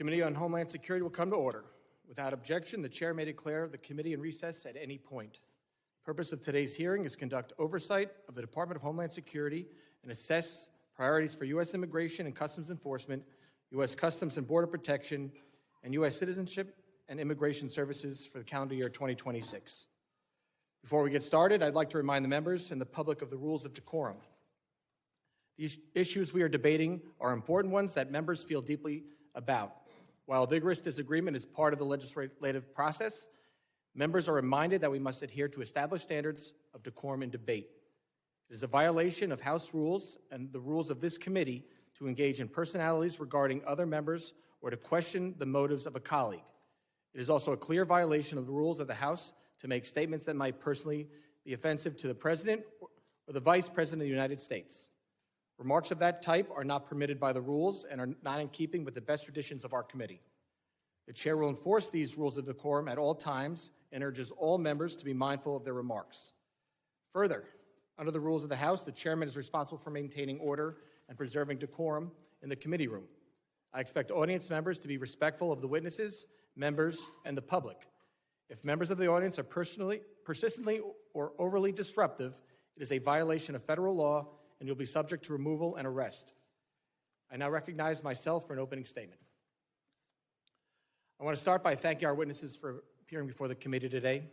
Committee on Homeland Security will come to order. Without objection, the chair may declare the committee in recess at any point. The purpose of today's hearing is to conduct oversight of the Department of Homeland Security and assess priorities for U.S. Immigration and Customs Enforcement, U.S. Customs and Border Protection, and U.S. Citizenship and Immigration Services for the calendar year 2026. Before we get started, I'd like to remind the members and the public of the rules of decorum. These issues we are debating are important ones that members feel deeply about. While vigorous disagreement is part of the legislative process, members are reminded that we must adhere to established standards of decorum in debate. It is a violation of House rules and the rules of this committee to engage in personalities regarding other members or to question the motives of a colleague. It is also a clear violation of the rules of the House to make statements that might personally be offensive to the President or the Vice President of the United States. Remarks of that type are not permitted by the rules and are not in keeping with the best traditions of our committee. The chair will enforce these rules of decorum at all times and urges all members to be mindful of their remarks. Further, under the rules of the House, the chairman is responsible for maintaining order and preserving decorum in the committee room. I expect audience members to be respectful of the witnesses, members, and the public. If members of the audience are persistently or overly disruptive, it is a violation of federal law and you'll be subject to removal and arrest. I now recognize myself for an opening statement. I want to start by thanking our witnesses for appearing before the committee today.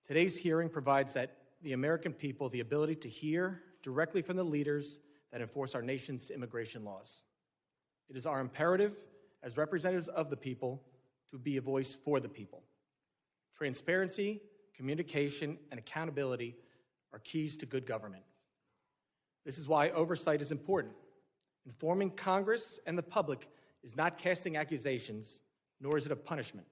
Today's hearing provides the American people the ability to hear directly from the leaders that enforce our nation's immigration laws. It is our imperative as representatives of the people to be a voice for the people. Transparency, communication, and accountability are keys to good government. This is why oversight is important. Informing Congress and the public is not casting accusations, nor is it a punishment.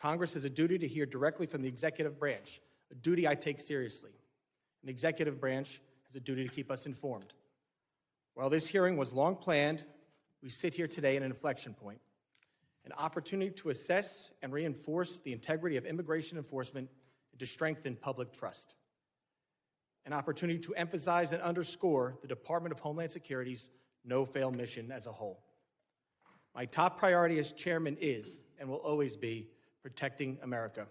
Congress has a duty to hear directly from the executive branch, a duty I take seriously. And the executive branch has a duty to keep us informed. While this hearing was long planned, we sit here today at an inflection point, an opportunity to assess and reinforce the integrity of immigration enforcement and to strengthen public trust. An opportunity to emphasize and underscore the Department of Homeland Security's no-fail mission as a whole. My top priority as chairman is, and will always be, protecting America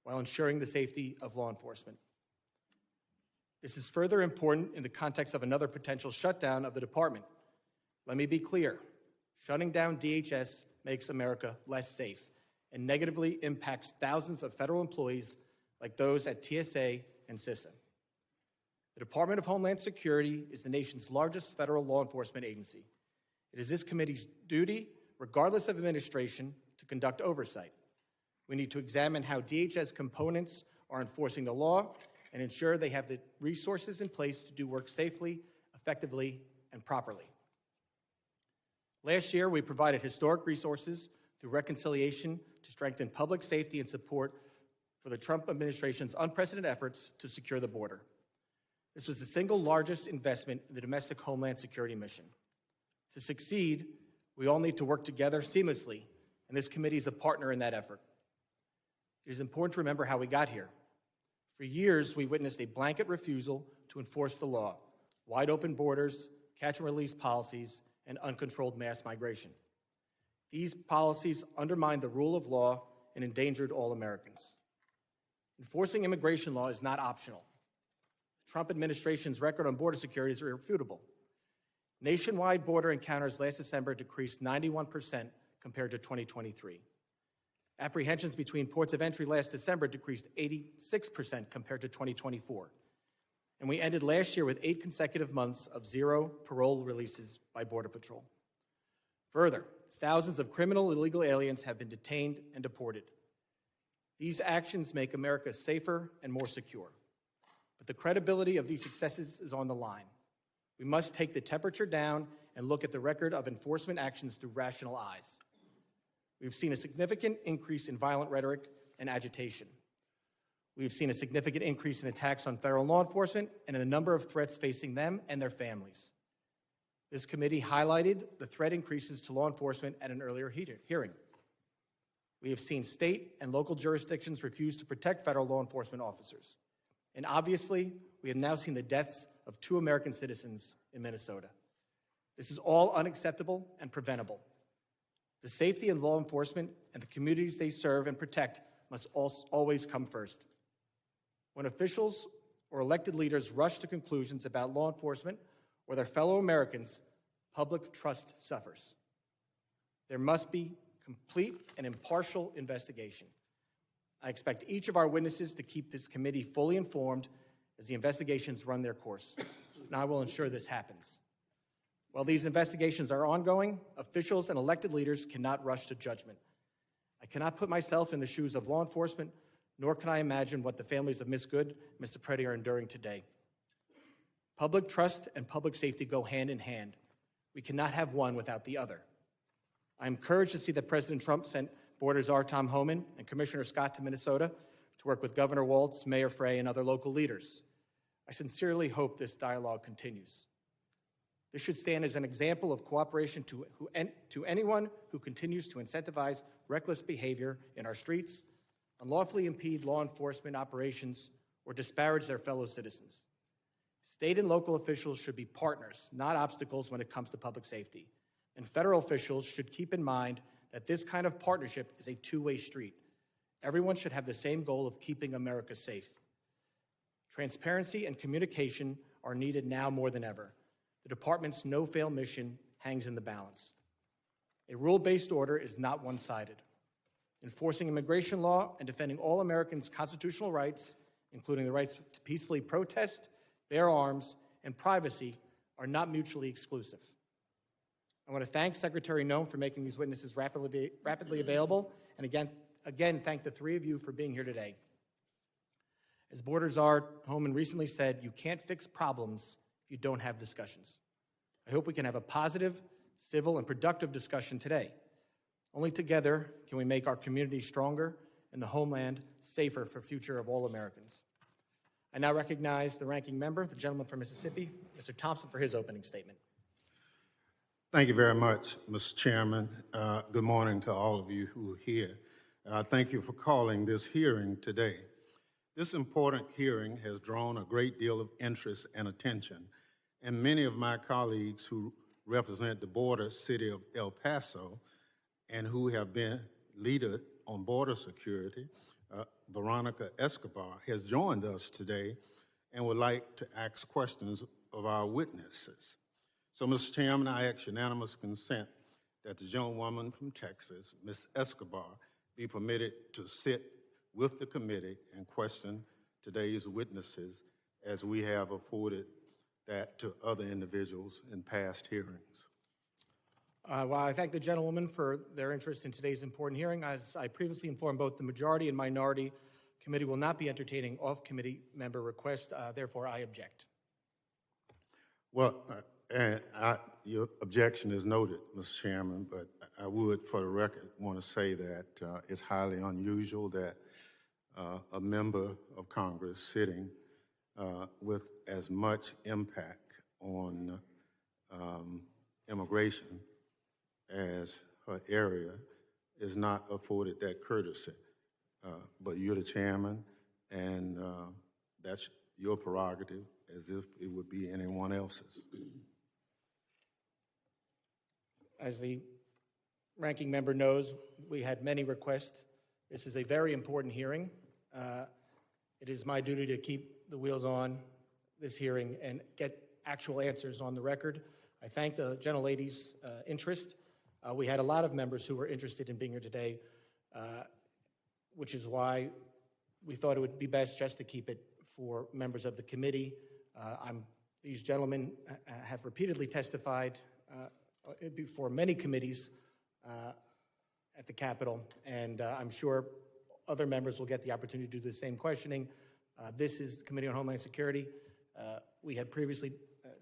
while ensuring the safety of law enforcement. This is further important in the context of another potential shutdown of the department. Let me be clear. Shutting down DHS makes America less safe and negatively impacts thousands of federal employees like those at TSA and CISA. The Department of Homeland Security is the nation's largest federal law enforcement agency. It is this committee's duty, regardless of administration, to conduct oversight. We need to examine how DHS components are enforcing the law and ensure they have the resources in place to do work safely, effectively, and properly. Last year, we provided historic resources through reconciliation to strengthen public safety and support for the Trump administration's unprecedented efforts to secure the border. This was the single largest investment in the domestic Homeland Security mission. To succeed, we all need to work together seamlessly, and this committee is a partner in that effort. It is important to remember how we got here. For years, we witnessed a blanket refusal to enforce the law, wide open borders, catch and release policies, and uncontrolled mass migration. These policies undermined the rule of law and endangered all Americans. Enforcing immigration law is not optional. The Trump administration's record on border security is irrefutable. Nationwide border encounters last December decreased 91% compared to 2023. Apprehensions between ports of entry last December decreased 86% compared to 2024. And we ended last year with 8 consecutive months of 0 parole releases by Border Patrol. Further, thousands of criminal illegal aliens have been detained and deported. These actions make America safer and more secure. But the credibility of these successes is on the line. We must take the temperature down and look at the record of enforcement actions through rational eyes. We've seen a significant increase in violent rhetoric and agitation. We've seen a significant increase in attacks on federal law enforcement and in the number of threats facing them and their families. This committee highlighted the threat increases to law enforcement at an earlier hearing. We have seen state and local jurisdictions refuse to protect federal law enforcement officers. And obviously, we have now seen the deaths of 2 American citizens in Minnesota. This is all unacceptable and preventable. The safety of law enforcement and the communities they serve and protect must always come first. When officials or elected leaders rush to conclusions about law enforcement or their fellow Americans, public trust suffers. There must be complete and impartial investigation. I expect each of our witnesses to keep this committee fully informed as the investigations run their course, and I will ensure this happens. While these investigations are ongoing, officials and elected leaders cannot rush to judgment. I cannot put myself in the shoes of law enforcement, nor can I imagine what the families of Ms. Good and Mr. Preddy are enduring today. Public trust and public safety go hand in hand. We cannot have one without the other. I'm encouraged to see that President Trump sent Board Czar Tom Homan and Commissioner Scott to Minnesota to work with Governor Walz, Mayor Frey, and other local leaders. I sincerely hope this dialogue continues. This should stand as an example of cooperation to anyone who continues to incentivize reckless behavior in our streets, unlawfully impede law enforcement operations, or disparage their fellow citizens. State and local officials should be partners, not obstacles when it comes to public safety. And federal officials should keep in mind that this kind of partnership is a two-way street. Everyone should have the same goal of keeping America safe. Transparency and communication are needed now more than ever. The department's no-fail mission hangs in the balance. A rule-based order is not one-sided. Enforcing immigration law and defending all Americans' constitutional rights, including the rights to peacefully protest, bear arms, and privacy, are not mutually exclusive. I want to thank Secretary Noem for making these witnesses rapidly available, and again, thank the three of you for being here today. As Board Czar Homan recently said, you can't fix problems if you don't have discussions. I hope we can have a positive, civil, and productive discussion today. Only together can we make our community stronger and the homeland safer for the future of all Americans. I now recognize the ranking member, the gentleman from Mississippi, Mr. Thompson, for his opening statement. Thank you very much, Mr. Chairman. Good morning to all of you who are here. Thank you for calling this hearing today. This important hearing has drawn a great deal of interest and attention, and many of my colleagues who represent the border city of El Paso and who have been leader on border security, Veronica Escobar, has joined us today and would like to ask questions of our witnesses. So, Mr. Chairman, I ask unanimous consent that the gentlewoman from Texas, Ms. Escobar, be permitted to sit with the committee and question today's witnesses as we have afforded that to other individuals in past hearings. Well, I thank the gentlewoman for their interest in today's important hearing. As I previously informed both the majority and minority, committee will not be entertaining off-committee member requests. Therefore, I object. Well, your objection is noted, Mr. Chairman, but I would, for the record, want to say that it's highly unusual that a member of Congress sitting with as much impact on immigration as her area is not afforded that courtesy. But you're the chairman, and that's your prerogative, as if it would be anyone else's. As the ranking member knows, we had many requests. This is a very important hearing. It is my duty to keep the wheels on this hearing and get actual answers on the record. I thank the gentlelady's interest. We had a lot of members who were interested in being here today, which is why we thought it would be best just to keep it for members of the committee. These gentlemen have repeatedly testified before many committees at the Capitol, and I'm sure other members will get the opportunity to do the same questioning. This is the Committee on Homeland Security. We had previously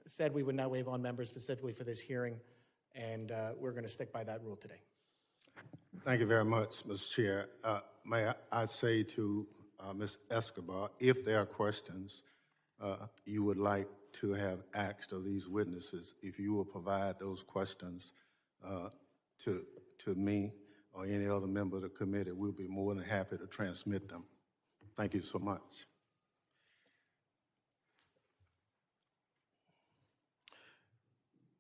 said we would not waive on members specifically for this hearing, and we're going to stick by that rule today. Thank you very much, Mr. Chair. May I say to Ms. Escobar, if there are questions you would like to have asked of these witnesses, if you will provide those questions to me or any other member of the committee, we'll be more than happy to transmit them. Thank you so much.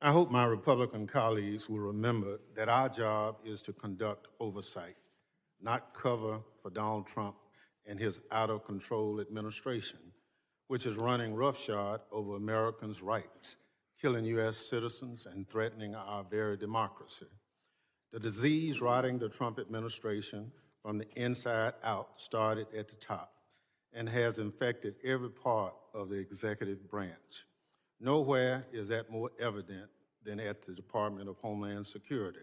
I hope my Republican colleagues will remember that our job is to conduct oversight, not cover for Donald Trump and his out-of-control administration, which is running roughshod over Americans' rights, killing U.S. citizens and threatening our very democracy. The disease rotting the Trump administration from the inside out started at the top and has infected every part of the executive branch. Nowhere is that more evident than at the Department of Homeland Security.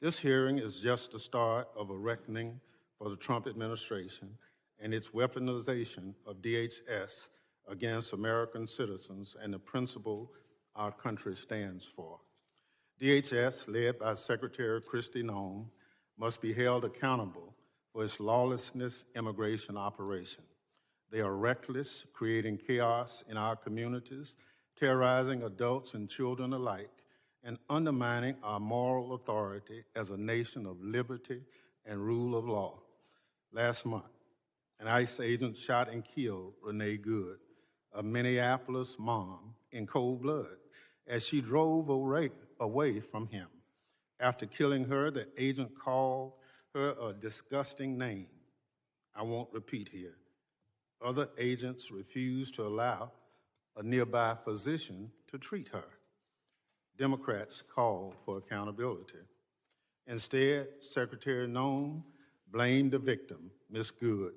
This hearing is just the start of a reckoning for the Trump administration and its weaponization of DHS against American citizens and the principle our country stands for. DHS, led by Secretary Kristi Noem, must be held accountable for its lawlessness immigration operation. They are reckless, creating chaos in our communities, terrorizing adults and children alike, and undermining our moral authority as a nation of liberty and rule of law. Last month, an ICE agent shot and killed Renee Good, a Minneapolis mom, in cold blood as she drove away from him. After killing her, the agent called her a disgusting name I won't repeat here. Other agents refused to allow a nearby physician to treat her. Democrats called for accountability. Instead, Secretary Noem blamed the victim, Ms. Good,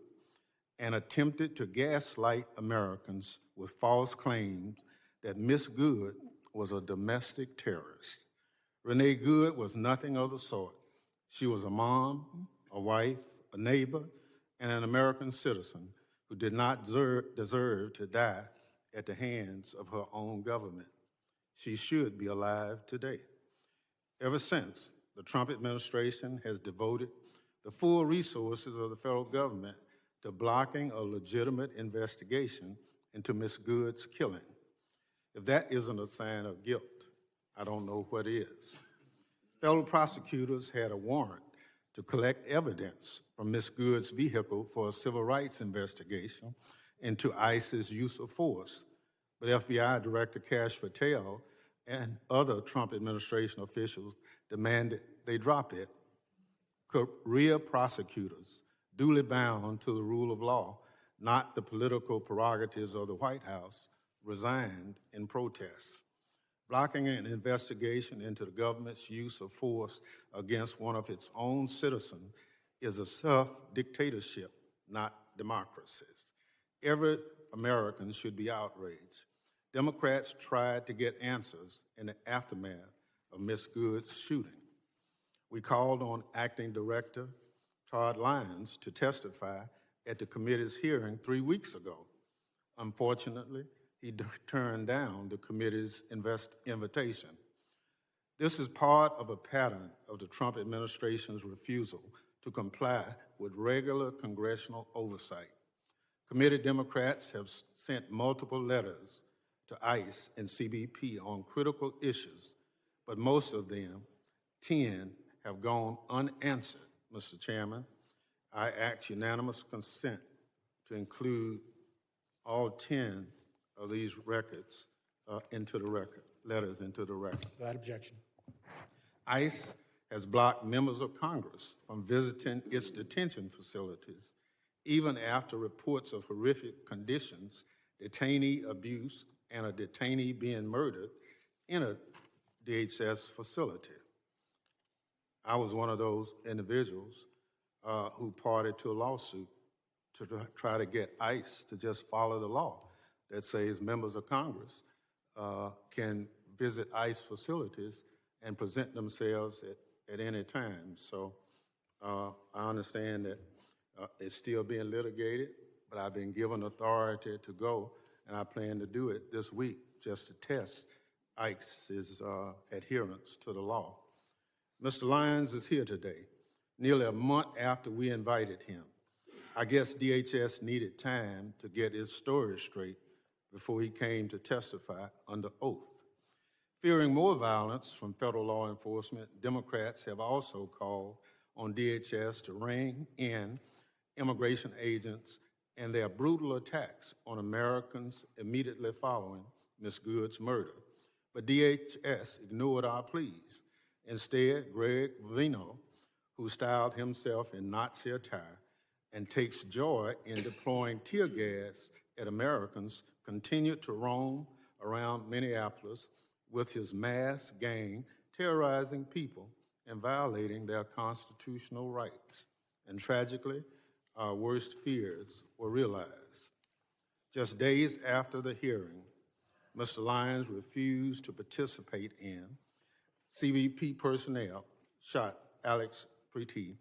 and attempted to gaslight Americans with false claims that Ms. Good was a domestic terrorist. Renee Good was nothing of the sort. She was a mom, a wife, a neighbor, and an American citizen who did not deserve to die at the hands of her own government. She should be alive today. Ever since, the Trump administration has devoted the full resources of the federal government to blocking a legitimate investigation into Ms. Good's killing. If that isn't a sign of guilt, I don't know what is. Federal prosecutors had a warrant to collect evidence from Ms. Good's vehicle for a civil rights investigation into ICE's use of force, but FBI Director Kash Patel and other Trump administration officials demanded they drop it. Career prosecutors, duly bound to the rule of law, not the political prerogatives of the White House, resigned in protest. Blocking an investigation into the government's use of force against one of its own citizens is a self-dictatorship, not democracies. Every American should be outraged. Democrats tried to get answers in the aftermath of Ms. Good's shooting. We called on Acting Director Todd Lyons to testify at the committee's hearing 3 weeks ago. Unfortunately, he turned down the committee's invitation. This is part of a pattern of the Trump administration's refusal to comply with regular congressional oversight. Committee Democrats have sent multiple letters to ICE and CBP on critical issues, but most of them, 10, have gone unanswered. Mr. Chairman, I ask unanimous consent to include all 10 of these records into the record, letters into the record. Without objection. ICE has blocked members of Congress from visiting its detention facilities, even after reports of horrific conditions, detainee abuse, and a detainee being murdered in a DHS facility. I was one of those individuals who parted to a lawsuit to try to get ICE to just follow the law that says members of Congress can visit ICE facilities and present themselves at any time. So I understand that it's still being litigated, but I've been given authority to go, and I plan to do it this week just to test ICE's adherence to the law. Mr. Lyons is here today, nearly a month after we invited him. I guess DHS needed time to get his story straight before he came to testify under oath. Fearing more violence from federal law enforcement, Democrats have also called on DHS to rein in immigration agents and their brutal attacks on Americans immediately following Ms. Good's murder. but DHS ignored our pleas. Instead, Greg Vino, who styled himself in Nazi attire and takes joy in deploying tear gas at Americans, continued to roam around Minneapolis with his mass gang, terrorizing people and violating their constitutional rights. And tragically, our worst fears were realized. Just days after the hearing, Mr. Lyons refused to participate in. CBP personnel shot Alex Preety,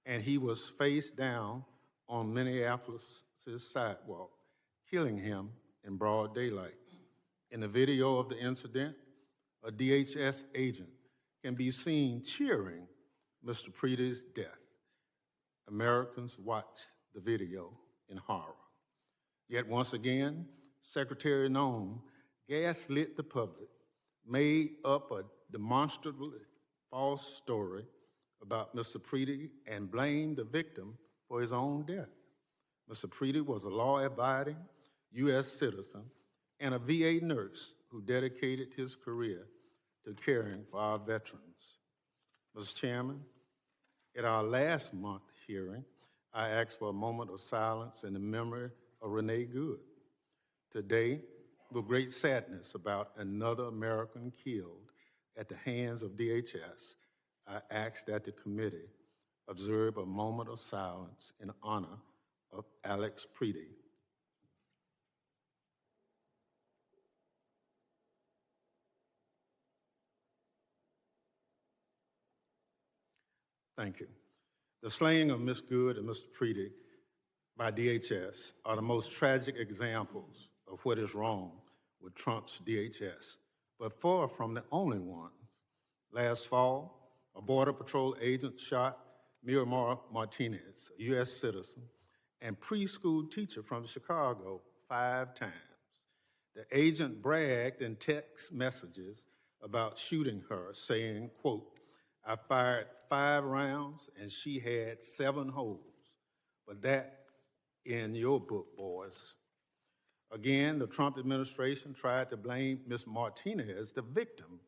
and he was face down on Minneapolis' sidewalk, killing him in broad daylight. In the video of the incident, a DHS agent can be seen cheering Mr. Preety's death. Americans watched the video in horror. Yet once again, Secretary Nome gaslit the public, made up a demonstrably false story about Mr. Preety and blamed the victim for his own death. Mr. Preety was a law-abiding U.S. citizen and a VA nurse who dedicated his career to caring for our veterans. Mr. Chairman, at our last month hearing, I asked for a moment of silence in the memory of Renee Good. Today, with great sadness about another American killed at the hands of DHS, I ask that the committee observe a moment of silence in honor of Alex Preety. Thank you. The slaying of Ms. Good and Mr. Preety by DHS are the most tragic examples of what is wrong with Trump's DHS, but far from the only ones. Last fall, a Border Patrol agent shot Miramar Martinez, a U.S. citizen and preschool teacher from Chicago, 5 times. The agent bragged in text messages about shooting her, saying, quote, "I fired 5 rounds and she had 7 holes, but that in your book, boys." Again, the Trump administration tried to blame Ms. Martinez, the victim,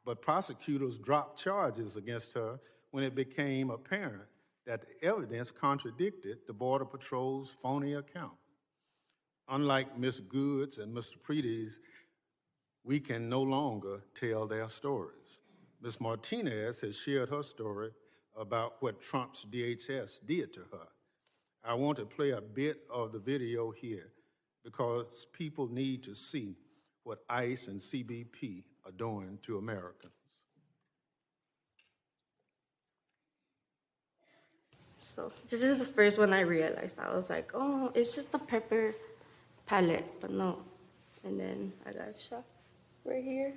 but prosecutors dropped charges against her when it became apparent that the evidence contradicted the Border Patrol's phony account. Unlike Ms. Good's and Mr. Preety's, we can no longer tell their stories. Ms. Martinez has shared her story about what Trump's DHS did to her. I want to play a bit of the video here because people need to see what ICE and CBP are doing to Americans. So this is the first one I realized. I was like, oh, it's just a pepper pellet, but no. And then I got shot right here.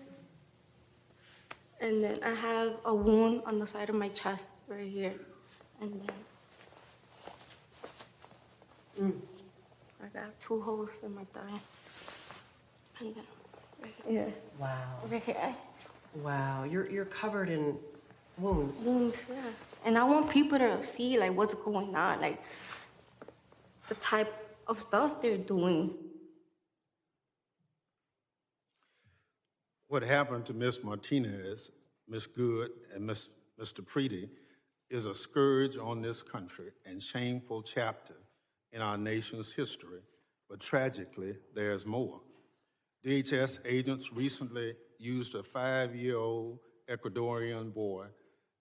And then I have a wound on the side of my chest right here. And then I got 2 holes in my thigh. And then right here. Wow. Right here. Wow. You're covered in wounds. Wounds, yeah. And I want people to see like what's going on, like the type of stuff they're doing. What happened to Ms. Martinez, Ms. Good, and Mr. Preety is a scourge on this country and shameful chapter in our nation's history, but tragically, there's more. DHS agents recently used a 5-year-old Ecuadorian boy,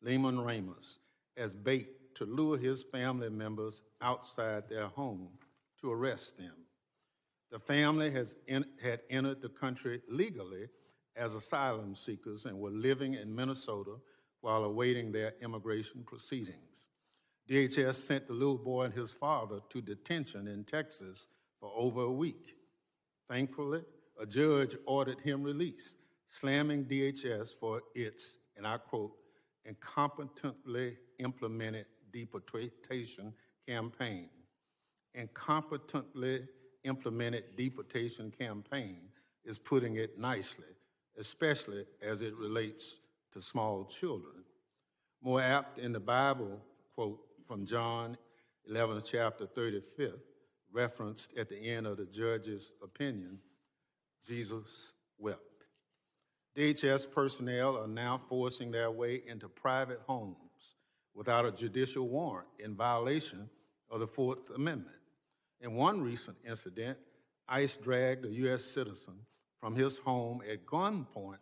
Lehman Ramos, as bait to lure his family members outside their home to arrest them. The family had entered the country legally as asylum seekers and were living in Minnesota while awaiting their immigration proceedings. DHS sent the little boy and his father to detention in Texas for over a week. Thankfully, a judge ordered him released, slamming DHS for its, and I quote, incompetently implemented deportation campaign. Incompetently implemented deportation campaign is putting it nicely, especially as it relates to small children. More apt in the Bible, quote from John 11, chapter 35th, referenced at the end of the judge's opinion, Jesus wept. DHS personnel are now forcing their way into private homes without a judicial warrant in violation of the Fourth Amendment. In one recent incident, ICE dragged a U.S. citizen from his home at gunpoint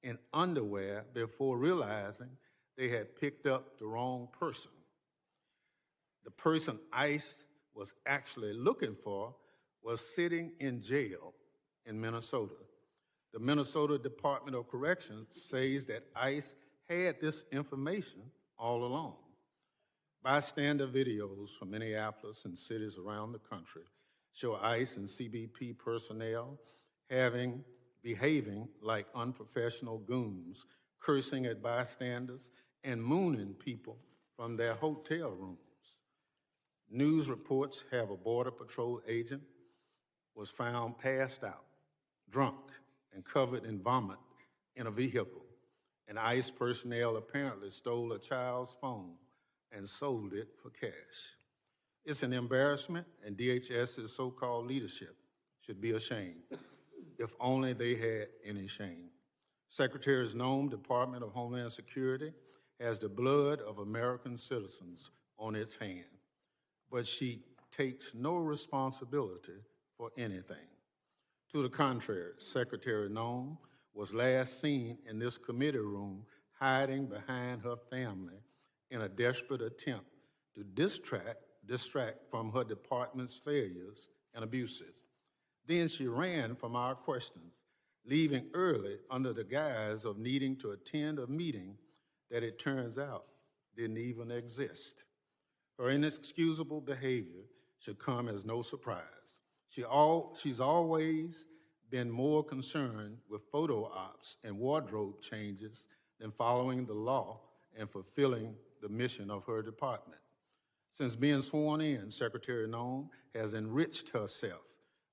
in underwear before realizing they had picked up the wrong person. The person ICE was actually looking for was sitting in jail in Minnesota. The Minnesota Department of Corrections says that ICE had this information all along. Bystander videos from Minneapolis and cities around the country show ICE and CBP personnel behaving like unprofessional goons, cursing at bystanders and mooning people from their hotel rooms. News reports have a Border Patrol agent was found passed out, drunk, and covered in vomit in a vehicle. And ICE personnel apparently stole a child's phone and sold it for cash. It's an embarrassment, and DHS's so-called leadership should be ashamed, if only they had any shame. Secretary Noem, Department of Homeland Security, has the blood of American citizens on its hand, but she takes no responsibility for anything. To the contrary, Secretary Noem was last seen in this committee room hiding behind her family in a desperate attempt to distract from her department's failures and abuses. Then she ran from our questions, leaving early under the guise of needing to attend a meeting that it turns out didn't even exist. Her inexcusable behavior should come as no surprise. She's always been more concerned with photo ops and wardrobe changes than following the law and fulfilling the mission of her department. Since being sworn in, Secretary Noem has enriched herself,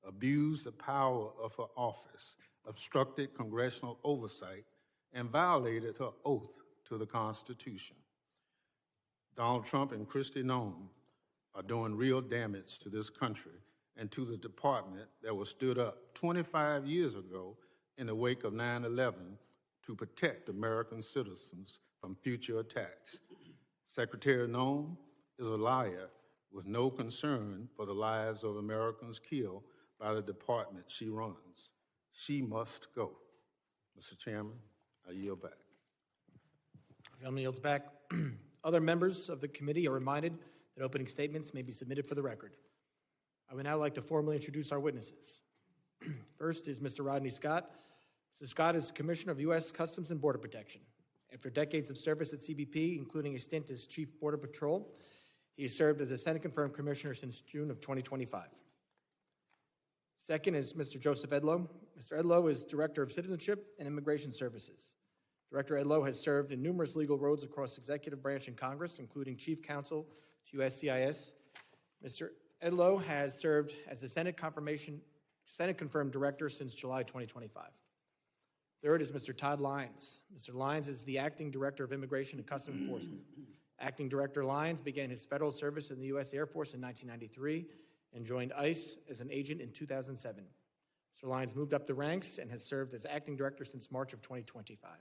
abused the power of her office, obstructed congressional oversight, and violated her oath to the Constitution. Donald Trump and Kristi Noem are doing real damage to this country and to the department that was stood up 25 years ago in the wake of 9/11 to protect American citizens from future attacks. Secretary Noem is a liar with no concern for the lives of Americans killed by the department she runs. She must go. Mr. Chairman, I yield back. Gentleman yields back. Other members of the committee are reminded that opening statements may be submitted for the record. I would now like to formally introduce our witnesses. First is Mr. Rodney Scott. Mr. Scott is Commissioner of U.S. Customs and Border Protection. After decades of service at CBP, including a stint as Chief Border Patrol, he has served as a Senate-confirmed commissioner since June of 2025. Second is Mr. Joseph Edlow. Mr. Edlow is Director of Citizenship and Immigration Services. Director Edlow has served in numerous legal roles across executive branch and Congress, including Chief Counsel to USCIS. Mr. Edlow has served as a Senate-confirmed director since July 2025. Third is Mr. Todd Lyons. Mr. Lyons is the Acting Director of Immigration and Customs Enforcement. Acting Director Lyons began his federal service in the U.S. Air Force in 1993 and joined ICE as an agent in 2007. Mr. Lyons moved up the ranks and has served as Acting Director since March of 2025.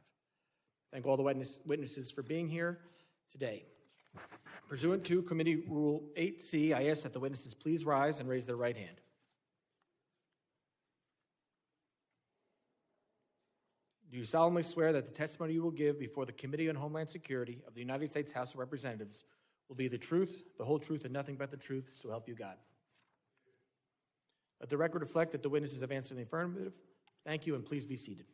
Thank all the witnesses for being here today. Pursuant to Committee Rule 8C, I ask that the witnesses please rise and raise their right hand. Do you solemnly swear that the testimony you will give before the Committee on Homeland Security of the United States House of Representatives will be the truth, the whole truth, and nothing but the truth, so help you God? Let the record reflect that the witnesses have answered in the affirmative. Thank you, and please be seated.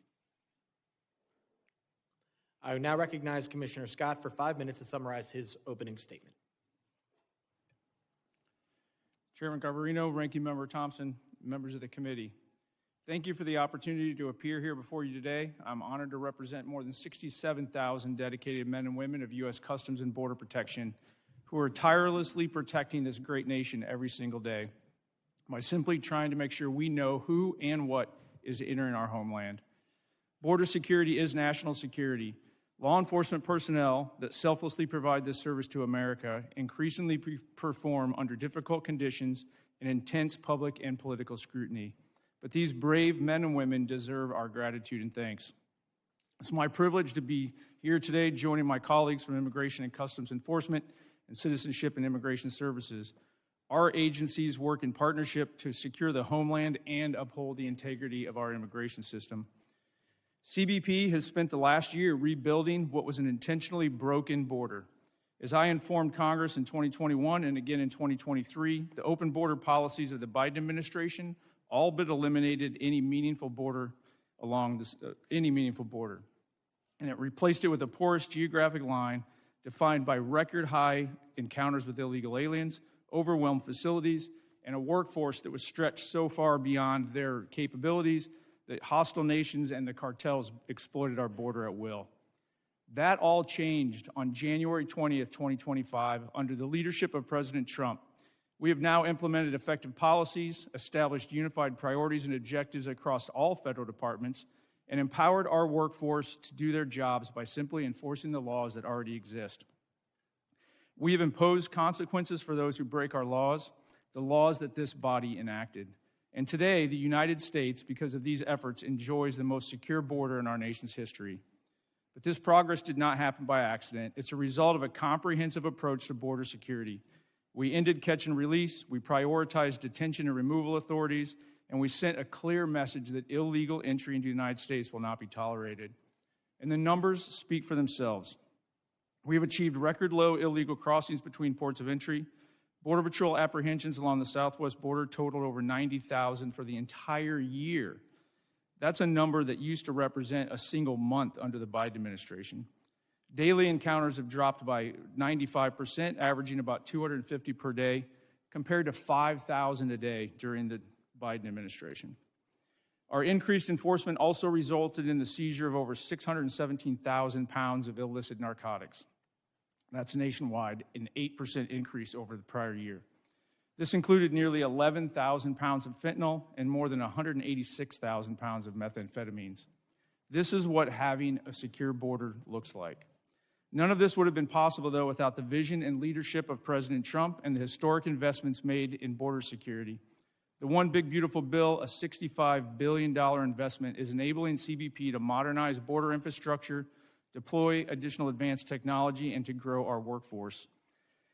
I now recognize Commissioner Scott for 5 minutes to summarize his opening statement. Chairman Garbarino, Ranking Member Thompson, members of the committee. Thank you for the opportunity to appear here before you today. I'm honored to represent more than 67,000 dedicated men and women of U.S. Customs and Border Protection who are tirelessly protecting this great nation every single day by simply trying to make sure we know who and what is entering our homeland. Border security is national security. Law enforcement personnel that selflessly provide this service to America increasingly perform under difficult conditions and intense public and political scrutiny. But these brave men and women deserve our gratitude and thanks. It's my privilege to be here today joining my colleagues from Immigration and Customs Enforcement and Citizenship and Immigration Services. Our agencies work in partnership to secure the homeland and uphold the integrity of our immigration system. CBP has spent the last year rebuilding what was an intentionally broken border. As I informed Congress in 2021 and again in 2023, the open border policies of the Biden administration all but eliminated any meaningful border and it replaced it with a porous geographic line defined by record-high encounters with illegal aliens, overwhelmed facilities, and a workforce that was stretched so far beyond their capabilities that hostile nations and the cartels exploited our border at will. That all changed on January 20th, 2025, under the leadership of President Trump. We have now implemented effective policies, established unified priorities and objectives across all federal departments, and empowered our workforce to do their jobs by simply enforcing the laws that already exist. We have imposed consequences for those who break our laws, the laws that this body enacted. And today, the United States, because of these efforts, enjoys the most secure border in our nation's history. But this progress did not happen by accident. It's a result of a comprehensive approach to border security. We ended catch and release, we prioritized detention and removal authorities, and we sent a clear message that illegal entry into the United States will not be tolerated. And the numbers speak for themselves. We have achieved record low illegal crossings between ports of entry. Border Patrol apprehensions along the southwest border totaled over 90,000 for the entire year. That's a number that used to represent a single month under the Biden administration. Daily encounters have dropped by 95%, averaging about 250 per day, compared to 5,000 a day during the Biden administration. Our increased enforcement also resulted in the seizure of over 617,000 pounds of illicit narcotics. That's nationwide, an 8% increase over the prior year. This included nearly 11,000 pounds of fentanyl and more than 186,000 pounds of methamphetamines. This is what having a secure border looks like. None of this would have been possible, though, without the vision and leadership of President Trump and the historic investments made in border security. The One Big Beautiful Bill, a $65 billion investment, is enabling CBP to modernize border infrastructure, deploy additional advanced technology, and to grow our workforce.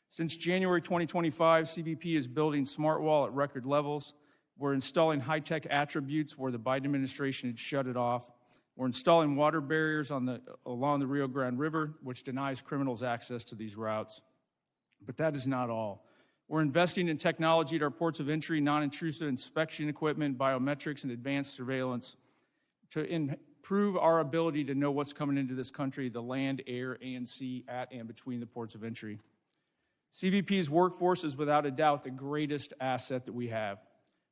Since January 2025, CBP is building smart wall at record levels. We're installing high-tech attributes where the Biden administration had shut it off. We're installing water barriers along the Rio Grande River, which denies criminals access to these routes. But that is not all. We're investing in technology at our ports of entry, non-intrusive inspection equipment, biometrics, and advanced surveillance to improve our ability to know what's coming into this country, the land, air, and sea, at and between the ports of entry. CBP's workforce is without a doubt the greatest asset that we have.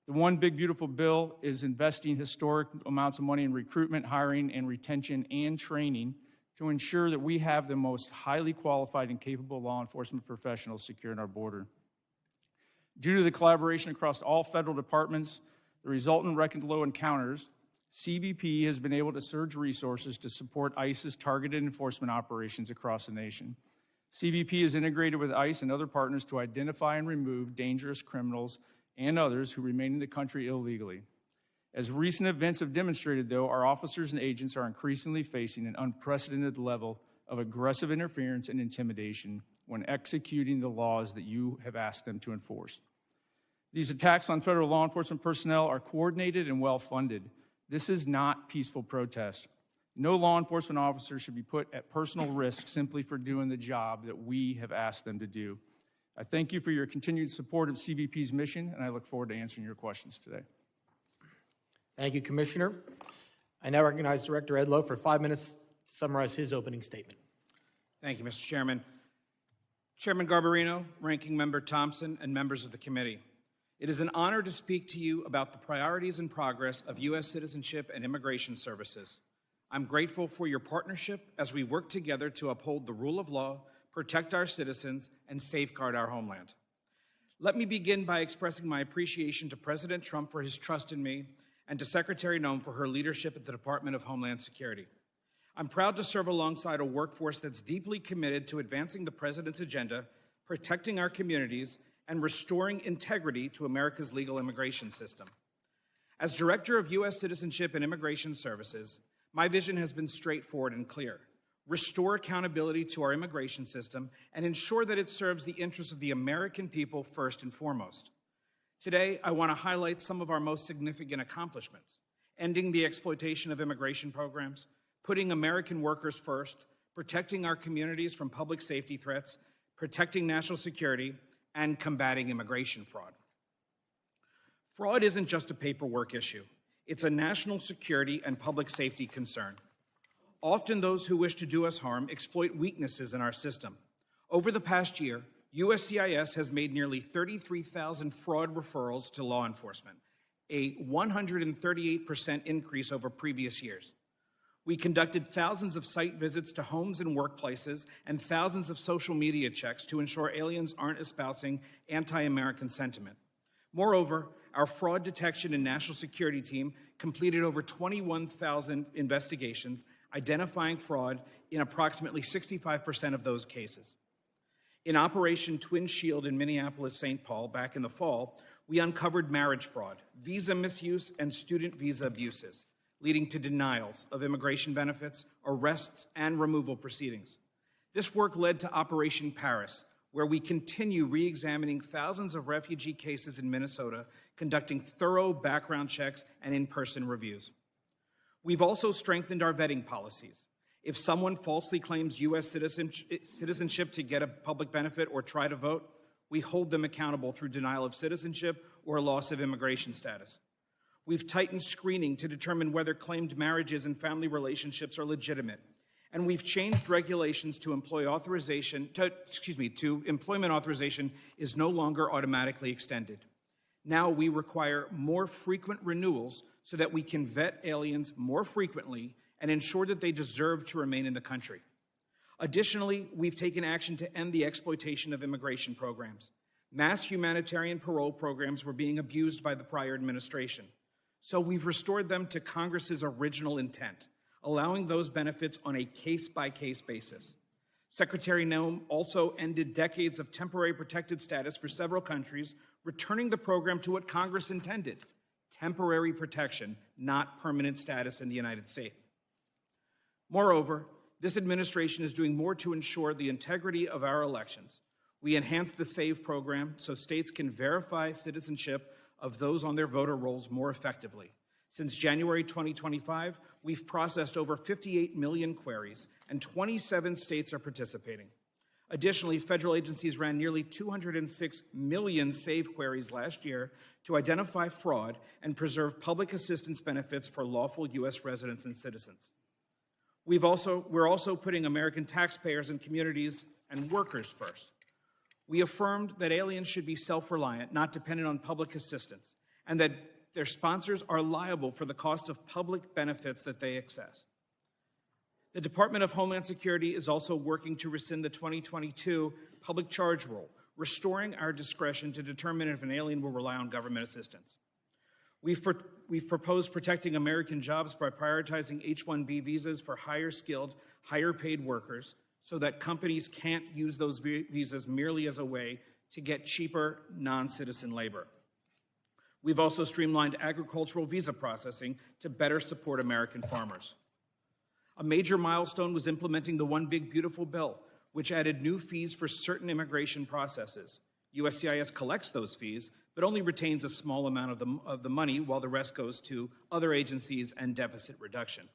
The One Big Beautiful Bill is investing historic amounts of money in recruitment, hiring, and retention and training to ensure that we have the most highly qualified and capable law enforcement professionals securing our border. Due to the collaboration across all federal departments, the resultant record low encounters, CBP has been able to surge resources to support ICE's targeted enforcement operations across the nation. CBP is integrated with ICE and other partners to identify and remove dangerous criminals and others who remain in the country illegally. As recent events have demonstrated, though, our officers and agents are increasingly facing an unprecedented level of aggressive interference and intimidation when executing the laws that you have asked them to enforce. These attacks on federal law enforcement personnel are coordinated and well-funded. This is not peaceful protest. No law enforcement officer should be put at personal risk simply for doing the job that we have asked them to do. I thank you for your continued support of CBP's mission, and I look forward to answering your questions today. Thank you, Commissioner. I now recognize Director Edlow for 5 minutes to summarize his opening statement. Thank you, Mr. Chairman. Chairman Garbarino, Ranking Member Thompson, and members of the committee. It is an honor to speak to you about the priorities and progress of U.S. Citizenship and Immigration Services. I'm grateful for your partnership as we work together to uphold the rule of law, protect our citizens, and safeguard our homeland. Let me begin by expressing my appreciation to President Trump for his trust in me and to Secretary Noem for her leadership at the Department of Homeland Security. I'm proud to serve alongside a workforce that's deeply committed to advancing the President's agenda, protecting our communities, and restoring integrity to America's legal immigration system. As Director of U.S. Citizenship and Immigration Services, My vision has been straightforward and clear. Restore accountability to our immigration system and ensure that it serves the interests of the American people first and foremost. Today, I want to highlight some of our most significant accomplishments: ending the exploitation of immigration programs, putting American workers first, protecting our communities from public safety threats, protecting national security, and combating immigration fraud. Fraud isn't just a paperwork issue. It's a national security and public safety concern. Often those who wish to do us harm exploit weaknesses in our system. Over the past year, USCIS has made nearly 33,000 fraud referrals to law enforcement, a 138% increase over previous years. We conducted thousands of site visits to homes and workplaces and thousands of social media checks to ensure aliens aren't espousing anti-American sentiment. Moreover, our fraud detection and national security team completed over 21,000 investigations, identifying fraud in approximately 65% of those cases. In Operation Twin Shield in Minneapolis-St. Paul back in the fall, we uncovered marriage fraud, visa misuse, and student visa abuses, leading to denials of immigration benefits, arrests, and removal proceedings. This work led to Operation Paris, where we continue re-examining thousands of refugee cases in Minnesota, conducting thorough background checks and in-person reviews. We've also strengthened our vetting policies. If someone falsely claims U.S. citizenship to get a public benefit or try to vote, we hold them accountable through denial of citizenship or loss of immigration status. We've tightened screening to determine whether claimed marriages and family relationships are legitimate. And we've changed regulations to employment authorization is no longer automatically extended. Now we require more frequent renewals so that we can vet aliens more frequently and ensure that they deserve to remain in the country. Additionally, we've taken action to end the exploitation of immigration programs. Mass humanitarian parole programs were being abused by the prior administration. So we've restored them to Congress's original intent, allowing those benefits on a case-by-case basis. Secretary Noem also ended decades of temporary protected status for several countries, returning the program to what Congress intended: temporary protection, not permanent status in the United States. Moreover, this administration is doing more to ensure the integrity of our elections. We enhanced the SAVE program so states can verify citizenship of those on their voter rolls more effectively. Since January 2025, we've processed over 58 million queries, and 27 states are participating. Additionally, federal agencies ran nearly 206 million SAVE queries last year to identify fraud and preserve public assistance benefits for lawful U.S. residents and citizens. We're also putting American taxpayers and communities and workers first. We affirmed that aliens should be self-reliant, not dependent on public assistance, and that their sponsors are liable for the cost of public benefits that they access. The Department of Homeland Security is also working to rescind the 2022 public charge rule, restoring our discretion to determine if an alien will rely on government assistance. We've proposed protecting American jobs by prioritizing H-1B visas for higher skilled, higher paid workers so that companies can't use those visas merely as a way to get cheaper non-citizen labor. We've also streamlined agricultural visa processing to better support American farmers. A major milestone was implementing the One Big Beautiful Bill, which added new fees for certain immigration processes. USCIS collects those fees, but only retains a small amount of the money, while the rest goes to other agencies and deficit reduction.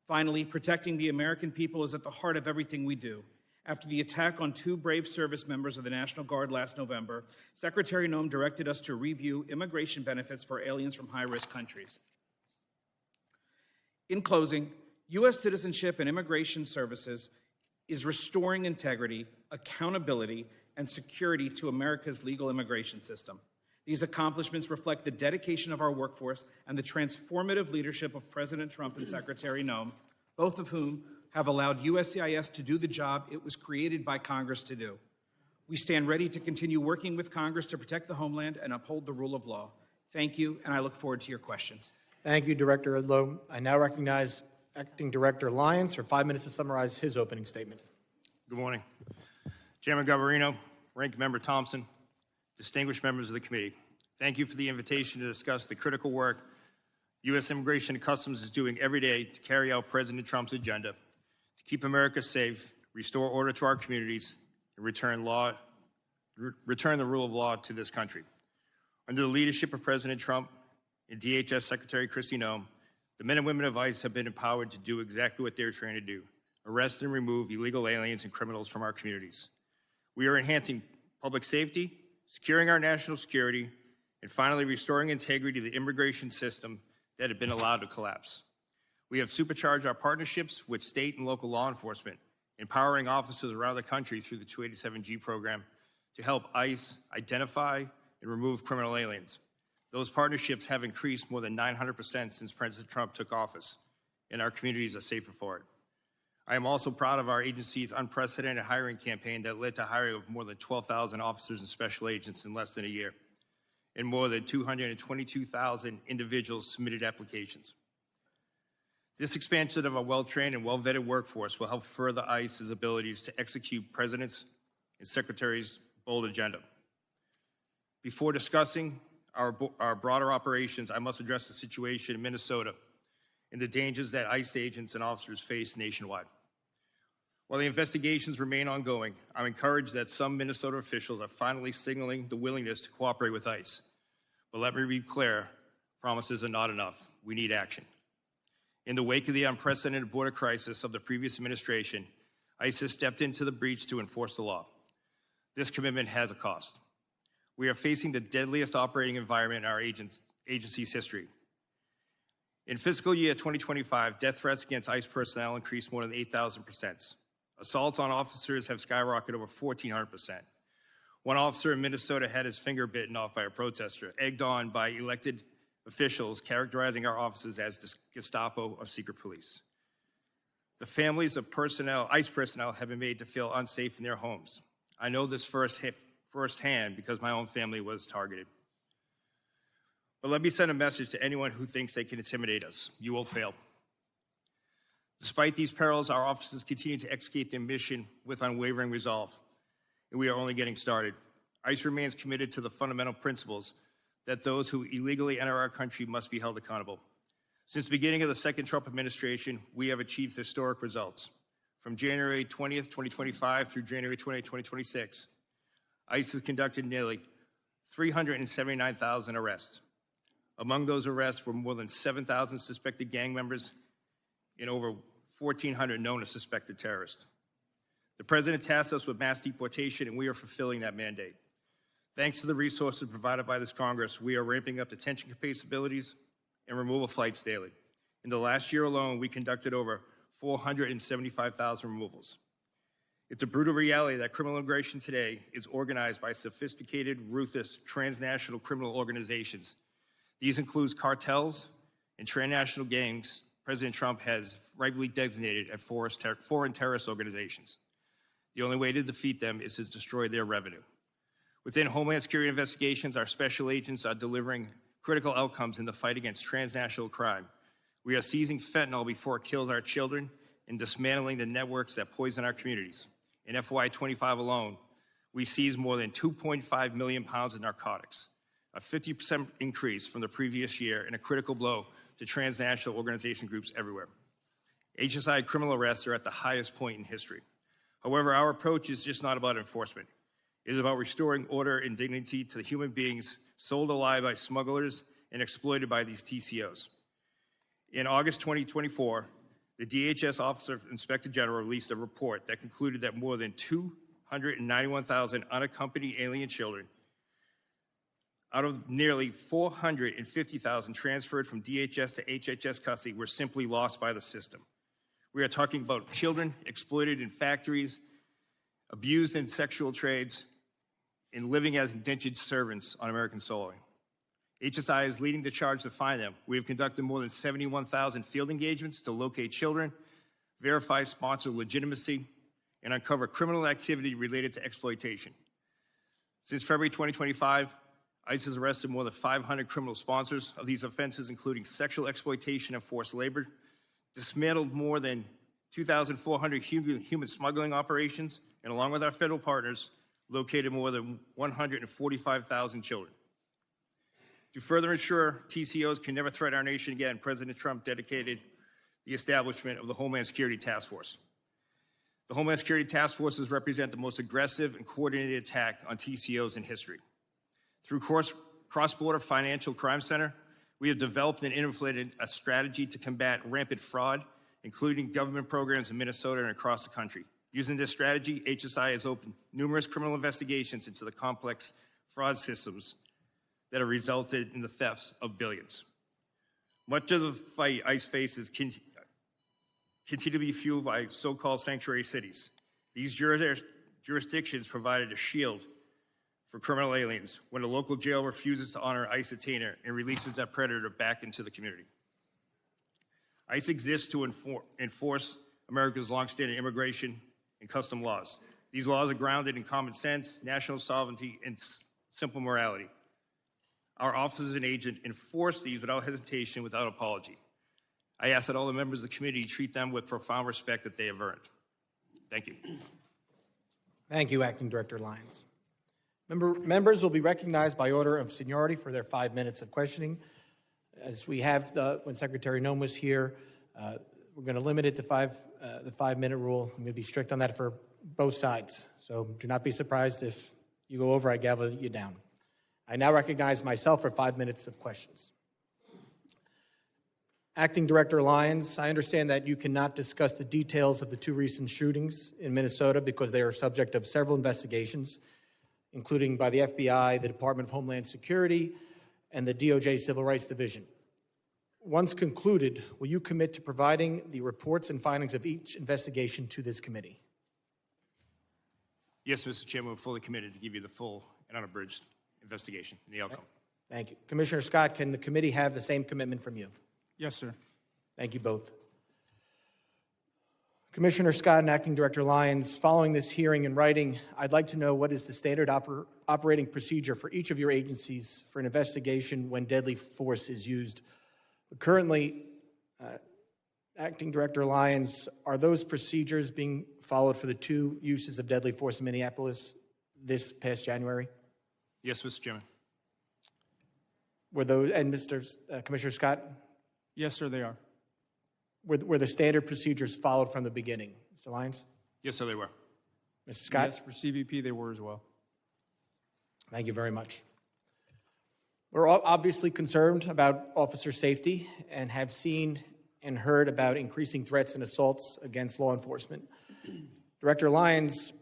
Finally, protecting the American people is at the heart of everything we do. After the attack on 2 brave service members of the National Guard last November, Secretary Noem directed us to review immigration benefits for aliens from high-risk countries. In closing, U.S. Citizenship and Immigration Services is restoring integrity, accountability, and security to America's legal immigration system. These accomplishments reflect the dedication of our workforce and the transformative leadership of President Trump and Secretary Noem, both of whom have allowed USCIS to do the job it was created by Congress to do. We stand ready to continue working with Congress to protect the homeland and uphold the rule of law. Thank you, and I look forward to your questions. Thank you, Director Udlow. I now recognize Acting Director Lyons for 5 minutes to summarize his opening statement. Good morning. Chairman Garbarino, Ranking Member Thompson, distinguished members of the committee, thank you for the invitation to discuss the critical work U.S. Immigration and Customs is doing every day to carry out President Trump's agenda to keep America safe, restore order to our communities, and return the rule of law to this country. Under the leadership of President Trump and DHS Secretary Kristi Noem, the men and women of ICE have been empowered to do exactly what they're trained to do: arrest and remove illegal aliens and criminals from our communities. We are enhancing public safety, securing our national security, and finally restoring integrity to the immigration system that had been allowed to collapse. We have supercharged our partnerships with state and local law enforcement, empowering officers around the country through the 287G program to help ICE identify and remove criminal aliens. Those partnerships have increased more than 900% since President Trump took office, and our communities are safer for it. I am also proud of our agency's unprecedented hiring campaign that led to hiring of more than 12,000 officers and special agents in less than a year, and more than 222,000 individuals submitted applications. This expansion of a well-trained and well-vetted workforce will help further ICE's abilities to execute President's and Secretary's bold agenda. Before discussing our broader operations, I must address the situation in Minnesota and the dangers that ICE agents and officers face nationwide. While the investigations remain ongoing, I'm encouraged that some Minnesota officials are finally signaling the willingness to cooperate with ICE. But let me be clear, promises are not enough. We need action. In the wake of the unprecedented border crisis of the previous administration, ICE has stepped into the breach to enforce the law. This commitment has a cost. We are facing the deadliest operating environment in our agency's history. In fiscal year 2025, death threats against ICE personnel increased more than 8,000%. Assaults on officers have skyrocketed over 1,400%. One officer in Minnesota had his finger bitten off by a protester, egged on by elected officials characterizing our officers as the Gestapo or secret police. The families of ICE personnel have been made to feel unsafe in their homes. I know this firsthand because my own family was targeted. But let me send a message to anyone who thinks they can intimidate us. You will fail. Despite these perils, our officers continue to execute their mission with unwavering resolve, and we are only getting started. ICE remains committed to the fundamental principles that those who illegally enter our country must be held accountable. Since the beginning of the second Trump administration, we have achieved historic results. From January 20th, 2025 through January 20th, 2026, ICE has conducted nearly 379,000 arrests. Among those arrests were more than 7,000 suspected gang members and over 1,400 known as suspected terrorists. The president tasked us with mass deportation, and we are fulfilling that mandate. Thanks to the resources provided by this Congress, we are ramping up detention capabilities and removal flights daily. In the last year alone, we conducted over 475,000 removals. It's a brutal reality that criminal immigration today is organized by sophisticated, ruthless, transnational criminal organizations. These include cartels and transnational gangs President Trump has rightly designated as foreign terrorist organizations. The only way to defeat them is to destroy their revenue. Within Homeland Security investigations, our special agents are delivering critical outcomes in the fight against transnational crime. We are seizing fentanyl before it kills our children and dismantling the networks that poison our communities. In FY25 alone, we seized more than 2.5 million pounds of narcotics, a 50% increase from the previous year and a critical blow to transnational organization groups everywhere. HSI criminal arrests are at the highest point in history. However, our approach is just not about enforcement. It is about restoring order and dignity to the human beings sold alive by smugglers and exploited by these TCOs. In August 2024, the DHS Office of Inspector General released a report that concluded that more than 291,000 unaccompanied alien children out of nearly 450,000 transferred from DHS to HHS custody were simply lost by the system. We are talking about children exploited in factories, abused in sexual trades, and living as indentured servants on American soil. HSI is leading the charge to find them. We have conducted more than 71,000 field engagements to locate children, verify sponsor legitimacy, and uncover criminal activity related to exploitation. Since February 2025, ICE has arrested more than 500 criminal sponsors of these offenses, including sexual exploitation and forced labor, dismantled more than 2,400 human smuggling operations, and along with our federal partners, located more than 145,000 children. To further ensure TCOs can never threaten our nation again, President Trump dedicated the establishment of the Homeland Security Task Force. The Homeland Security Task Forces represent the most aggressive and coordinated attack on TCOs in history. Through Cross-Border Financial Crime Center, we have developed and implemented a strategy to combat rampant fraud, including government programs in Minnesota and across the country. Using this strategy, HSI has opened numerous criminal investigations into the complex fraud systems that have resulted in the thefts of billions. Much of the fight ICE faces continue to be fueled by so-called sanctuary cities. These jurisdictions provided a shield for criminal aliens when a local jail refuses to honor ICE detainer and releases that predator back into the community. ICE exists to enforce America's longstanding immigration and custom laws. These laws are grounded in common sense, national sovereignty, and simple morality. Our officers and agents enforce these without hesitation, without apology. I ask that all the members of the committee treat them with profound respect that they have earned. Thank you. Thank you, Acting Director Lyons. Members will be recognized by order of seniority for their 5 minutes of questioning. As we have when Secretary Noem was here, we're going to limit it to the 5-minute rule. I'm going to be strict on that for both sides. So do not be surprised if you go over, I gavel you down. I now recognize myself for 5 minutes of questions. Acting Director Lyons, I understand that you cannot discuss the details of the 2 recent shootings in Minnesota because they are subject of several investigations, including by the FBI, the Department of Homeland Security, and the DOJ Civil Rights Division. Once concluded, will you commit to providing the reports and findings of each investigation to this committee? Yes, Mr. Chairman, we're fully committed to give you the full and unabridged investigation and the outcome. Thank you. Commissioner Scott, can the committee have the same commitment from you? Yes, sir. Thank you both. Commissioner Scott and Acting Director Lyons, following this hearing in writing, I'd like to know what is the standard operating procedure for each of your agencies for an investigation when deadly force is used. Currently, Acting Director Lyons, are those procedures being followed for the 2 uses of deadly force in Minneapolis this past January? Yes, Mr. Chairman. Were those, and Commissioner Scott? Yes, sir, they are. Were the standard procedures followed from the beginning? Mr. Lyons? Yes, sir, they were. Mr. Scott? Yes, for CBP, they were as well. Thank you very much. We're obviously concerned about officer safety and have seen and heard about increasing threats and assaults against law enforcement. Director Lyons,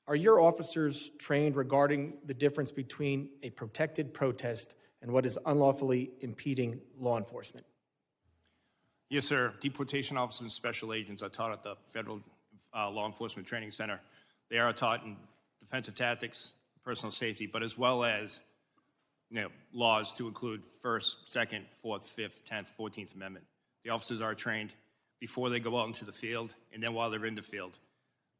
are your officers trained regarding the difference between a protected protest and what is unlawfully impeding law enforcement? Yes, sir. Deportation officers and special agents are taught at the Federal Law Enforcement Training Center. They are taught in defensive tactics, personal safety, but as well as laws to include First, Second, Fourth, Fifth, 10th, 14th Amendment. The officers are trained before they go out into the field, and then while they're in the field.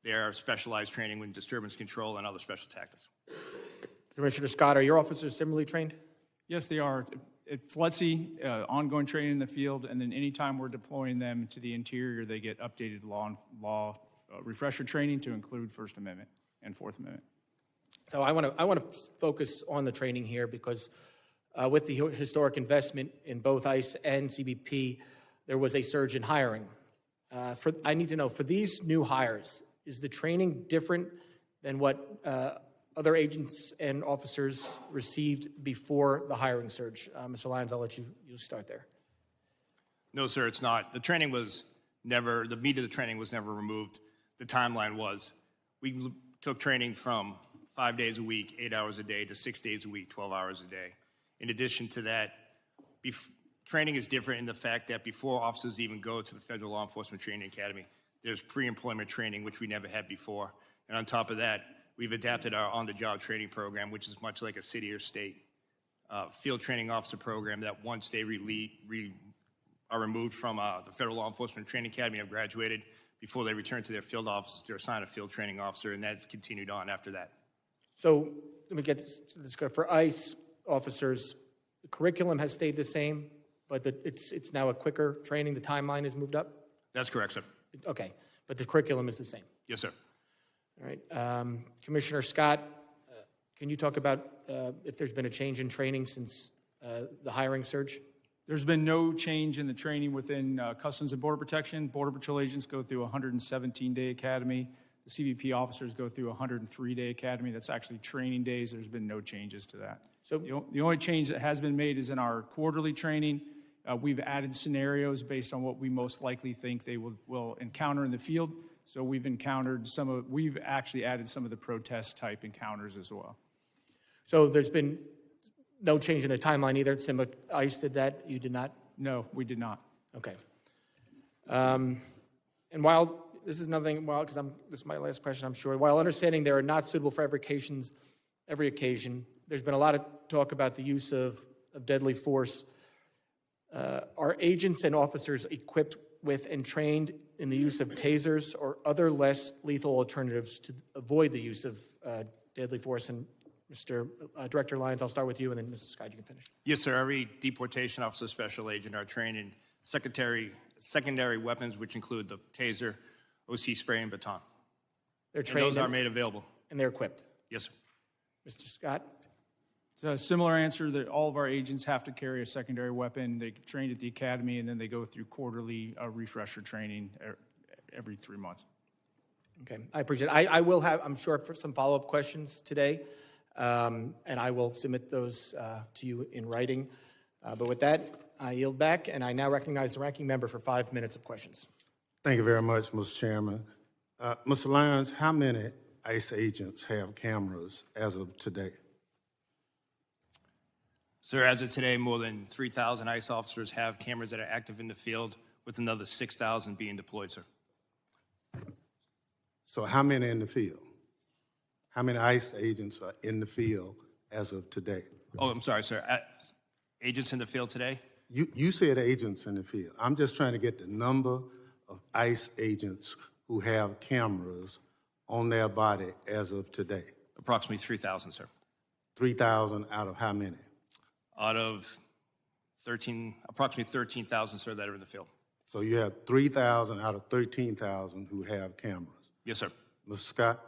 They are specialized training in disturbance control and other special tactics. Commissioner Scott, are your officers similarly trained? Yes, they are. At FLETC, ongoing training in the field, and then anytime we're deploying them to the interior, they get updated law refresher training to include First Amendment and Fourth Amendment. So I want to focus on the training here because with the historic investment in both ICE and CBP, there was a surge in hiring. I need to know, for these new hires, is the training different than what other agents and officers received before the hiring surge? Mr. Lyons, I'll let you start there. No, sir, it's not. The training was never, the meat of the training was never removed. The timeline was. We took training from 5 days a week, 8 hours a day, to 6 days a week, 12 hours a day. In addition to that, training is different in the fact that before officers even go to the Federal Law Enforcement Training Academy, there's pre-employment training, which we never had before. And on top of that, we've adapted our on-the-job training program, which is much like a city or state field training officer program that once they are removed from the Federal Law Enforcement Training Academy and have graduated, before they return to their field offices, they're assigned a field training officer, and that's continued on after that. So let me get this. For ICE officers, the curriculum has stayed the same, but it's now a quicker training. The timeline has moved up? That's correct, sir. Okay, but the curriculum is the same? Yes, sir. All right. Commissioner Scott, can you talk about if there's been a change in training since the hiring surge? There's been no change in the training within Customs and Border Protection. Border Patrol agents go through a 117-day academy. The CBP officers go through a 103-day academy. That's actually training days. There's been no changes to that. So- the only change that has been made is in our quarterly training. We've added scenarios based on what we most likely think they will encounter in the field. So we've actually added some of the protest type encounters as well. So there's been no change in the timeline either? ICE did that? You did not? No, we did not. Okay. And while this is nothing, because this is my last question, I'm sure. While understanding they are not suitable for every occasion, there's been a lot of talk about the use of deadly force. Are agents and officers equipped with and trained in the use of tasers or other less lethal alternatives to avoid the use of deadly force? And Mr. Director Lyons, I'll start with you, and then Mr. Scott, you can finish. Yes, sir. Every deportation officer special agent are trained in secondary weapons, which include the taser, OC spray, and baton. They're And trained those are made available. and they're equipped. Yes, sir. Mr. Scott? So a similar answer that all of our agents have to carry a secondary weapon. They train at the academy, and then they go through quarterly refresher training every 3 months. Okay, I appreciate it. I will have, I'm sure, for some follow-up questions today, and I will submit those to you in writing. But with that, I yield back, and I now recognize the ranking member for 5 minutes of questions. Thank you very much, Mr. Chairman. Mr. Lyons, how many ICE agents have cameras as of today? Sir, as of today, more than 3,000 ICE officers have cameras that are active in the field, with another 6,000 being deployed, sir. So how many in the field? How many ICE agents are in the field as of today? Oh, I'm sorry, sir. Agents in the field today? You said agents in the field. I'm just trying to get the number of ICE agents who have cameras on their body as of today. Approximately 3,000, sir. 3,000 out of how many? Out of approximately 13,000, sir, that are in the field. So you have 3,000 out of 13,000 who have cameras. Yes, sir. Mr. Scott?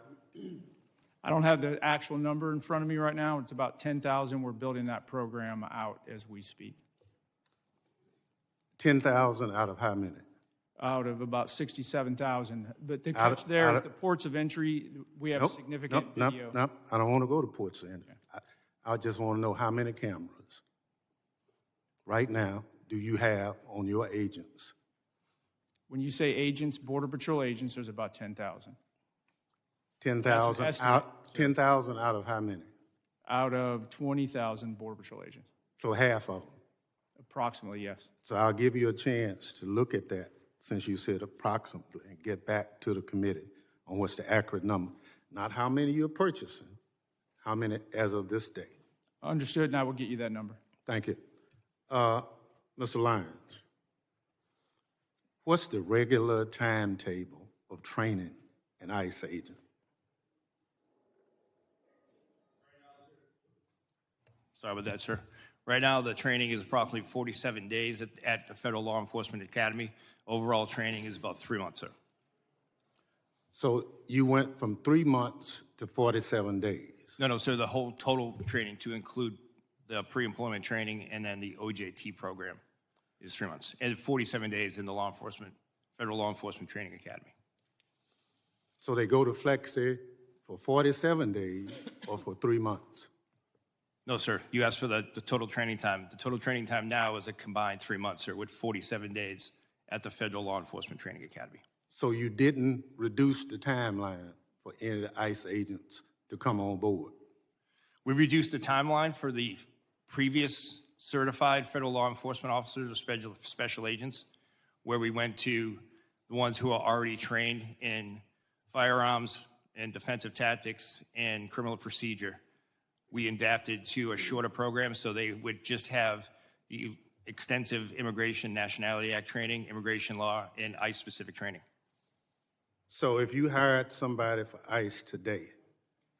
I don't have the actual number in front of me right now. It's about 10,000. We're building that program out as we speak. 10,000 out of how many? Out of about 67,000. But the catch there is the ports of entry. We have significant video. Nope. I don't want to go to ports of entry. I just want to know how many cameras right now do you have on your agents? When you say agents, Border Patrol agents, there's about 10,000. 10,000 That's an out. estimate, 10,000 out of how many? Out of 20,000 Border Patrol agents. So half of them. Approximately, yes. So I'll give you a chance to look at that since you said approximately and get back to the committee on what's the accurate number. Not how many you're purchasing, how many as of this day. Understood, and I will get you that number. Thank you. Mr. Lyons, what's the regular timetable of training an ICE agent? Sorry about that, sir. Right now, the training is approximately 47 days at the Federal Law Enforcement Academy. Overall training is about 3 months, sir. So you went from 3 months to 47 days. No, sir, the whole total training to include the pre-employment training and then the OJT program is 3 months. And 47 days in the Federal Law Enforcement Training Academy. So they go to Flexi for 47 days or for 3 months? No, sir. You asked for the total training time. The total training time now is a combined 3 months, sir, with 47 days at the Federal Law Enforcement Training Academy. So you didn't reduce the timeline for any of the ICE agents to come on board? We reduced the timeline for the previous certified federal law enforcement officers or special agents, where we went to the ones who are already trained in firearms and defensive tactics and criminal procedure. We adapted to a shorter program so they would just have the extensive Immigration Nationality Act training, immigration law, and ICE-specific training. So if you hired somebody for ICE today,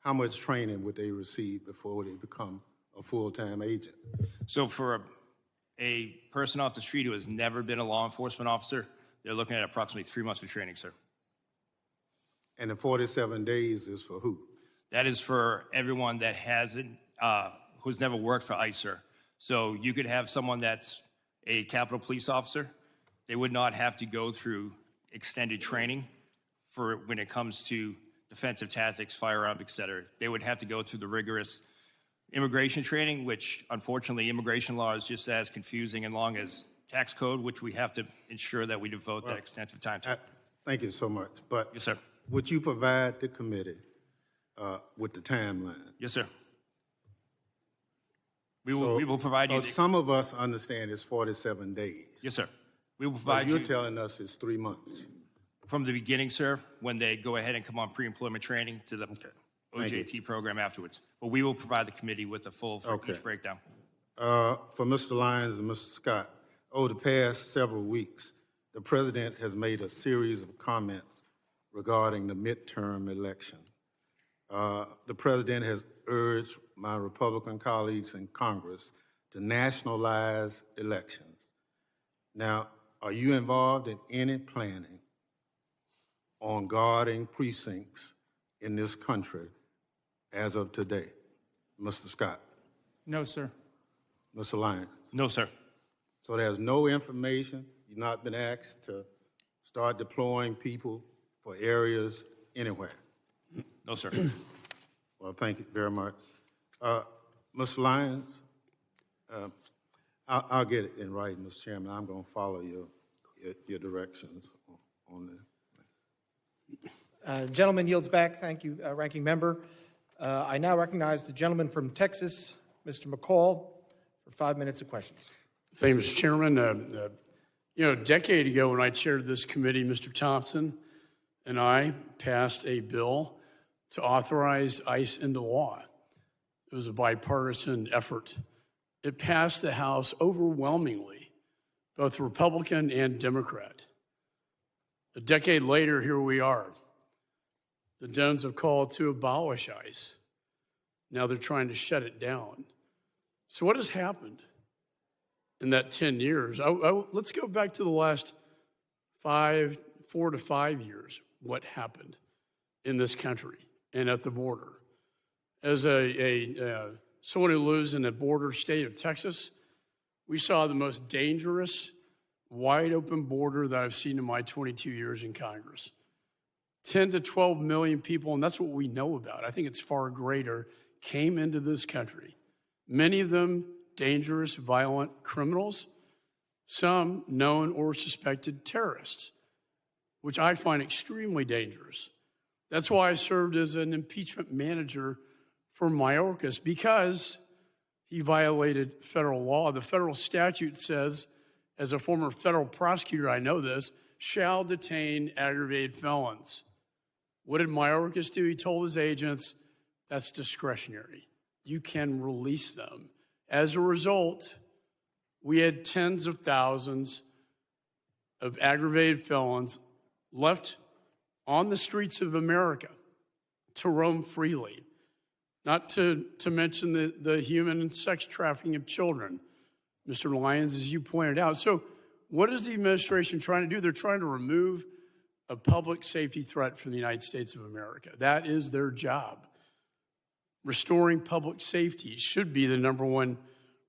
how much training would they receive before they become a full-time agent? So for a person off the street who has never been a law enforcement officer, they're looking at approximately 3 months of training, sir. And the 47 days is for who? That is for everyone that hasn't, who's never worked for ICE, sir. So you could have someone that's a Capitol Police officer. They would not have to go through extended training for when it comes to defensive tactics, firearms, et cetera. They would have to go through the rigorous immigration training, which unfortunately immigration law is just as confusing and long as tax code, which we have to ensure that we devote that extensive time to. Thank you so much. But Yes, sir. would you provide the committee with the timeline? Yes, sir. We will provide you. Some of us understand it's 47 days. Yes, sir. We will But provide you're you telling us it's 3 months. from the beginning, sir, when they go ahead and come on pre-employment training to the Thank you. OJT program afterwards. But we will provide the committee with the full for Okay. each breakdown. For Mr. Lyons and Mr. Scott, over the past several weeks, the president has made a series of comments regarding the midterm election. The president has urged my Republican colleagues in Congress to nationalize elections. Now, are you involved in any planning on guarding precincts in this country as of today? Mr. Scott, No, sir. Mr. Lyons. No, sir. So there's no information, you've not been asked to start deploying people for areas anywhere. No, sir. Well, thank you very much. Mr. Lyons, I'll get it in writing, Mr. Chairman. I'm going to follow your directions on this. Gentleman yields back. Thank you, Ranking Member. I now recognize the gentleman from Texas, Mr. McCall, for 5 minutes of questions. Thank you, Mr. Chairman. A decade ago when I chaired this committee, Mr. Thompson and I passed a bill to authorize ICE into law. It was a bipartisan effort. It passed the House overwhelmingly, both Republican and Democrat. A decade later, here we are. The Dems have called to abolish ICE. Now they're trying to shut it down. So what has happened in that 10 years? Let's go back to the last 4 to 5 years. What happened in this country and at the border? As someone who lives in the border state of Texas, we saw the most dangerous, wide open border that I've seen in my 22 years in Congress. 10 to 12 million people, and that's what we know about. I think it's far greater, came into this country. Many of them dangerous, violent criminals, some known or suspected terrorists, which I find extremely dangerous. That's why I served as an impeachment manager for Mayorkas, because he violated federal law. The federal statute says, as a former federal prosecutor, I know this, shall detain aggravated felons. What did Mayorkas do? He told his agents, that's discretionary. You can release them. As a result, we had tens of thousands of aggravated felons left on the streets of America to roam freely, not to mention the human and sex trafficking of children, Mr. Lyons, as you pointed out. So what is the administration trying to do? They're trying to remove a public safety threat from the United States of America. That is their job. Restoring public safety should be the number one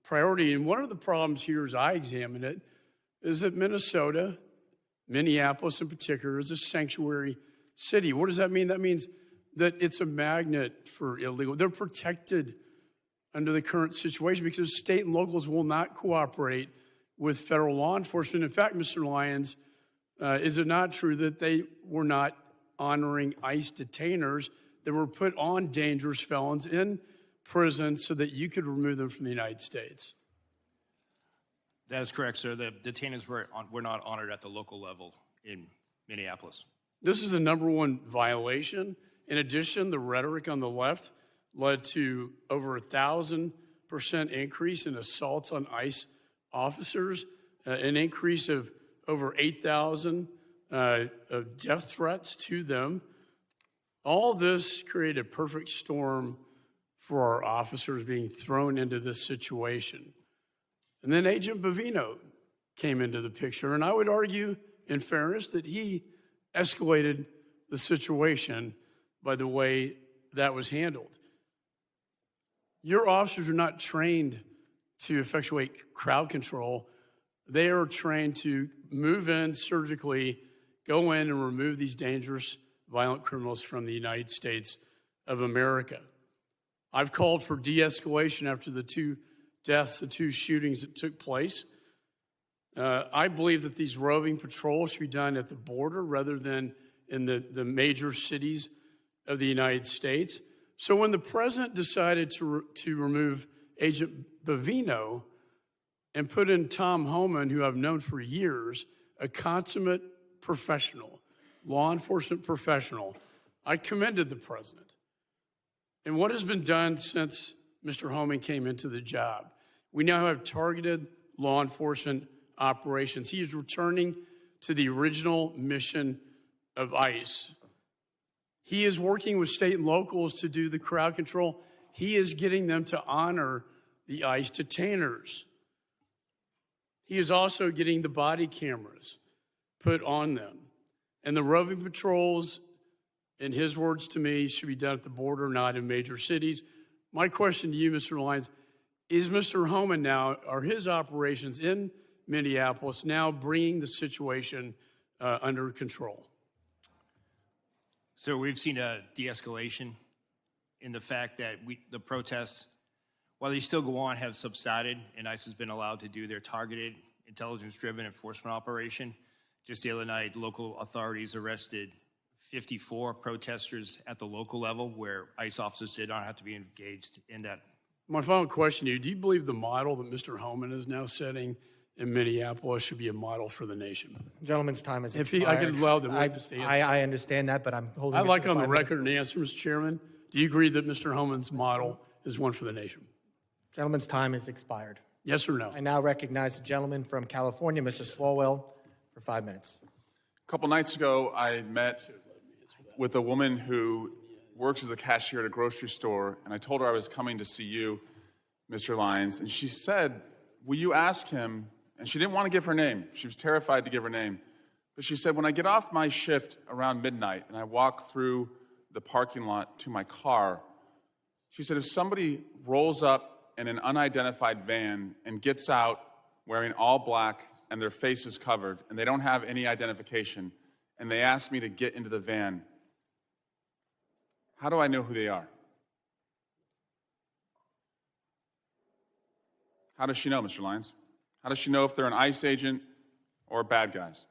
priority. And one of the problems here, as I examine it, is that Minnesota, Minneapolis in particular, is a sanctuary city. What does that mean? That means that it's a magnet for illegal. They're protected under the current situation because state and locals will not cooperate with federal law enforcement. In fact, Mr. Lyons, is it not true that they were not honoring ICE detainers that were put on dangerous felons in prison so that you could remove them from the United States? That is correct, sir. The detainees were not honored at the local level in Minneapolis. This is the number one violation. In addition, the rhetoric on the left led to over 1,000% increase in assaults on ICE officers, an increase of over 8,000 of death threats to them. All this created a perfect storm for our officers being thrown into this situation. And then Agent Bovino came into the picture, and I would argue, in fairness, that he escalated the situation by the way that was handled. Your officers are not trained to effectuate crowd control. They are trained to move in surgically, go in and remove these dangerous, violent criminals from the United States of America. I've called for de-escalation after the 2 deaths, the 2 shootings that took place. I believe that these roving patrols should be done at the border rather than in the major cities of the United States. So when the president decided to remove Agent Bovino and put in Tom Homan, who I've known for years, a consummate professional, law enforcement professional, I commended the president. And what has been done since Mr. Homan came into the job? We now have targeted law enforcement operations. He is returning to the original mission of ICE. He is working with state and locals to do the crowd control. He is getting them to honor the ICE detainers. He is also getting the body cameras put on them. And the roving patrols, in his words to me, should be done at the border, not in major cities. My question to you, Mr. Lyons, is Mr. Homan now, are his operations in Minneapolis now bringing the situation under control? So we've seen a de-escalation in the fact that the protests, while they still go on, have subsided, and ICE has been allowed to do their targeted, intelligence-driven enforcement operation. Just the other night, local authorities arrested 54 protesters at the local level where ICE officers did not have to be engaged in that. My final question to you, do you believe the model that Mr. Homan is now setting in Minneapolis should be a model for the nation? Gentleman's time is If expired. I could allow the witness to answer. I understand that, but I'm holding I'd it like to on the 5 minutes. record an answer, Mr. Chairman. Do you agree that Mr. Homan's model is one for the nation? Gentleman's time is expired. Yes or no? I now recognize the gentleman from California, Mr. Swalwell, for 5 minutes. A couple nights ago, I met with a woman who works as a cashier at a grocery store, and I told her I was coming to see you, Mr. Lyons, and she said, will you ask him, and she didn't want to give her name. She was terrified to give her name. But she said, when I get off my shift around midnight and I walk through the parking lot to my car, she said, if somebody rolls up in an unidentified van and gets out wearing all black and their face is covered and they don't have any identification and they ask me to get into the van, how do I know who they are? How does she know, Mr. Lyons? How does she know if they're an ICE agent or bad guys?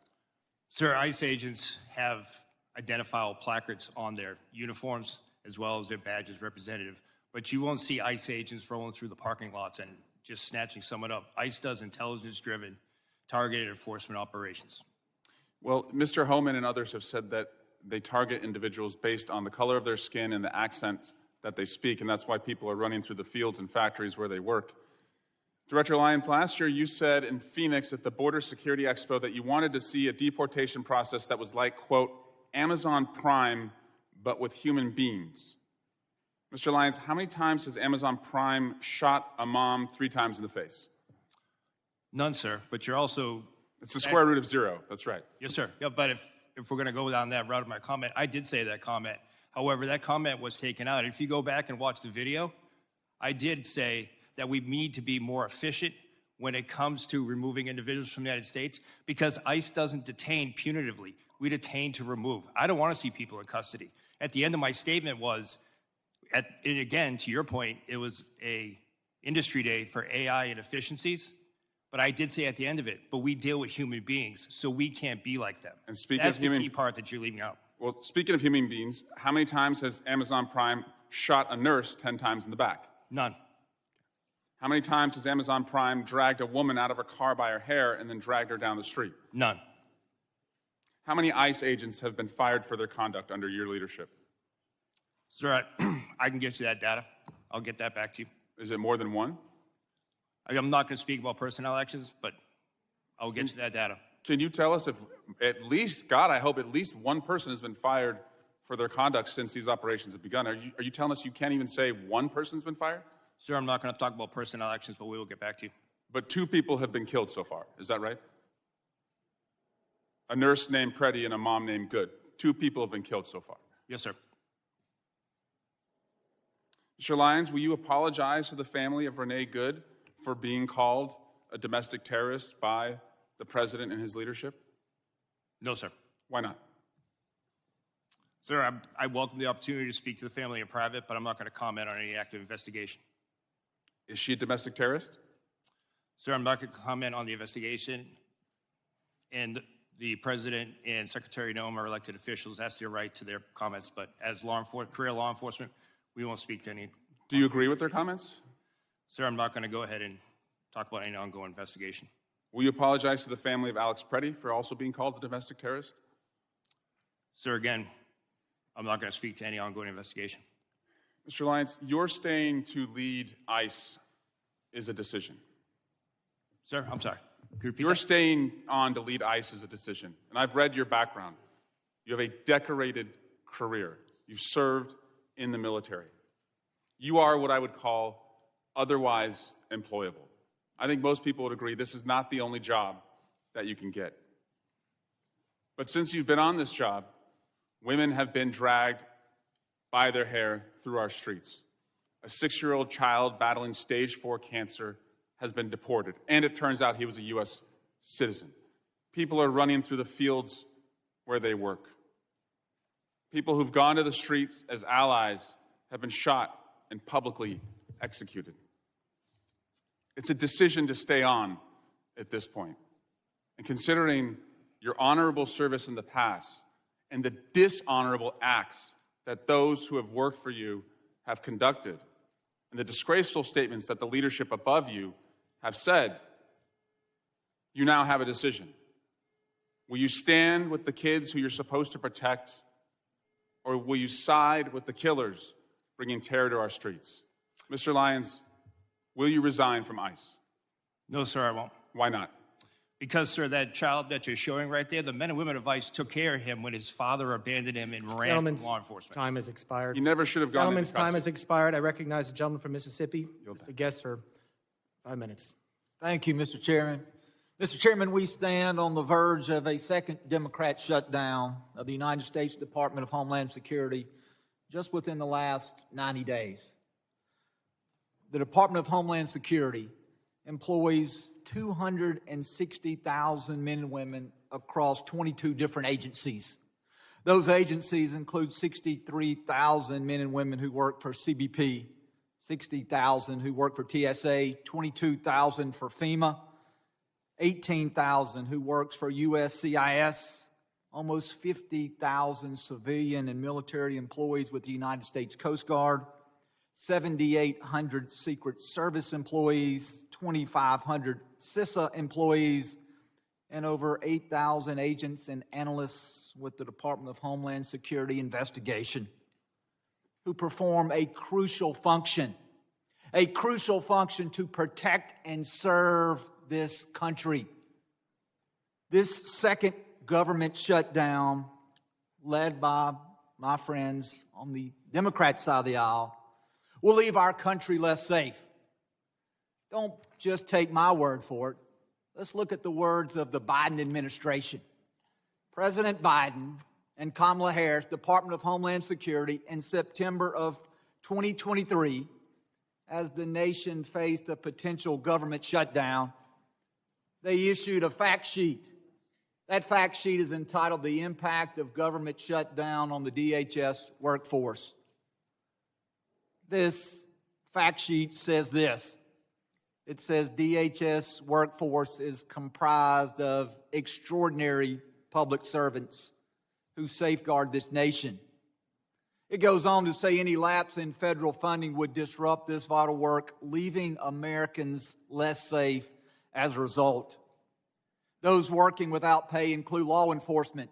Sir, ICE agents have identifiable placards on their uniforms as well as their badges representative, but you won't see ICE agents rolling through the parking lots and just snatching someone up. ICE does intelligence-driven, targeted enforcement operations. Well, Mr. Homan and others have said that they target individuals based on the color of their skin and the accents that they speak, and that's why people are running through the fields and factories where they work. Director Lyons, last year you said in Phoenix at the Border Security Expo that you wanted to see a deportation process that was like, quote, Amazon Prime, but with human beings. Mr. Lyons, how many times has Amazon Prime shot a mom 3 times in the face? None, sir, but you're also... It's the square root of 0, that's right. Yes, sir. Yeah, but if we're going to go down that route of my comment, I did say that comment. However, that comment was taken out. If you go back and watch the video, I did say that we need to be more efficient when it comes to removing individuals from the United States because ICE doesn't detain punitively. We detain to remove. I don't want to see people in custody. At the end of my statement was, and again, to your point, it was a industry day for AI and efficiencies, but I did say at the end of it, but we deal with human beings, so we can't be like them. And speaking That's of the human, key part that you're leaving out. Well, speaking of human beings, how many times has Amazon Prime shot a nurse 10 times in the back? None. How many times has Amazon Prime dragged a woman out of her car by her hair and then dragged her down the street? None. How many ICE agents have been fired for their conduct under your leadership? Sir, I can get you that data. I'll get that back to you. Is it more than 1? I'm not going to speak about personnel actions, but I'll get you that data. Can you tell us if at least, God, I hope at least 1 person has been fired for their conduct since these operations have begun? Are you telling us you can't even say 1 person's been fired? Sir, I'm not going to talk about personnel actions, but we will get back to you. But 2 people have been killed so far. Is that right? A nurse named Preddy and a mom named Good. 2 people have been killed so far. Yes, sir. Mr. Lyons, will you apologize to the family of Renee Good for being called a domestic terrorist by the president and his leadership? No, sir. Why not? Sir, I welcome the opportunity to speak to the family in private, but I'm not going to comment on any active investigation. Is she a domestic terrorist? Sir, I'm not going to comment on the investigation, and the President and Secretary Noem are elected officials. That's their right to their comments, but as career law enforcement, we won't speak to any. Do you agree with their comments? Sir, I'm not going to go ahead and talk about any ongoing investigation. Will you apologize to the family of Alex Preddy for also being called a domestic terrorist? Sir, again, I'm not going to speak to any ongoing investigation. Mr. Lyons, your staying to lead ICE is a decision. Sir, I'm sorry. Could you repeat Your that? staying on to lead ICE is a decision. And I've read your background. You have a decorated career. You've served in the military. You are what I would call otherwise employable. I think most people would agree this is not the only job that you can get. But since you've been on this job, women have been dragged by their hair through our streets. A 6-year-old child battling stage 4 cancer has been deported, and it turns out he was a U.S. citizen. People are running through the fields where they work. People who've gone to the streets as allies have been shot and publicly executed. It's a decision to stay on at this point. And considering your honorable service in the past and the dishonorable acts that those who have worked for you have conducted, and the disgraceful statements that the leadership above you have said, you now have a decision. Will you stand with the kids who you're supposed to protect, or will you side with the killers bringing terror to our streets? Mr. Lyons, will you resign from ICE? No, sir, I won't. Why not? Because, sir, that child that you're showing right there, the men and women of ICE took care of him when his father abandoned him and ran from Gentleman's law enforcement. time has expired. You never should have gone into Gentleman's time custody. has expired. I recognize the gentleman from Mississippi. Mr. Guest for 5 minutes. Thank you, Mr. Chairman. Mr. Chairman, we stand on the verge of a second Democrat shutdown of the United States Department of Homeland Security just within the last 90 days. The Department of Homeland Security employs 260,000 men and women across 22 different agencies. Those agencies include 63,000 men and women who work for CBP, 60,000 who work for TSA, 22,000 for FEMA, 18,000 who works for USCIS, almost 50,000 civilian and military employees with the United States Coast Guard, 7,800 Secret Service employees, 2,500 CISA employees, and over 8,000 agents and analysts with the Department of Homeland Security investigation who perform a crucial function to protect and serve this country. This second government shutdown, led by my friends on the Democrat side of the aisle, will leave our country less safe. Don't just take my word for it. Let's look at the words of the Biden administration. President Biden and Kamala Harris, Department of Homeland Security, in September of 2023, as the nation faced a potential government shutdown, they issued a fact sheet. That fact sheet is entitled "The Impact of Government Shutdown on the DHS Workforce." This fact sheet says this. It says DHS workforce is comprised of extraordinary public servants who safeguard this nation. It goes on to say any lapse in federal funding would disrupt this vital work, leaving Americans less safe as a result. Those working without pay include law enforcement,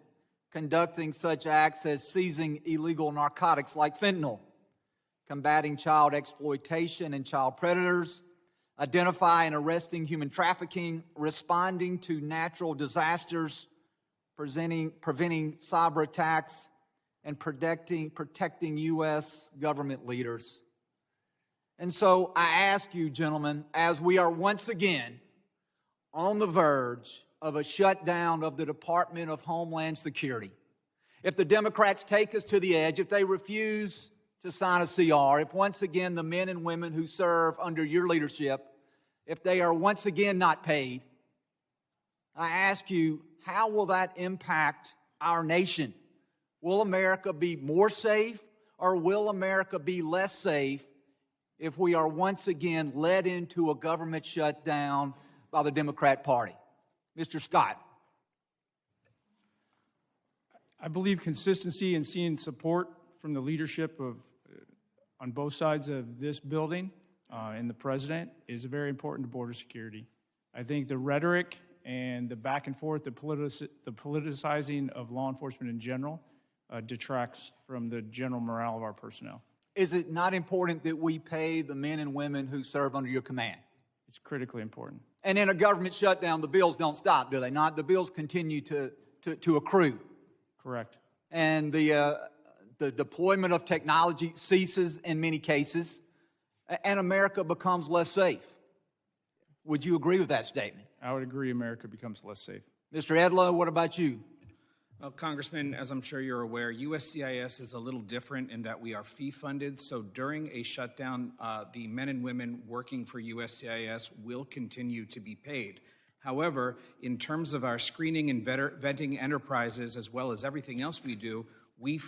conducting such acts as seizing illegal narcotics like fentanyl, combating child exploitation and child predators, identifying and arresting human trafficking, responding to natural disasters, preventing cyber attacks, and protecting U.S. government leaders. And so I ask you, gentlemen, as we are once again on the verge of a shutdown of the Department of Homeland Security, if the Democrats take us to the edge, if they refuse to sign a CR, if once again the men and women who serve under your leadership if they are once again not paid, I ask you, how will that impact our nation? Will America be more safe, or will America be less safe if we are once again led into a government shutdown by the Democrat Party? Mr. Scott. I believe consistency and seeing support from the leadership of on both sides of this building and the president is very important to border security. I think the rhetoric and the back and forth, the politicizing of law enforcement in general detracts from the general morale of our personnel. Is it not important that we pay the men and women who serve under your command? It's critically important. And in a government shutdown, the bills don't stop, do they not? The bills continue to accrue. Correct. And the deployment of technology ceases in many cases, and America becomes less safe. Would you agree with that statement? I would agree America becomes less safe. Mr. Edlow, what about you? Well, Congressman, as I'm sure you're aware, USCIS is a little different in that we are fee-funded. So during a shutdown, the men and women working for USCIS will continue to be paid. However, in terms of our screening and vetting enterprises, as well as everything else we do, we have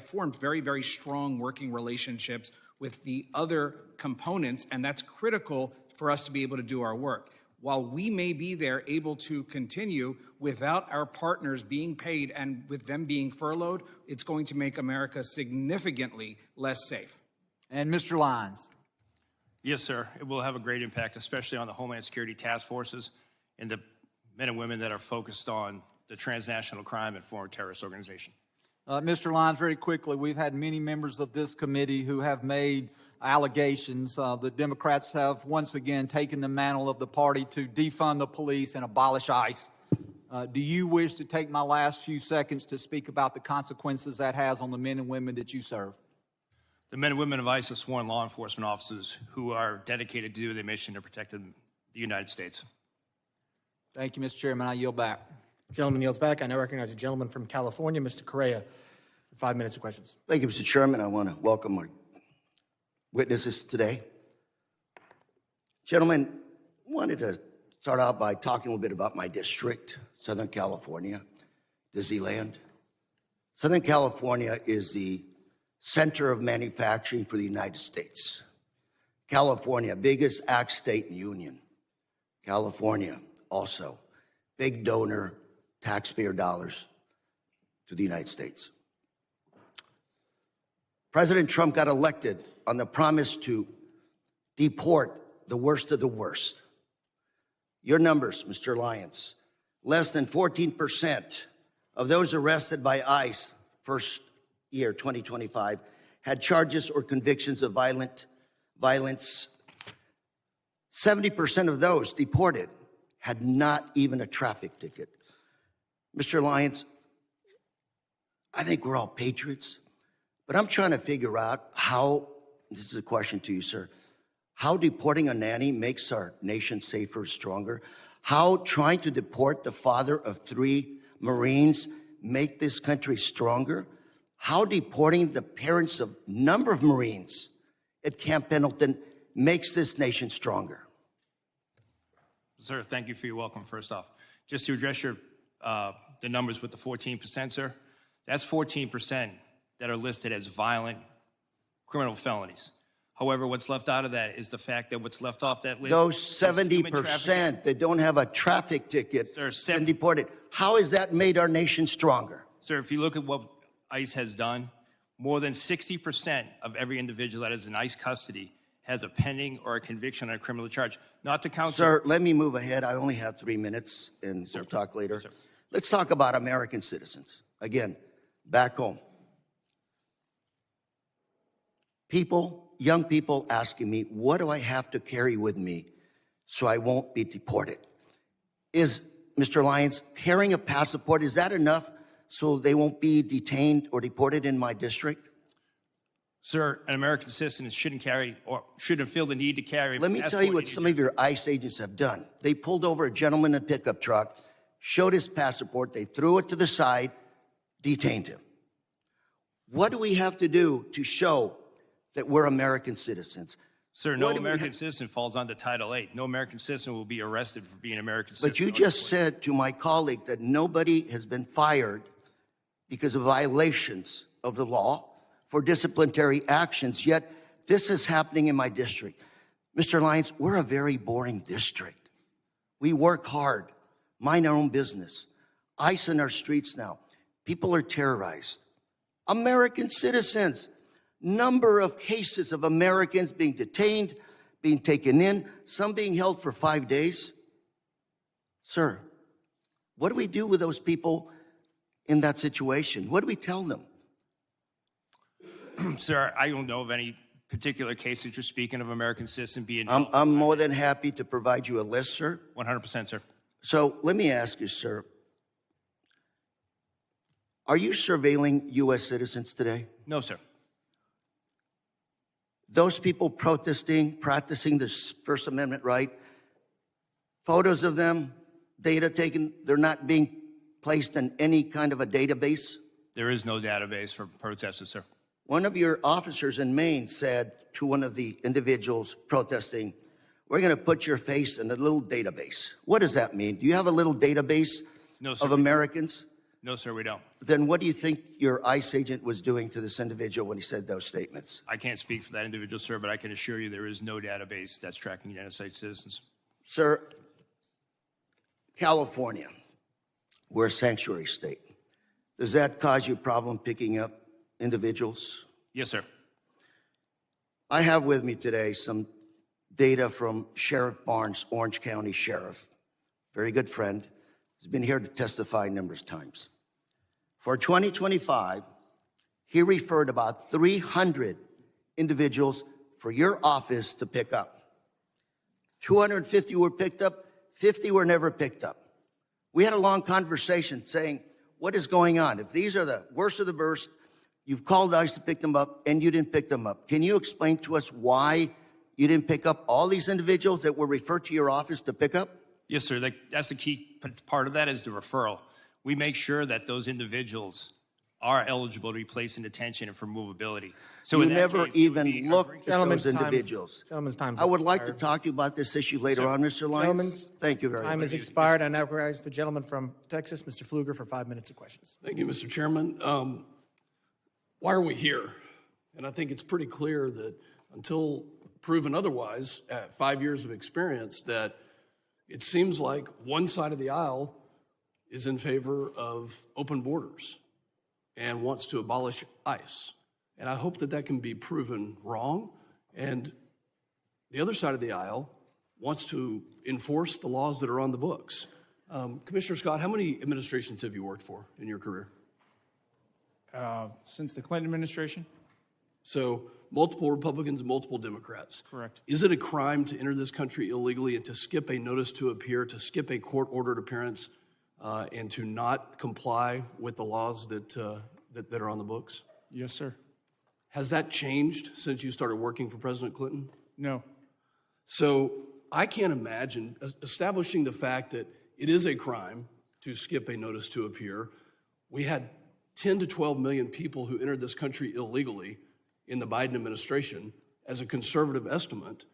formed very, very strong working relationships with the other components, and that's critical for us to be able to do our work. While we may be there able to continue without our partners being paid and with them being furloughed, it's going to make America significantly less safe. And Mr. Lyons. Yes, sir. It will have a great impact, especially on the Homeland Security task forces and the men and women that are focused on the transnational crime and foreign terrorist organization. Mr. Lyons, very quickly, we've had many members of this committee who have made allegations. The Democrats have once again taken the mantle of the party to defund the police and abolish ICE. Do you wish to take my last few seconds to speak about the consequences that has on the men and women that you serve? The men and women of ICE are sworn law enforcement officers who are dedicated to do their mission to protect the United States. Thank you, Mr. Chairman. I yield back. Gentleman yields back. I now recognize a gentleman from California, Mr. Correa, for 5 minutes of questions. Thank you, Mr. Chairman. I want to welcome our witnesses today. Gentlemen, I wanted to start out by talking a little bit about my district, Southern California, Disneyland. Southern California is the center of manufacturing for the United States. California, biggest ag state in the Union. California, also, big donor, taxpayer dollars to the United States. President Trump got elected on the promise to deport the worst of the worst. Your numbers, Mr. Lyons, less than 14% of those arrested by ICE first year, 2025, had charges or convictions of violence. 70% of those deported had not even a traffic ticket. Mr. Lyons, I think we're all patriots, but I'm trying to figure out how, this is a question to you, sir, how deporting a nanny makes our nation safer, stronger, how trying to deport the father of 3 Marines make this country stronger, how deporting the parents of a number of Marines at Camp Pendleton makes this nation stronger. Sir, thank you for your welcome, first off. Just to address your the numbers with the 14%, sir, that's 14% that are listed as violent criminal felonies. However, what's left out of that is the fact that what's left off that list. Those 70% that don't have a traffic ticket and deported, how has that made our nation stronger? Sir, if you look at what ICE has done, more than 60% of every individual that is in ICE custody has a pending or a conviction on a criminal charge. Not to count. Sir, let me move ahead. I only have 3 minutes, and we'll talk later. Let's talk about American citizens. Again, back home. People, young people asking me, what do I have to carry with me so I won't be deported? Is, Mr. Lyons, carrying a passport, is that enough so they won't be detained or deported in my district? Sir, an American citizen shouldn't carry or shouldn't feel the need to carry. Let me tell you what some of your ICE agents have done. They pulled over a gentleman in a pickup truck, showed his passport, they threw it to the side, detained him. What do we have to do to show that we're American citizens? Sir, no What do we American citizen falls under Title VIII. No American citizen will be arrested for being an American citizen. But you just said to my colleague that nobody has been fired because of violations of the law for disciplinary actions, yet this is happening in my district. Mr. Lyons, we're a very boring district. We work hard, mind our own business. ICE in our streets now. People are terrorized. American citizens. Number of cases of Americans being detained, being taken in, some being held for 5 days. Sir, what do we do with those people in that situation? What do we tell them? Sir, I don't know of any particular case that you're speaking of American citizen being I'm more than happy to provide you a list, sir. 100%, sir. So let me ask you, sir, are you surveilling U.S. citizens today? No, sir. Those people protesting, practicing this First Amendment right, photos of them, data taken, they're not being placed in any kind of a database? There is no database for protesters, sir. One of your officers in Maine said to one of the individuals protesting, we're going to put your face in a little database. What does that mean? Do you have a little database of Americans? No, sir, we don't. Then what do you think your ICE agent was doing to this individual when he said those statements? I can't speak for that individual, sir, but I can assure you there is no database that's tracking United States citizens. Sir, California, we're a sanctuary state. Does that cause you a problem picking up individuals? Yes, sir. I have with me today some data from Sheriff Barnes, Orange County Sheriff, very good friend. He's been here to testify numerous times. For 2025, he referred about 300 individuals for your office to pick up. 250 were picked up, 50 were never picked up. We had a long conversation saying, what is going on? If these are the worst of the worst, you've called ICE to pick them up and you didn't pick them up. Can you explain to us why you didn't pick up all these individuals that were referred to your office to pick up? Yes, sir. That's the key part of that is the referral. We make sure that those individuals are eligible to be placed in detention and for movability. So you in that never case, it would even be looked at those individuals. Gentleman's time. I would like to talk to you about this issue later on, Mr. Lyons. Gentleman's Thank you very time much. has expired. I now recognize the gentleman from Texas, Mr. Pfluger, for 5 minutes of questions. Thank you, Mr. Chairman. Why are we here? And I think it's pretty clear that until proven otherwise, at 5 years of experience, that it seems like one side of the aisle is in favor of open borders and wants to abolish ICE. And I hope that that can be proven wrong. And the other side of the aisle wants to enforce the laws that are on the books. Commissioner Scott, how many administrations have you worked for in your career? Since the Clinton administration? So multiple Republicans and multiple Democrats. Correct. Is it a crime to enter this country illegally and to skip a notice to appear, to skip a court-ordered appearance, and to not comply with the laws that are on the books? Yes, sir. Has that changed since you started working for President Clinton? No. So I can't imagine establishing the fact that it is a crime to skip a notice to appear. We had 10 to 12 million people who entered this country illegally in the Biden administration. As a conservative estimate,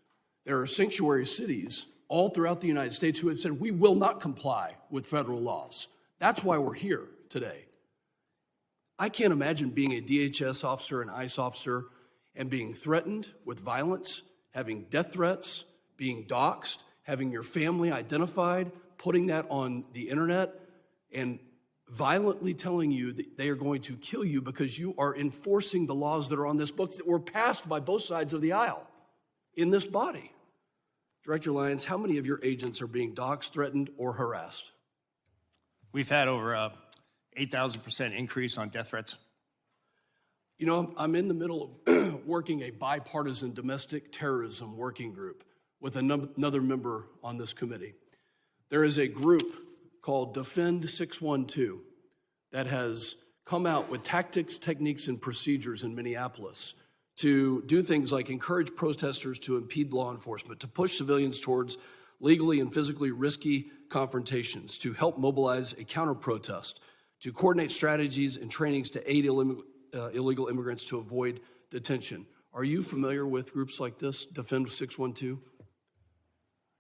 there are sanctuary cities all throughout the United States who have said, we will not comply with federal laws. That's why we're here today. I can't imagine being a DHS officer, an ICE officer, and being threatened with violence, having death threats, being doxxed, having your family identified, putting that on the internet, and violently telling you that they are going to kill you because you are enforcing the laws that are on this book that were passed by both sides of the aisle in this body. Director Lyons, how many of your agents are being doxxed, threatened, or harassed? We've had over 8,000% increase on death threats. You know, I'm in the middle of working a bipartisan domestic terrorism working group with another member on this committee. There is a group called Defend 612 that has come out with tactics, techniques, and procedures in Minneapolis to do things like encourage protesters to impede law enforcement, to push civilians towards legally and physically risky confrontations, to help mobilize a counter-protest, to coordinate strategies and trainings to aid illegal immigrants to avoid detention. Are you familiar with groups like this, Defend 612?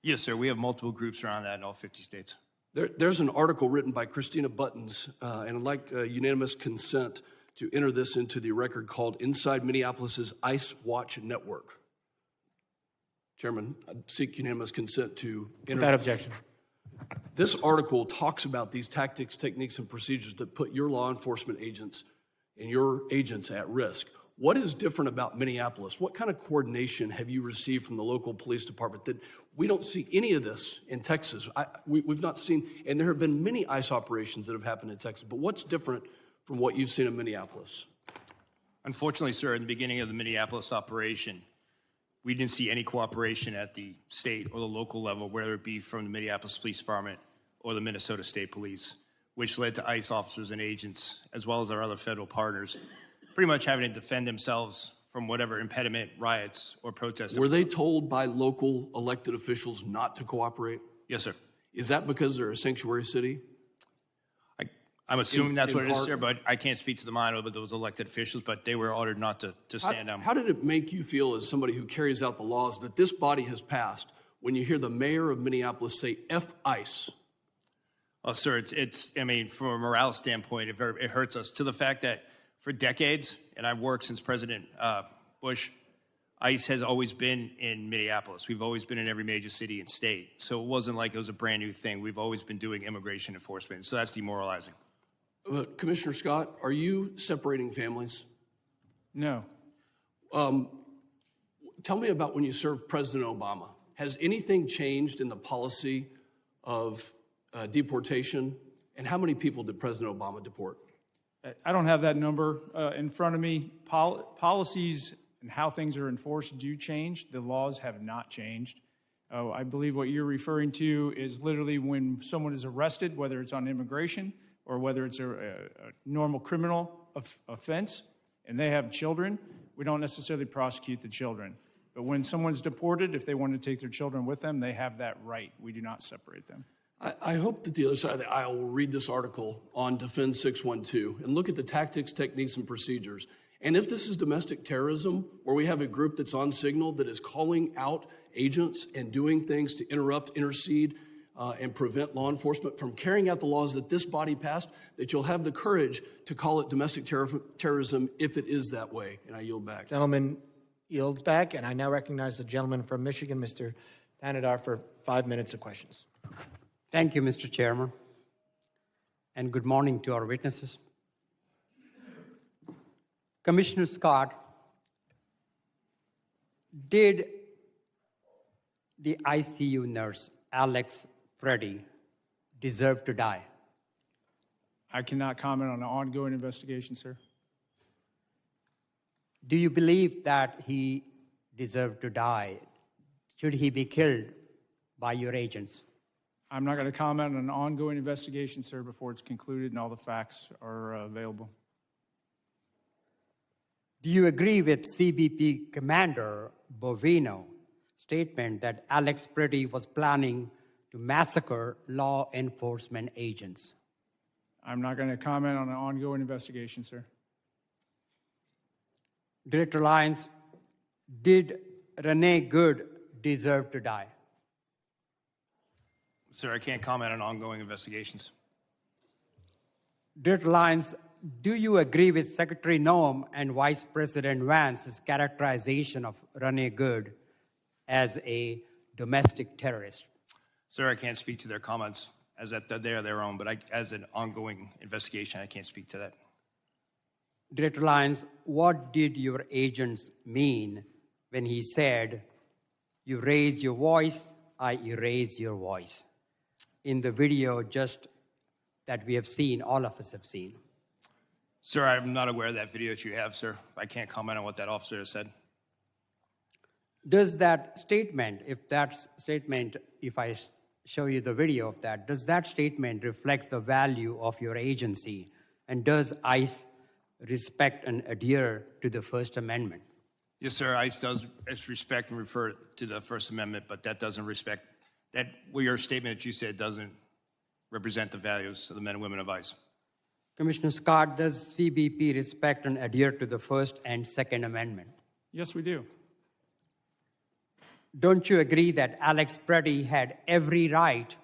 Yes, sir. We have multiple groups around that in all 50 states. There's an article written by Christina Buttons, and I'd like unanimous consent to enter this into the record called Inside Minneapolis's ICE Watch Network. Chairman, I seek unanimous consent to enter. Without objection. This article talks about these tactics, techniques, and procedures that put your law enforcement agents and your agents at risk. What is different about Minneapolis? What kind of coordination have you received from the local police department that we don't see any of this in Texas? We've not seen, and there have been many ICE operations that have happened in Texas, but what's different from what you've seen in Minneapolis? Unfortunately, sir, in the beginning of the Minneapolis operation, we didn't see any cooperation at the state or the local level, whether it be from the Minneapolis Police Department or the Minnesota State Police, which led to ICE officers and agents, as well as our other federal partners, pretty much having to defend themselves from whatever impediment, riots, or protests. Were they told by local elected officials not to cooperate? Yes, sir. Is that because they're a sanctuary city? I'm assuming that's in what it is, part- sir, but I can't speak to the mind of those elected officials, but they were ordered not to stand down. How did it make you feel as somebody who carries out the laws that this body has passed when you hear the mayor of Minneapolis say F ICE? Well, sir, I mean, from a morale standpoint, it hurts us to the fact that for decades, and I've worked since President Bush, ICE has always been in Minneapolis. We've always been in every major city and state. So it wasn't like it was a brand new thing. We've always been doing immigration enforcement. So that's demoralizing. Commissioner Scott, are you separating families? No. Tell me about when you served President Obama. Has anything changed in the policy of deportation? And how many people did President Obama deport? I don't have that number in front of me. Policies and how things are enforced do change. The laws have not changed. I believe what you're referring to is literally when someone is arrested, whether it's on immigration or whether it's a normal criminal offense, and they have children, we don't necessarily prosecute the children. But when someone's deported, if they want to take their children with them, they have that right. We do not separate them. I hope that the other side of the aisle will read this article on Defend 612 and look at the tactics, techniques, and procedures. And if this is domestic terrorism, where we have a group that's on signal that is calling out agents and doing things to interrupt, intercede, and prevent law enforcement from carrying out the laws that this body passed, that you'll have the courage to call it domestic terrorism if it is that way. And I yield back. Gentleman yields back, and I now recognize the gentleman from Michigan, Mr. Tanadar, for 5 minutes of questions. Thank you, Mr. Chairman, and good morning to our witnesses. Commissioner Scott, did the ICU nurse, Alex Preddy, deserve to die? I cannot comment on an ongoing investigation, sir. Do you believe that he deserved to die? Should he be killed by your agents? I'm not going to comment on an ongoing investigation, sir, before it's concluded and all the facts are available. Do you agree with CBP Commander Bovino's statement that Alex Preddy was planning to massacre law enforcement agents? I'm not going to comment on an ongoing investigation, sir. Director Lyons, did Renee Good deserve to die? Sir, I can't comment on ongoing investigations. Director Lyons, do you agree with Secretary Noem and Vice President Vance's characterization of Renee Good as a domestic terrorist? Sir, I can't speak to their comments as that they are their own, but as an ongoing investigation, I can't speak to that. Director Lyons, what did your agents mean when he said, "You raise your voice, I erase your voice"? In the video just that we have seen, all of us have seen. Sir, I'm not aware of that video that you have, sir. I can't comment on what that officer has said. Does that statement, if I show you the video of that, does that statement reflect the value of your agency? And does ICE respect and adhere to the First Amendment? Yes, sir, ICE does respect and refer to the First Amendment, but that doesn't respect, your statement that you said doesn't represent the values of the men and women of ICE. Commissioner Scott, does CBP respect and adhere to the First and Second Amendment? Yes, we do. Don't you agree that Alex Preddy had every right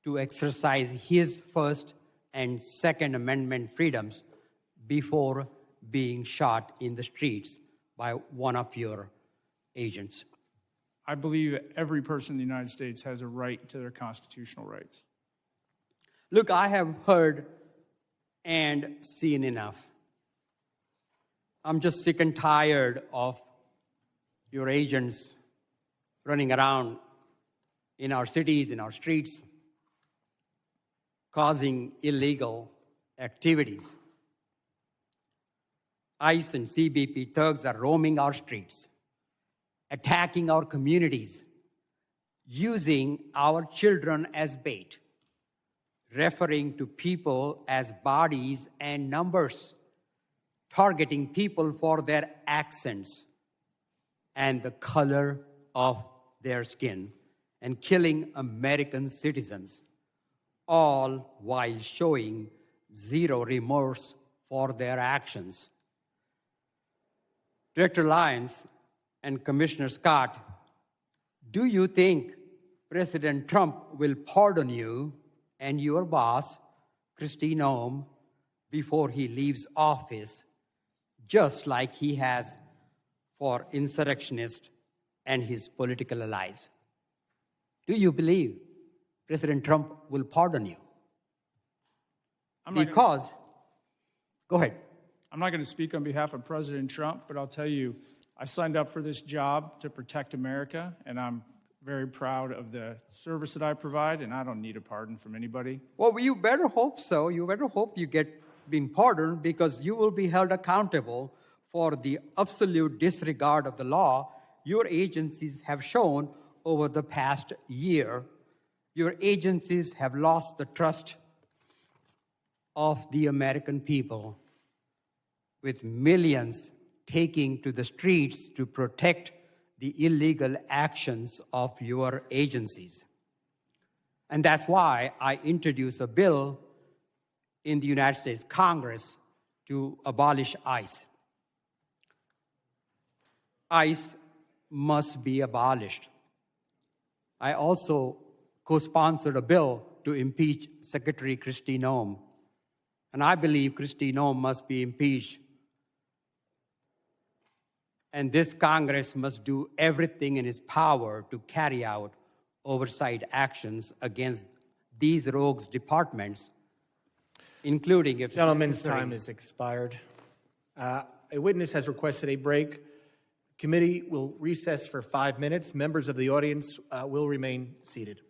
to exercise his First and Second Amendment freedoms before being shot in the streets by one of your agents? I believe that every person in the United States has a right to their constitutional rights. Look, I have heard and seen enough. I'm just sick and tired of your agents running around in our cities, in our streets, causing illegal activities. ICE and CBP thugs are roaming our streets, attacking our communities, using our children as bait, referring to people as bodies and numbers, targeting people for their accents and the color of their skin, and killing American citizens, all while showing zero remorse for their actions. Director Lyons and Commissioner Scott, do you think President Trump will pardon you and your boss, Kristi Noem, before he leaves office, just like he has for insurrectionists and his political allies? Do you believe President Trump will pardon you? Go ahead. I'm not going to speak on behalf of President Trump, but I'll tell you, I signed up for this job to protect America, and I'm very proud of the service that I provide, and I don't need a pardon from anybody. Well, you better hope so. You better hope you get being pardoned, because you will be held accountable for the absolute disregard of the law your agencies have shown over the past year. Your agencies have lost the trust of the American people, with millions taking to the streets to protect the illegal actions of your agencies. And that's why I introduced a bill in the United States Congress to abolish ICE. ICE must be abolished. I also co-sponsored a bill to impeach Secretary Kristi Noem. And I believe Kristi Noem must be impeached. And this Congress must do everything in its power to carry out oversight actions against these rogues departments, including if Gentleman's necessary. time is expired. A witness has requested a break. Committee will recess for 5 minutes. Members of the audience will remain seated.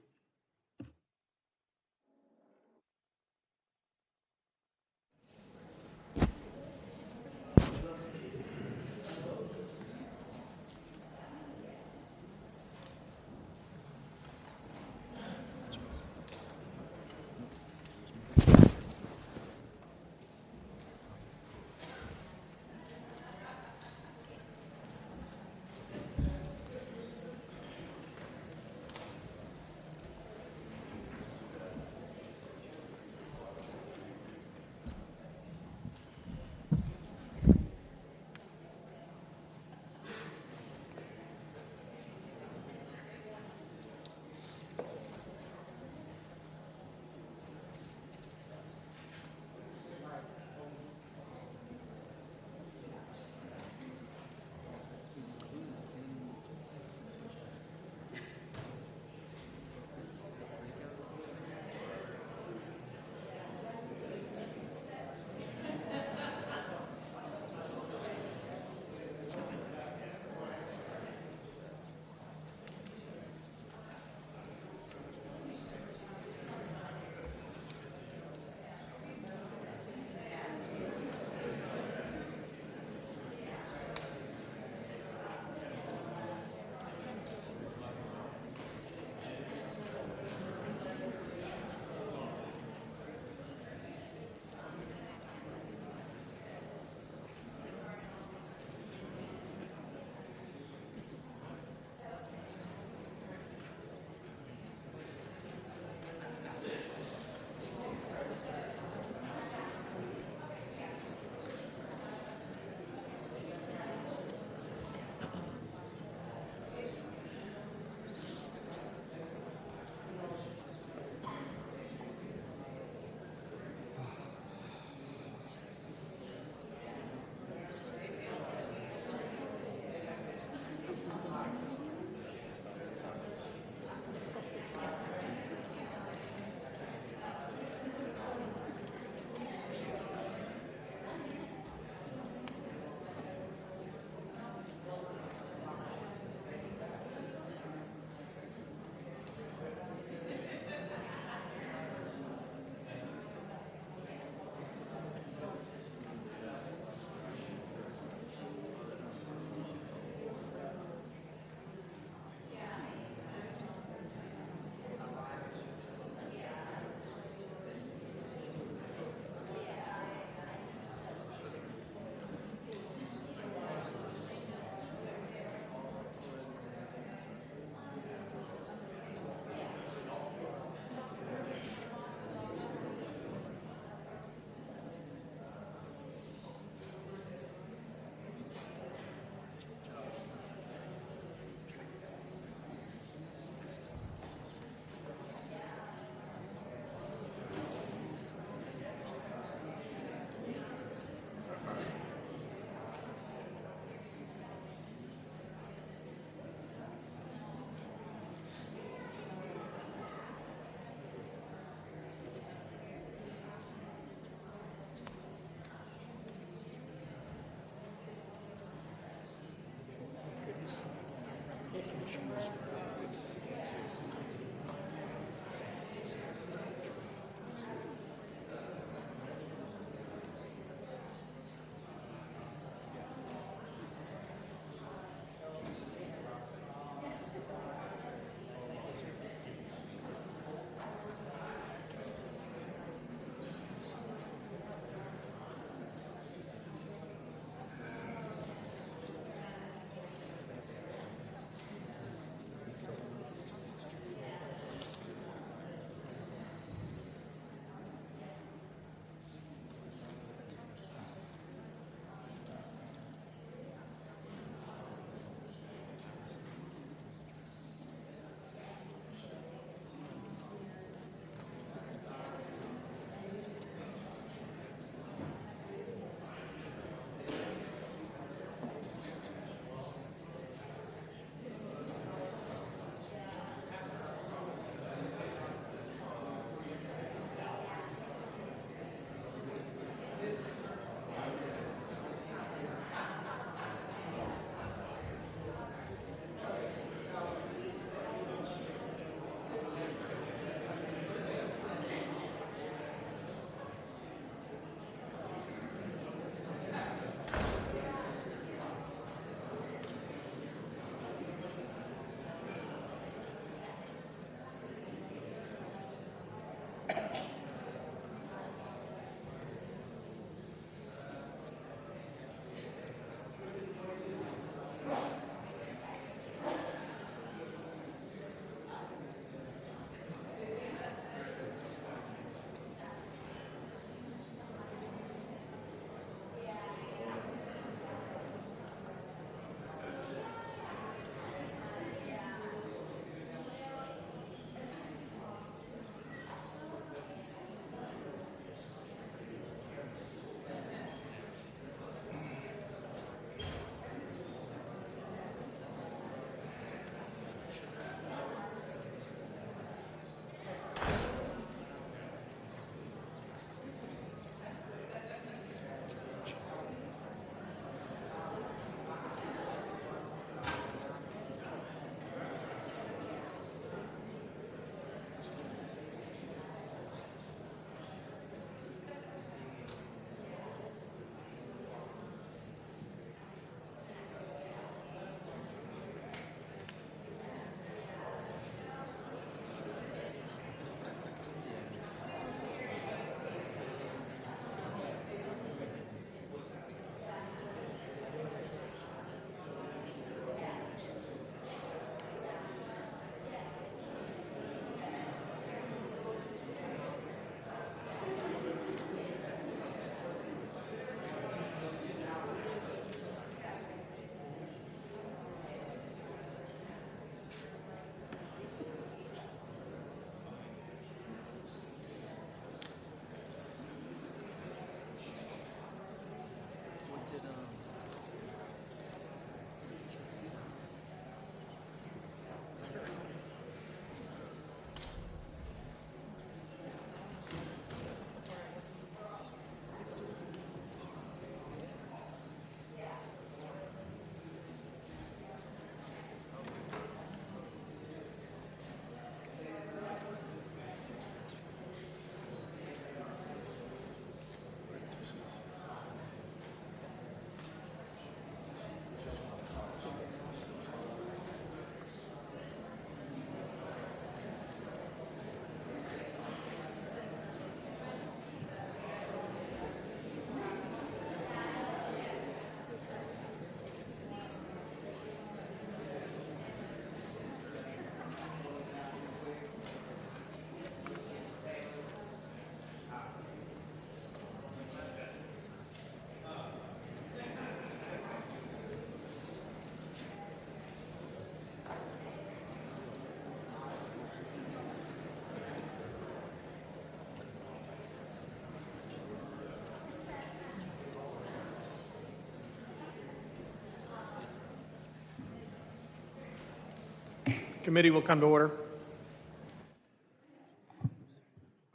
Committee will come to order.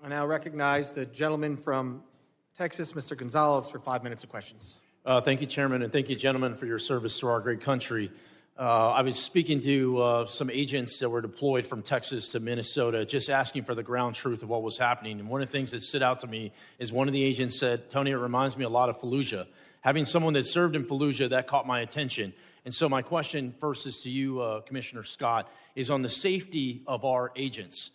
I now recognize the gentleman from Texas, Mr. Gonzalez, for 5 minutes of questions. Thank you, Chairman, and thank you, gentlemen, for your service to our great country. I was speaking to some agents that were deployed from Texas to Minnesota, just asking for the ground truth of what was happening. And one of the things that stood out to me is one of the agents said, Tony, it reminds me a lot of Fallujah. Having someone that served in Fallujah, that caught my attention. And so my question first is to you, Commissioner Scott, is on the safety of our agents.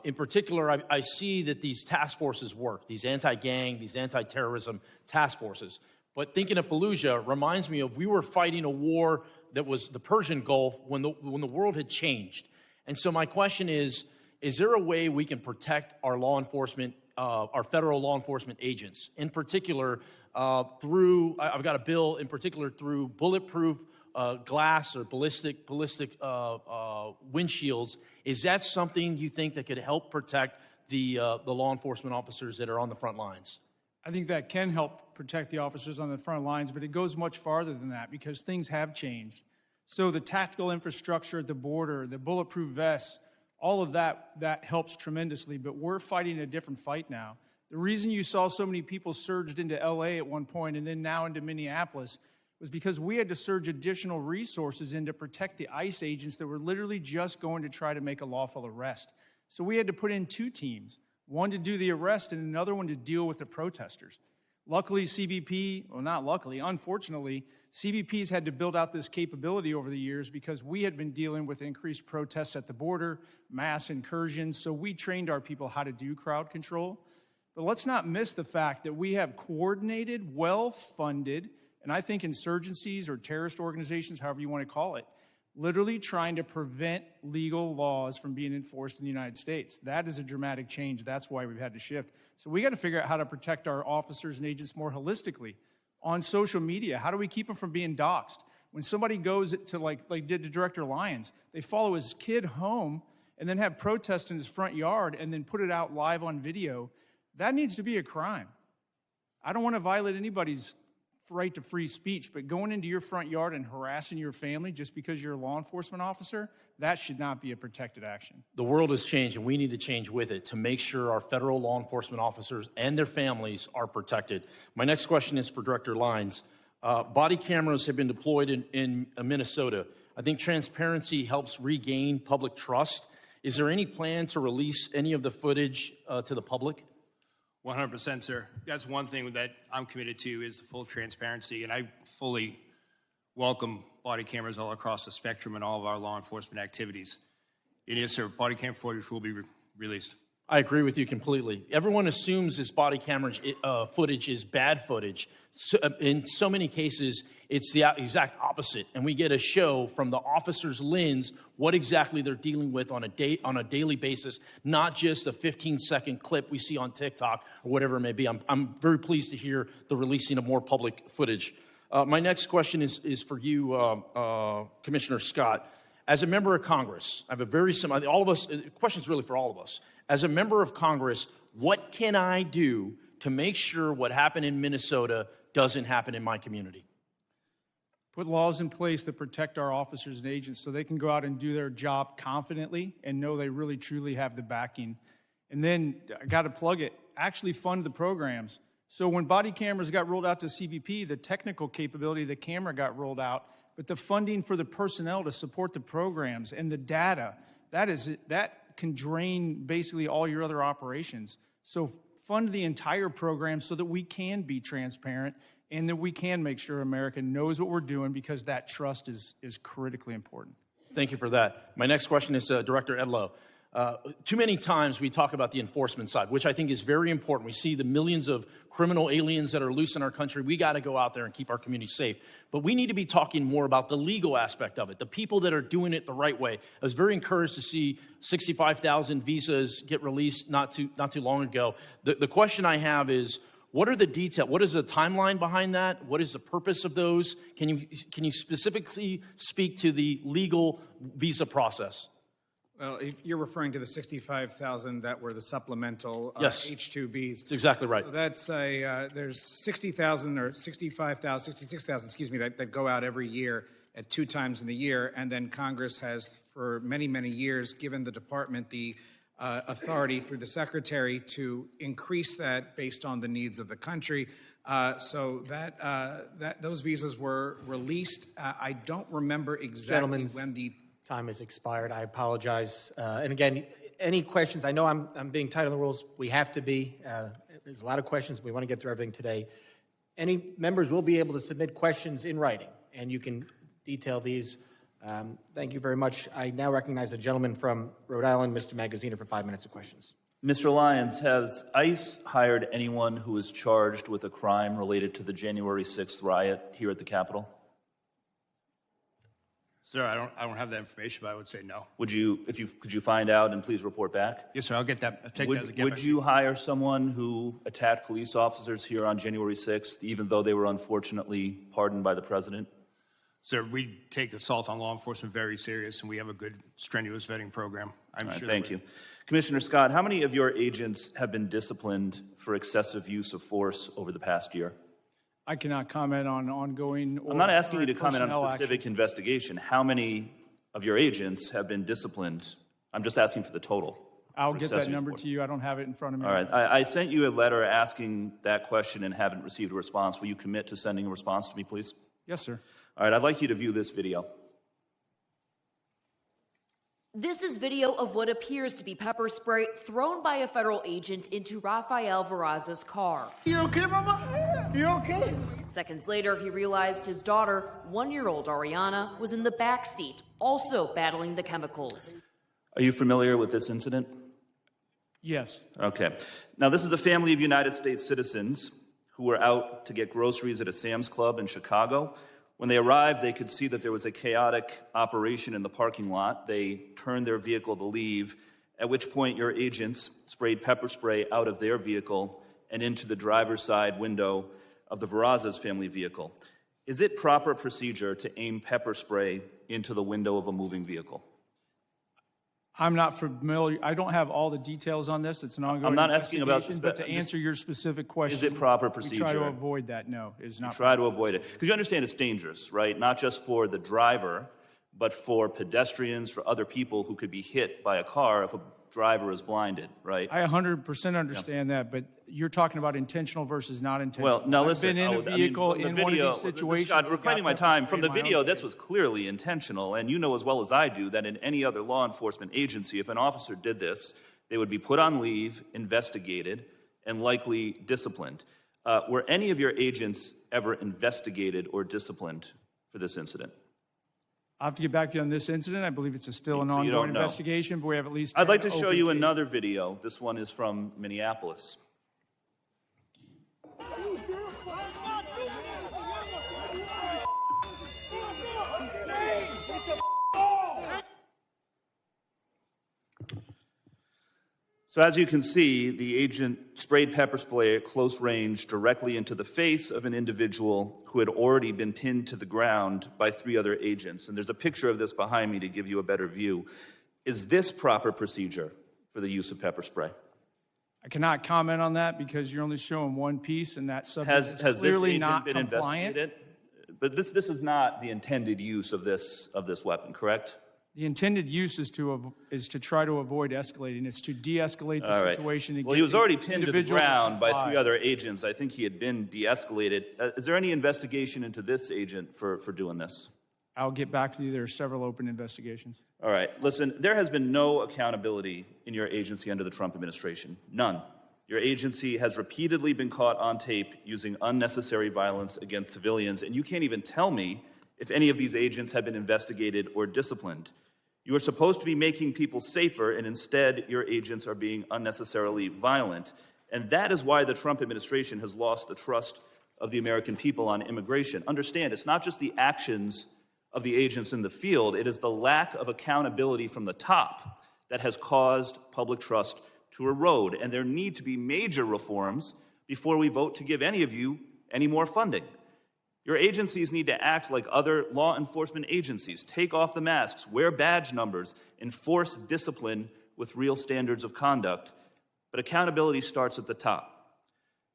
In particular, I see that these task forces work, these anti-gang, these anti-terrorism task forces. But thinking of Fallujah reminds me of we were fighting a war that was the Persian Gulf when the world had changed. And so my question is there a way we can protect our law enforcement, our federal law enforcement agents, in particular through, I've got a bill in particular through bulletproof glass or ballistic windshields. Is that something you think that could help protect the law enforcement officers that are on the front lines? I think that can help protect the officers on the front lines, but it goes much farther than that because things have changed. So the tactical infrastructure at the border, the bulletproof vests, all of that helps tremendously, but we're fighting a different fight now. The reason you saw so many people surged into LA at one point and then now into Minneapolis was because we had to surge additional resources in to protect the ICE agents that were literally just going to try to make a lawful arrest. So we had to put in two teams. One to do the arrest and another one to deal with the protesters. Luckily, CBP, well, not luckily, unfortunately, CBP's had to build out this capability over the years because we had been dealing with increased protests at the border, mass incursions, so we trained our people how to do crowd control. But let's not miss the fact that we have coordinated, well-funded, and I think insurgencies or terrorist organizations, however you want to call it, literally trying to prevent legal laws from being enforced in the United States. That is a dramatic change. That's why we've had to shift. So we got to figure out how to protect our officers and agents more holistically. On social media, how do we keep them from being doxxed? When somebody goes to, like did to Director Lyons, they follow his kid home and then have protests in his front yard and then put it out live on video. That needs to be a crime. I don't want to violate anybody's right to free speech, but going into your front yard and harassing your family just because you're a law enforcement officer, that should not be a protected action. The world has changed, and we need to change with it to make sure our federal law enforcement officers and their families are protected. My next question is for Director Lyons. Body cameras have been deployed in Minnesota. I think transparency helps regain public trust. Is there any plan to release any of the footage to the public? 100%, sir. That's one thing that I'm committed to is the full transparency, and I fully welcome body cameras all across the spectrum in all of our law enforcement activities. And yes, sir, body cam footage will be released. I agree with you completely. Everyone assumes this body camera footage is bad footage. So, in so many cases, it's the exact opposite. And we get a show from the officer's lens what exactly they're dealing with on a daily basis, not just a 15-second clip we see on TikTok or whatever it may be. I'm very pleased to hear the releasing of more public footage. My next question is for you, Commissioner Scott. As a member of Congress, I have a very similar, all of us, the question's really for all of us. As a member of Congress, what can I do to make sure what happened in Minnesota doesn't happen in my community? Put laws in place that protect our officers and agents so they can go out and do their job confidently and know they really truly have the backing. And then, I got to plug it, actually fund the programs. So when body cameras got rolled out to CBP, the technical capability of the camera got rolled out, but the funding for the personnel to support the programs and the data, that can drain basically all your other operations. So fund the entire program so that we can be transparent and that we can make sure America knows what we're doing because that trust is critically important. Thank you for that. My next question is Director Edlow. Too many times we talk about the enforcement side, which I think is very important. We see the millions of criminal aliens that are loose in our country. We got to go out there and keep our community safe. But we need to be talking more about the legal aspect of it, the people that are doing it the right way. I was very encouraged to see 65,000 visas get released not too long ago. The question I have is, what are the details? What is the timeline behind that? What is the purpose of those? Can you specifically speak to the legal visa process? Well, if you're referring to the 65,000 that were the supplemental yes. H-2Bs. That's exactly right. So that's there's 60,000 or 65,000, 66,000, excuse me, that go out every year at 2 times in the year, and then Congress has for many, many years, given the department the authority through the secretary to increase that based on the needs of the country. So those visas were released. I don't remember exactly when the time has expired. I apologize. And again, any questions? I know I'm being tight on the rules. We have to be. There's a lot of questions. We want to get through everything today. Any members will be able to submit questions in writing, and you can detail these. Thank you very much. I now recognize the gentleman from Rhode Island, Mr. Magaziner, for 5 minutes of questions. Mr. Lyons, has ICE hired anyone who is charged with a crime related to the January 6th riot here at the Capitol? Sir, I don't have that information, but I would say no. Would you, could you find out and please report back? Yes, sir. I'll get that. I'll take that as a given. Would you hire someone who attacked police officers here on January 6th, even though they were unfortunately pardoned by the president? Sir, we take assault on law enforcement very serious, and we have a good, strenuous vetting program. I'm sure. Thank you. Commissioner Scott, how many of your agents have been disciplined for excessive use of force over the past year? I cannot comment on ongoing. I'm not asking you to comment on specific investigation. How many of your agents have been disciplined? I'm just asking for the total. I'll get that number to you. I don't have it in front of me. All right. I sent you a letter asking that question and haven't received a response. Will you commit to sending a response to me, please? Yes, sir. All right. I'd like you to view this video. This is video of what appears to be pepper spray thrown by a federal agent into Rafael Verraz's car. You okay, Mama? You okay? Seconds later, he realized his daughter, 1-year-old Ariana, was in the back seat, also battling the chemicals. Are you familiar with this incident? Yes. Okay. Now, this is a family of United States citizens who were out to get groceries at a Sam's Club in Chicago. When they arrived, they could see that there was a chaotic operation in the parking lot. They turned their vehicle to leave, at which point your agents sprayed pepper spray out of their vehicle and into the driver's side window of the Verraz's family vehicle. Is it proper procedure to aim pepper spray into the window of a moving vehicle? I'm not familiar. I don't have all the details on this. It's an ongoing I'm not asking about but to answer your specific question, is it proper procedure? We try to avoid that. No, it's not. Try to avoid it. Because you understand it's dangerous, right? Not just for the driver, but for pedestrians, for other people who could be hit by a car if a driver is blinded, right? I 100% understand that, but you're talking about intentional versus not intentional. Well, now listen. I've been in a vehicle in one of these situations. Scott, reclaiming my time. From the video, this was clearly intentional, and you know as well as I do that in any other law enforcement agency, if an officer did this, they would be put on leave, investigated, and likely disciplined. Were any of your agents ever investigated or disciplined for this incident? I'll have to get back to you on this incident. I believe it's still an ongoing investigation, but we have at least 10 I'd like to show you cases. another video. This one is from Minneapolis. So as you can see, the agent sprayed pepper spray at close range directly into the face of an individual who had already been pinned to the ground by 3 other agents. And there's a picture of this behind me to give you a better view. Is this proper procedure for the use of pepper spray? I cannot comment on that because you're only showing one piece, and that subject is clearly not compliant. Investigated? But this is not the intended use of this weapon, correct? The intended use is to try to avoid escalating. It's to de-escalate the situation. Well, he was already pinned to the ground by 3 other agents. I think he had been de-escalated. Is there any investigation into this agent for doing this? I'll get back to you. There are several open investigations. All right. Listen, there has been no accountability in your agency under the Trump administration. None. Your agency has repeatedly been caught on tape using unnecessary violence against civilians, and you can't even tell me if any of these agents have been investigated or disciplined. You are supposed to be making people safer, and instead your agents are being unnecessarily violent. And that is why the Trump administration has lost the trust of the American people on immigration. Understand, it's not just the actions of the agents in the field, it is the lack of accountability from the top that has caused public trust to erode. And there need to be major reforms before we vote to give any of you any more funding. Your agencies need to act like other law enforcement agencies. Take off the masks, wear badge numbers, enforce discipline with real standards of conduct. But accountability starts at the top.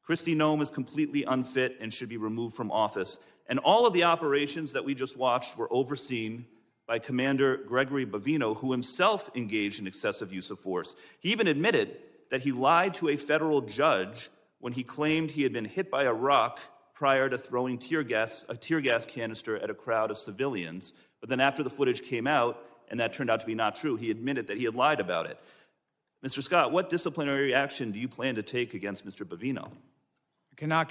Kristi Noem is completely unfit and should be removed from office. And all of the operations that we just watched were overseen by Commander Gregory Bavino, who himself engaged in excessive use of force. He even admitted that he lied to a federal judge when he claimed he had been hit by a rock prior to throwing a tear gas canister at a crowd of civilians. But then after the footage came out, and that turned out to be not true, he admitted that he had lied about it. Mr. Scott, what disciplinary action do you plan to take against Mr. Bavino? I cannot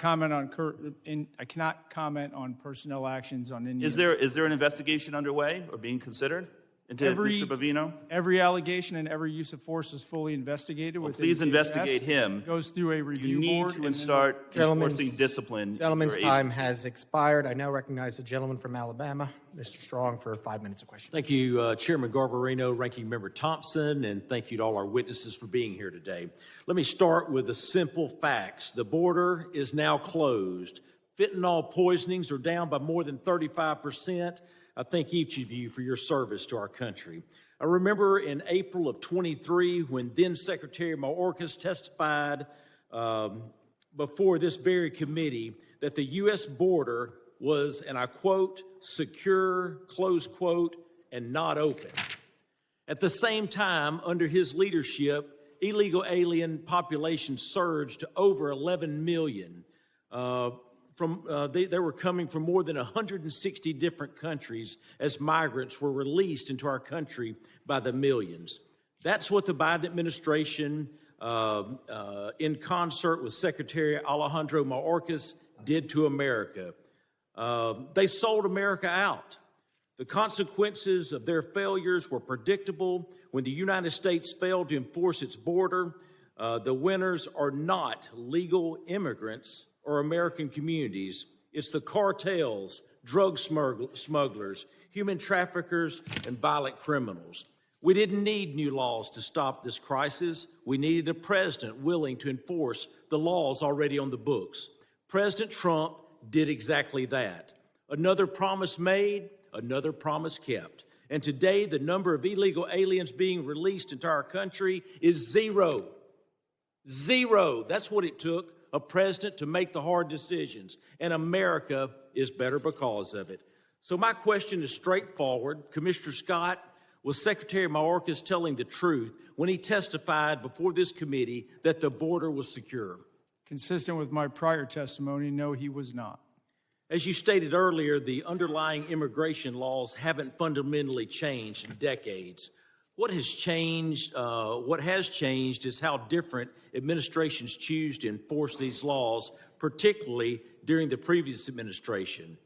comment on personnel actions on any. Is there an investigation underway or being considered into Mr. Bavino? Every allegation and every use of force is fully investigated. Well, please investigate him. Goes through a review You board. need to start enforcing discipline. Gentleman's time has expired. I now recognize the gentleman from Alabama, Mr. Strong, for 5 minutes of questions. Thank you, Chairman Garbarino, Ranking Member Thompson, and thank you to all our witnesses for being here today. Let me start with the simple facts. The border is now closed. Fentanyl poisonings are down by more than 35%. I thank each of you for your service to our country. I remember in April of 23 when then Secretary Mayorkas testified before this very committee that the U.S. border was, and I quote, secure, close quote, and not open. At the same time, under his leadership, illegal alien population surged to over 11 million. They were coming from more than 160 different countries as migrants were released into our country by the millions. That's what the Biden administration, in concert with Secretary Alejandro Mayorkas, did to America. They sold America out. The consequences of their failures were predictable. When the United States failed to enforce its border, the winners are not legal immigrants or American communities. It's the cartels, drug smugglers, human traffickers, and violent criminals. We didn't need new laws to stop this crisis. We needed a president willing to enforce the laws already on the books. President Trump did exactly that. Another promise made, another promise kept. And today, the number of illegal aliens being released into our country is zero. Zero. That's what it took a president to make the hard decisions, and America is better because of it. So my question is straightforward. Commissioner Scott, was Secretary Mayorkas telling the truth when he testified before this committee that the border was secure? Consistent with my prior testimony, no, he was not. As you stated earlier, the underlying immigration laws haven't fundamentally changed in decades. What has changed is how different administrations choose to enforce these laws, particularly during the previous administration.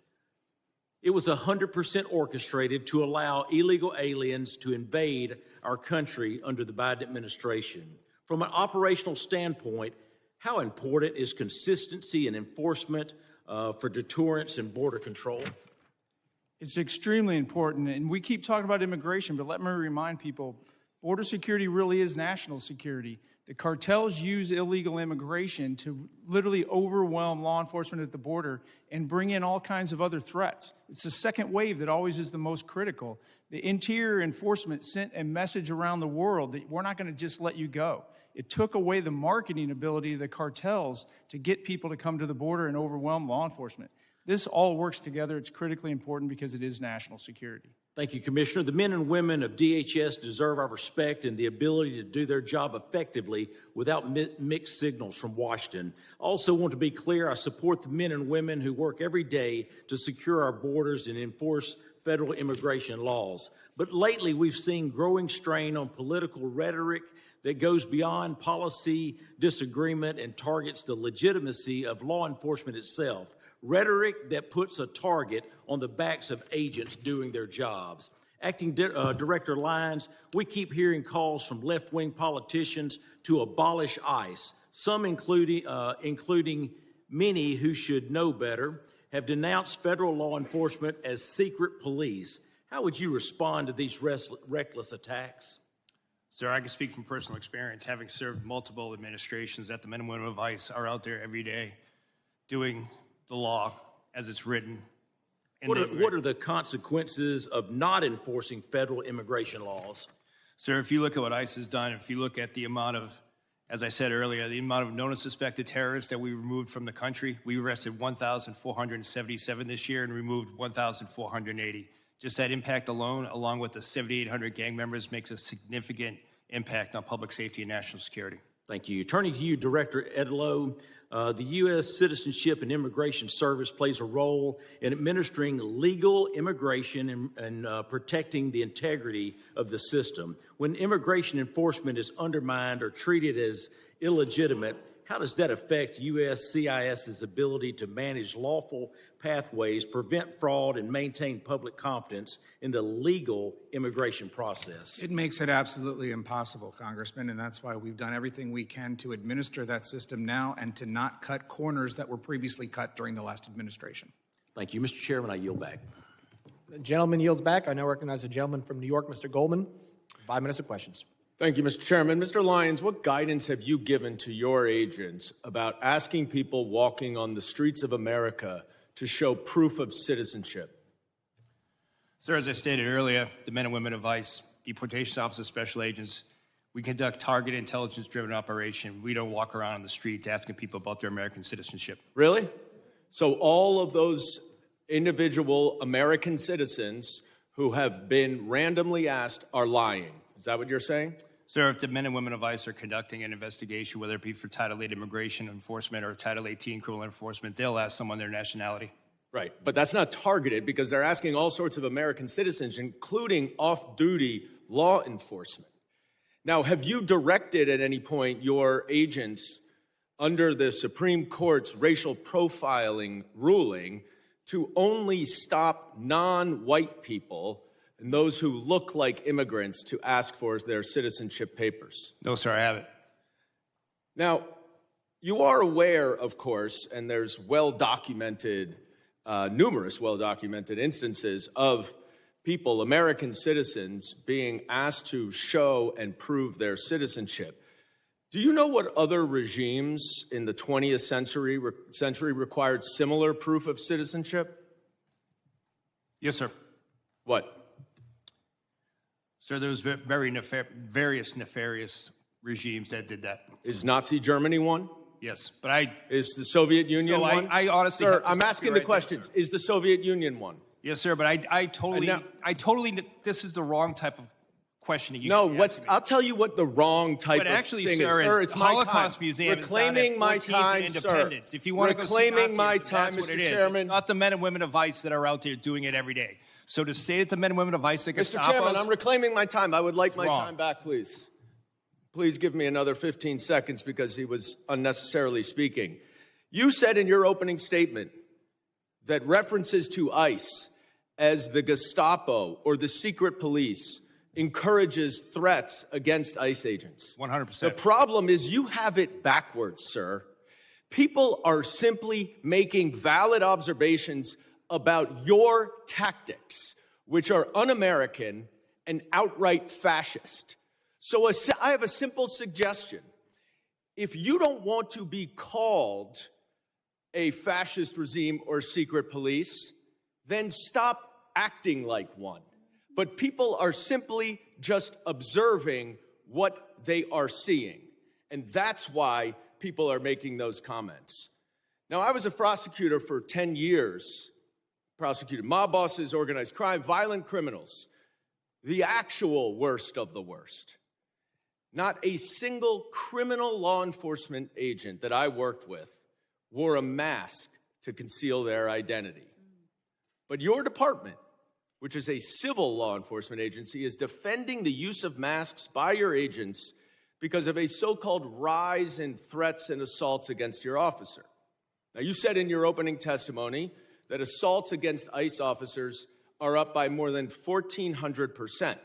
It was 100% orchestrated to allow illegal aliens to invade our country under the Biden administration. From an operational standpoint, how important is consistency and enforcement for deterrence and border control? It's extremely important, and we keep talking about immigration, but let me remind people, border security really is national security. The cartels use illegal immigration to literally overwhelm law enforcement at the border and bring in all kinds of other threats. It's the second wave that always is the most critical. The Interior Enforcement sent a message around the world that we're not going to just let you go. It took away the marketing ability of the cartels to get people to come to the border and overwhelm law enforcement. This all works together. It's critically important because it is national security. Thank you, Commissioner. The men and women of DHS deserve our respect and the ability to do their job effectively without mixed signals from Washington. I also want to be clear, I support the men and women who work every day to secure our borders and enforce federal immigration laws. But lately, we've seen growing strain on political rhetoric that goes beyond policy disagreement and targets the legitimacy of law enforcement itself. Rhetoric that puts a target on the backs of agents doing their jobs. Acting Director Lyons, we keep hearing calls from left-wing politicians to abolish ICE. Some, including many who should know better, have denounced federal law enforcement as secret police. How would you respond to these reckless attacks? Sir, I can speak from personal experience, having served multiple administrations, that the men and women of ICE are out there every day doing the law as it's written. What are the consequences of not enforcing federal immigration laws? Sir, if you look at what ICE has done, if you look at the amount of, as I said earlier, the amount of known and suspected terrorists that we removed from the country, we arrested 1,477 this year and removed 1,480 Just that impact alone, along with the 7,800 gang members, makes a significant impact on public safety and national security. Thank you. Turning to you, Director Edlow, the U.S. Citizenship and Immigration Service plays a role in administering legal immigration and protecting the integrity of the system. When immigration enforcement is undermined or treated as illegitimate, how does that affect USCIS's ability to manage lawful pathways, prevent fraud, and maintain public confidence in the legal immigration process? It makes it absolutely impossible, Congressman, and that's why we've done everything we can to administer that system now and to not cut corners that were previously cut during the last administration. Thank you. Mr. Chairman, I yield back. The gentleman yields back. I now recognize the gentleman from New York, Mr. Goldman. 5 minutes of questions. Thank you, Mr. Chairman. Mr. Lyons, what guidance have you given to your agents about asking people walking on the streets of America to show proof of citizenship? Sir, as I stated earlier, the men and women of ICE, deportation officers, special agents, we conduct targeted intelligence-driven operation. We don't walk around on the streets asking people about their American citizenship. Really? So all of those individual American citizens who have been randomly asked are lying. Is that what you're saying? Sir, if the men and women of ICE are conducting an investigation, whether it be for Title 8 immigration enforcement or Title 18 criminal enforcement, they'll ask someone their nationality. Right, but that's not targeted because they're asking all sorts of American citizens, including off-duty law enforcement. Now, have you directed at any point your agents under the Supreme Court's racial profiling ruling to only stop non-white people and those who look like immigrants to ask for their citizenship papers? No, sir, I haven't. Now, you are aware, of course, and there's well-documented, numerous well-documented instances of people, American citizens, being asked to show and prove their citizenship. Do you know what other regimes in the 20th century required similar proof of citizenship? Yes, sir. What? Sir, there was various nefarious regimes that did that. Is Nazi Germany one? Yes, but Is the Soviet Union one? I honestly, sir, I'm asking the questions. Is the Soviet Union one? Yes, sir, but I totally, this is the wrong type of questioning. I'll tell you what the wrong type but of actually, thing sir, is. Sir, it's my Holocaust time. Museum Reclaiming my time, sir. If you want to go see Reclaiming my Nazism, time, that's what Mr. it is. Chairman. It's not the men and women of ICE that are out there doing it every day. So to say that the men and women of ICE are Mr. Chairman, I'm reclaiming my time. I would like my wrong. time back, please. Please give me another 15 seconds because he was unnecessarily speaking. You said in your opening statement that references to ICE as the Gestapo or the secret police encourages threats against ICE agents. 100%. The problem is you have it backwards, sir. People are simply making valid observations about your tactics, which are un-American and outright fascist. So I have a simple suggestion. If you don't want to be called a fascist regime or secret police, then stop acting like one. But people are simply just observing what they are seeing. And that's why people are making those comments. Now, I was a prosecutor for 10 years, prosecuted mob bosses, organized crime, violent criminals, the actual worst of the worst. Not a single criminal law enforcement agent that I worked with wore a mask to conceal their identity. But your department, which is a civil law enforcement agency, is defending the use of masks by your agents because of a so-called rise in threats and assaults against your officer. Now, you said in your opening testimony that assaults against ICE officers are up by more than 1,400%,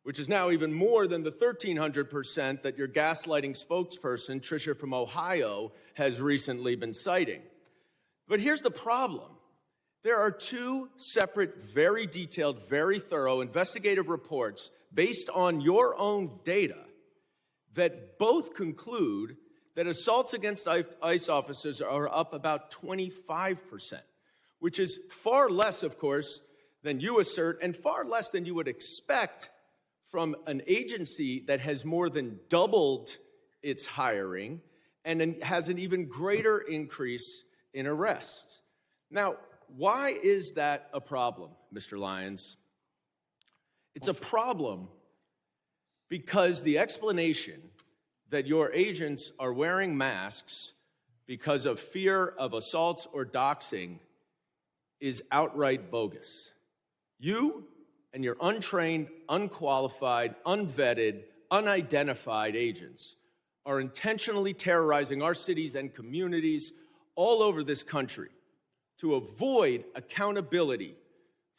which is now even more than the 1,300% that your gaslighting spokesperson, Tricia from Ohio, has recently been citing. But here's the problem. There are two separate, very detailed, very thorough investigative reports based on your own data that both conclude that assaults against ICE officers are up about 25%, which is far less, of course, than you assert and far less than you would expect from an agency that has more than doubled its hiring and has an even greater increase in arrests. Now, why is that a problem? Mr. Lyons. It's a problem because the explanation that your agents are wearing masks because of fear of assaults or doxing is outright bogus. You and your untrained, unqualified, unvetted, unidentified agents are intentionally terrorizing our cities and communities all over this country to avoid accountability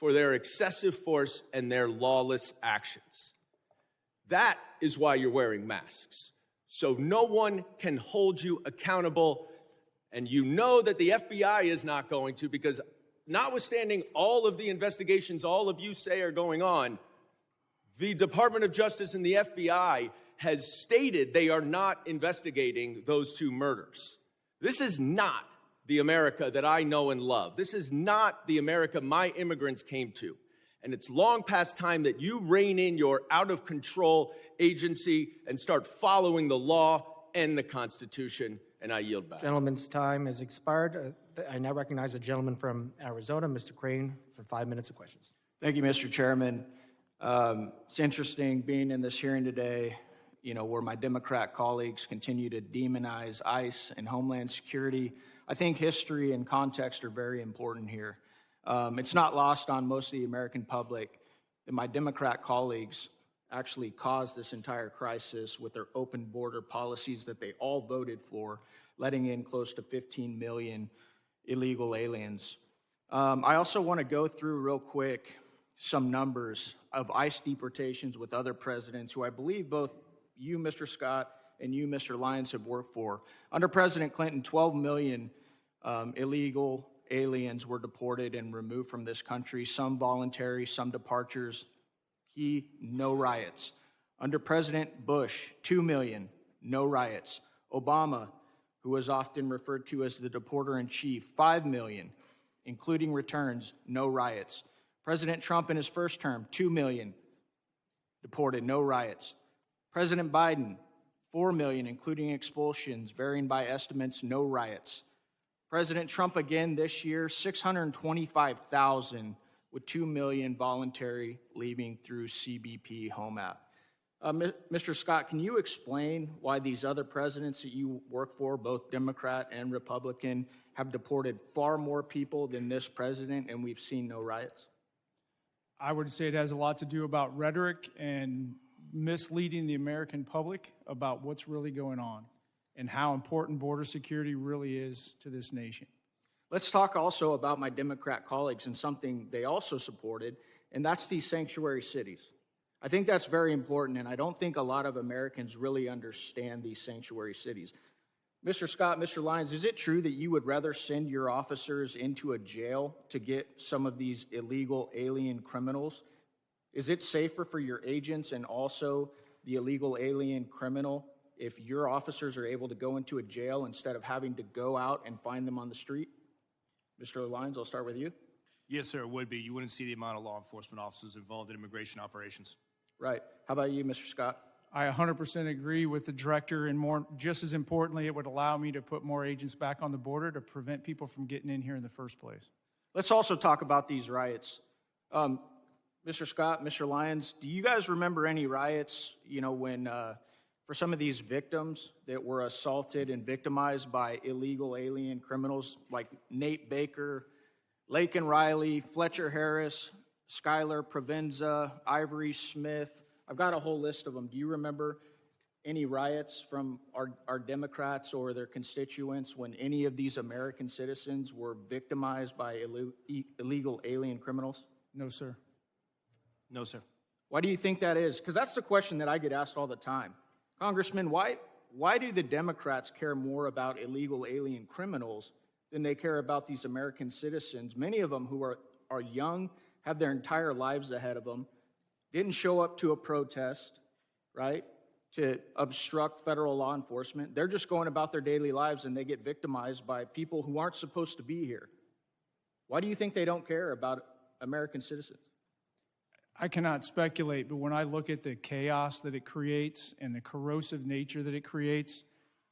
for their excessive force and their lawless actions. That is why you're wearing masks, so no one can hold you accountable, and you know that the FBI is not going to, because notwithstanding all of the investigations all of you say are going on, the Department of Justice and the FBI has stated they are not investigating those two murders. This is not the America that I know and love. This is not the America my immigrants came to. And it's long past time that you rein in your out-of-control agency and start following the law and the Constitution, and I yield back. Gentleman's time has expired. I now recognize the gentleman from Arizona, Mr. Crane, for 5 minutes of questions. Thank you, Mr. Chairman. It's interesting being in this hearing today, where my Democrat colleagues continue to demonize ICE and Homeland Security. I think history and context are very important here. It's not lost on most of the American public that my Democrat colleagues actually caused this entire crisis with their open border policies that they all voted for, letting in close to 15 million illegal aliens. I also want to go through real quick some numbers of ICE deportations with other presidents who I believe both you, Mr. Scott, and you, Mr. Lyons, have worked for. Under President Clinton, 12 million illegal aliens were deported and removed from this country, some voluntary, some departures. Key, no riots. Under President Bush, 2 million, no riots. Obama, who was often referred to as the deporter-in-chief, 5 million, including returns, no riots. President Trump in his first term, 2 million deported, no riots. President Biden, 4 million, including expulsions, varying by estimates, no riots. President Trump again this year, 625,000 with 2 million voluntary leaving through CBP Home App. Mr. Scott, can you explain why these other presidents that you work for, both Democrat and Republican, have deported far more people than this president and we've seen no riots? I would say it has a lot to do about rhetoric and misleading the American public about what's really going on and how important border security really is to this nation. Let's talk also about my Democrat colleagues and something they also supported, and that's these sanctuary cities. I think that's very important, and I don't think a lot of Americans really understand these sanctuary cities. Mr. Scott, Mr. Lyons, is it true that you would rather send your officers into a jail to get some of these illegal alien criminals? Is it safer for your agents and also the illegal alien criminal if your officers are able to go into a jail instead of having to go out and find them on the street? Mr. Lyons, I'll start with you. Yes, sir, it would be. You wouldn't see the amount of law enforcement officers involved in immigration operations. Right. How about you, Mr. Scott? I 100% agree with the director, and just as importantly, it would allow me to put more agents back on the border to prevent people from getting in here in the first place. Let's also talk about these riots. Mr. Scott, Mr. Lyons, do you guys remember any riots, when for some of these victims that were assaulted and victimized by illegal alien criminals like Nate Baker, Laken Riley, Fletcher Harris, Skylar Provenza, Ivory Smith? I've got a whole list of them. Do you remember any riots from our Democrats or their constituents when any of these American citizens were victimized by illegal alien criminals? No, sir. No, sir. Why do you think that is? Because that's the question that I get asked all the time. Congressman, why do the Democrats care more about illegal alien criminals than they care about these American citizens, many of them who are young, have their entire lives ahead of them, didn't show up to a protest, right, to obstruct federal law enforcement. They're just going about their daily lives and they get victimized by people who aren't supposed to be here. Why do you think they don't care about American citizens? I cannot speculate, but when I look at the chaos that it creates and the corrosive nature that it creates,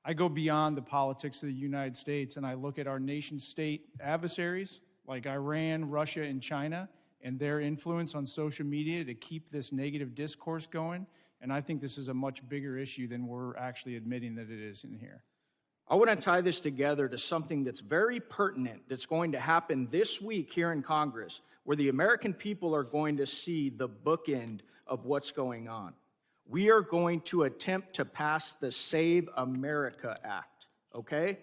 I go beyond the politics of the United States and I look at our nation-state adversaries like Iran, Russia, and China, and their influence on social media to keep this negative discourse going. And I think this is a much bigger issue than we're actually admitting that it is in here. I want to tie this together to something that's very pertinent that's going to happen this week here in Congress, where the American people are going to see the bookend of what's going on. We are going to attempt to pass the Save America Act, okay?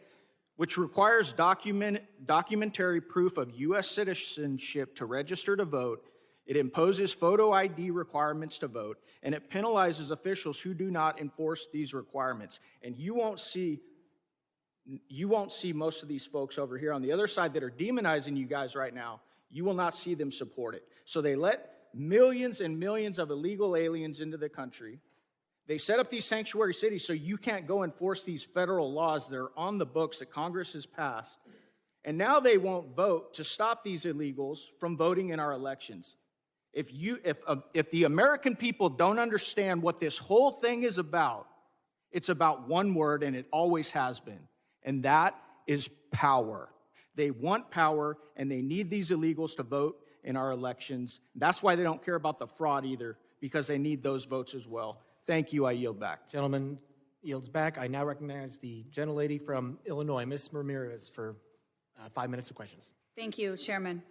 Which requires documentary proof of U.S. citizenship to register to vote. It imposes photo ID requirements to vote, and it penalizes officials who do not enforce these requirements. And you won't see most of these folks over here on the other side that are demonizing you guys right now. You will not see them support it. So they let millions and millions of illegal aliens into the country. They set up these sanctuary cities so you can't go enforce these federal laws that are on the books that Congress has passed. And now they won't vote to stop these illegals from voting in our elections. If the American people don't understand what this whole thing is about, it's about one word, and it always has been, and that is power. They want power, and they need these illegals to vote in our elections. That's why they don't care about the fraud either, because they need those votes as well. Thank you. I yield back. Gentleman yields back. I now recognize the gentlelady from Illinois, Ms. Ramirez, for 5 minutes of questions. Thank you, Chairman.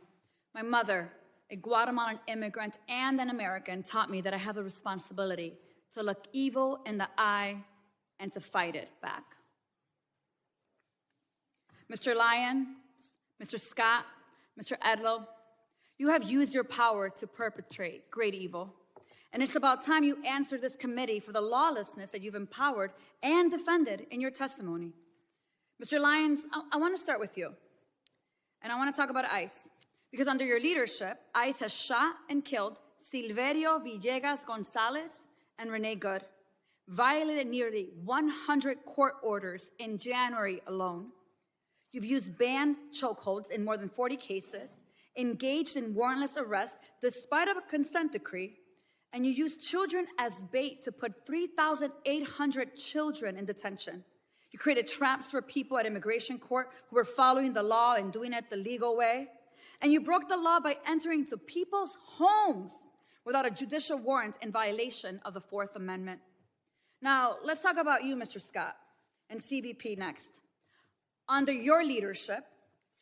My mother, a Guatemalan immigrant and an American, taught me that I have the responsibility to look evil in the eye and to fight it back. Mr. Lyon, Mr. Scott, Mr. Edlow, you have used your power to perpetrate great evil. And it's about time you answer this committee for the lawlessness that you've empowered and defended in your testimony. Mr. Lyons, I want to start with you. And I want to talk about ICE. Because under your leadership, ICE has shot and killed Silverio Villegas Gonzalez and Renee Good, violated nearly 100 court orders in January alone. You've used banned chokeholds in more than 40 cases, engaged in warrantless arrests despite of a consent decree, and you used children as bait to put 3,800 children in detention. You created traps for people at immigration court who were following the law and doing it the legal way. And you broke the law by entering into people's homes without a judicial warrant in violation of the Fourth Amendment. Now, let's talk about you, Mr. Scott, and CBP next. Under your leadership,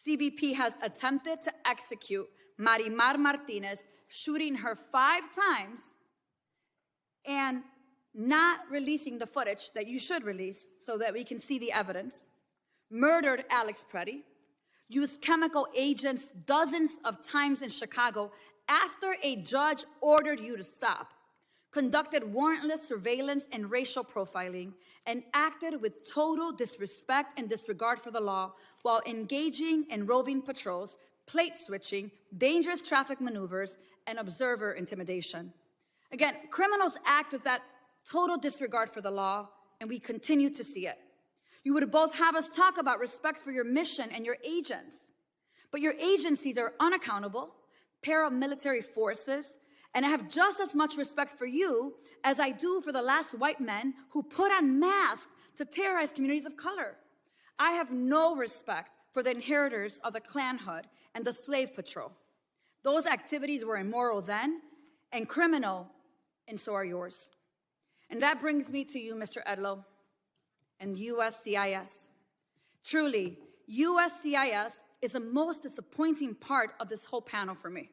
CBP has attempted to execute Marimar Martinez, shooting her 5 times and not releasing the footage that you should release so that we can see the evidence, murdered Alex Preddy, used chemical agents dozens of times in Chicago after a judge ordered you to stop, conducted warrantless surveillance and racial profiling, and acted with total disrespect and disregard for the law while engaging in roving patrols, plate switching, dangerous traffic maneuvers, and observer intimidation. Again, criminals act with that total disregard for the law, and we continue to see it. You would both have us talk about respect for your mission and your agents, but your agencies are unaccountable, paramilitary forces, and I have just as much respect for you as I do for the last white men who put on masks to terrorize communities of color. I have no respect for the inheritors of the Klanhood and the slave patrol. Those activities were immoral then and criminal, and so are yours. And that brings me to you, Mr. Edlow, and USCIS. Truly, USCIS is the most disappointing part of this whole panel for me.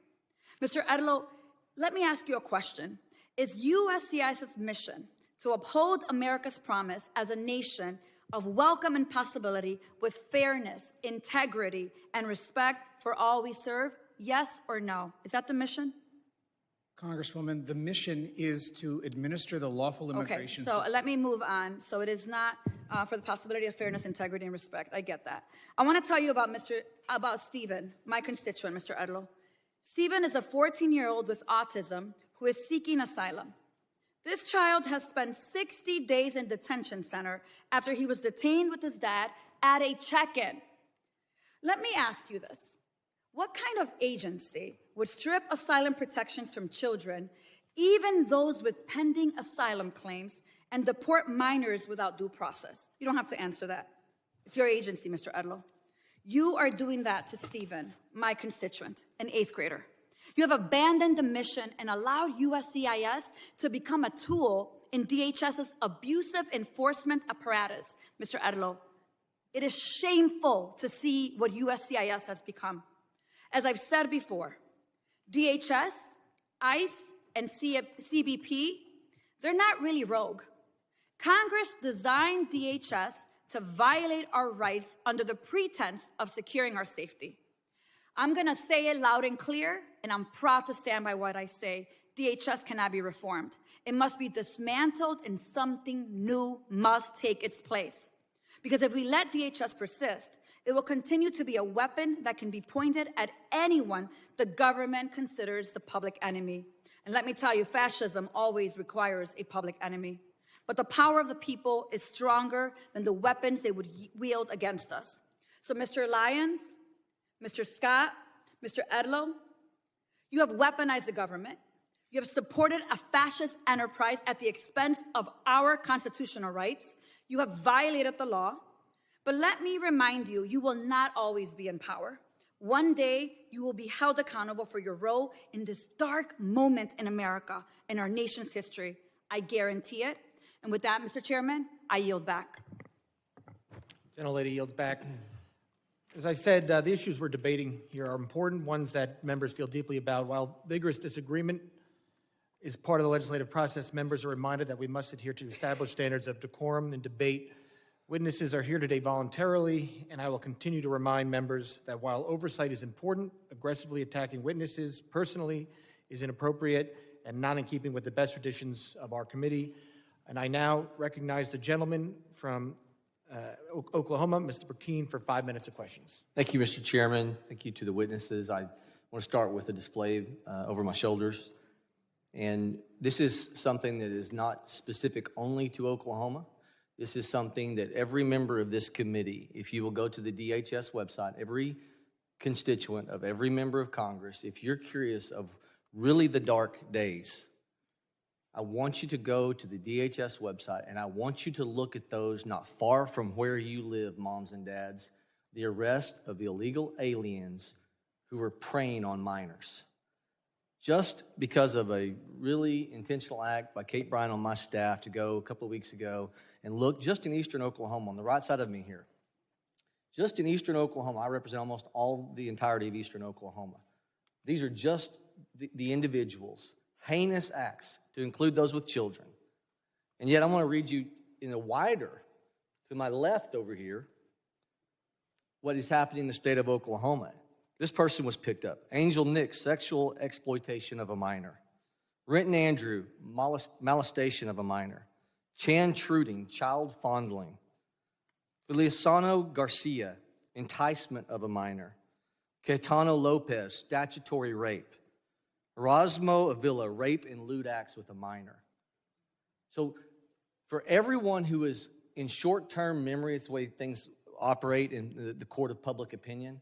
Mr. Edlow, let me ask you a question. Is USCIS's mission to uphold America's promise as a nation of welcome and possibility with fairness, integrity, and respect for all we serve? Yes or no? Is that the mission? Congresswoman, the mission is to administer the lawful immigration system. system. Let me move on. So it is not for the possibility of fairness, integrity, and respect. I get that. I want to tell you about Stephen, my constituent, Mr. Edlow. Stephen is a 14-year-old with autism who is seeking asylum. This child has spent 60 days in detention center after he was detained with his dad at a check-in. Let me ask you this. What kind of agency would strip asylum protections from children, even those with pending asylum claims, and deport minors without due process? You don't have to answer that. It's your agency, Mr. Edlow. You are doing that to Stephen, my constituent, an 8th grader. You have abandoned the mission and allowed USCIS to become a tool in DHS's abusive enforcement apparatus, Mr. Edlow. It is shameful to see what USCIS has become. As I've said before, DHS, ICE, and CBP, they're not really rogue. Congress designed DHS to violate our rights under the pretense of securing our safety. I'm gonna say it loud and clear, and I'm proud to stand by what I say. DHS cannot be reformed. It must be dismantled and something new must take its place. Because if we let DHS persist, it will continue to be a weapon that can be pointed at anyone the government considers the public enemy. And let me tell you, fascism always requires a public enemy. But the power of the people is stronger than the weapons they would wield against us. So Mr. Lyons, Mr. Scott, Mr. Edlow, you have weaponized the government. You have supported a fascist enterprise at the expense of our constitutional rights. You have violated the law. But let me remind you, you will not always be in power. One day, you will be held accountable for your role in this dark moment in America, in our nation's history. I guarantee it. And with that, Mr. Chairman, I yield back. Gentlelady yields back. As I said, the issues we're debating here are important ones that members feel deeply about. While vigorous disagreement is part of the legislative process, members are reminded that we must adhere to established standards of decorum and debate. Witnesses are here today voluntarily, and I will continue to remind members that while oversight is important, aggressively attacking witnesses personally is inappropriate and not in keeping with the best traditions of our committee. And I now recognize the gentleman from Oklahoma, Mr. Burkeen, for 5 minutes of questions. Thank you, Mr. Chairman. Thank you to the witnesses. I want to start with a display over my shoulders. And this is something that is not specific only to Oklahoma. This is something that every member of this committee, if you will go to the DHS website, every constituent of every member of Congress, if you're curious of really the dark days, I want you to go to the DHS website and I want you to look at those not far from where you live, moms and dads, the arrest of illegal aliens who were preying on minors. Just because of a really intentional act by Kate Bryan on my staff to go a couple of weeks ago and look just in eastern Oklahoma, on the right side of me here, just in eastern Oklahoma, I represent almost all the entirety of eastern Oklahoma. These are just the individuals, heinous acts, to include those with children. And yet I want to read you in a wider, to my left over here, what is happening in the state of Oklahoma. This person was picked up. Angel Nick, sexual exploitation of a minor. Renton Andrew, molestation of a minor. Chan Truding, child fondling. Feliciano Garcia, enticement of a minor. Caetano Lopez, statutory rape. Erasmo Avila, rape and lewd acts with a minor. So for everyone who is in short-term memory, it's the way things operate in the court of public opinion,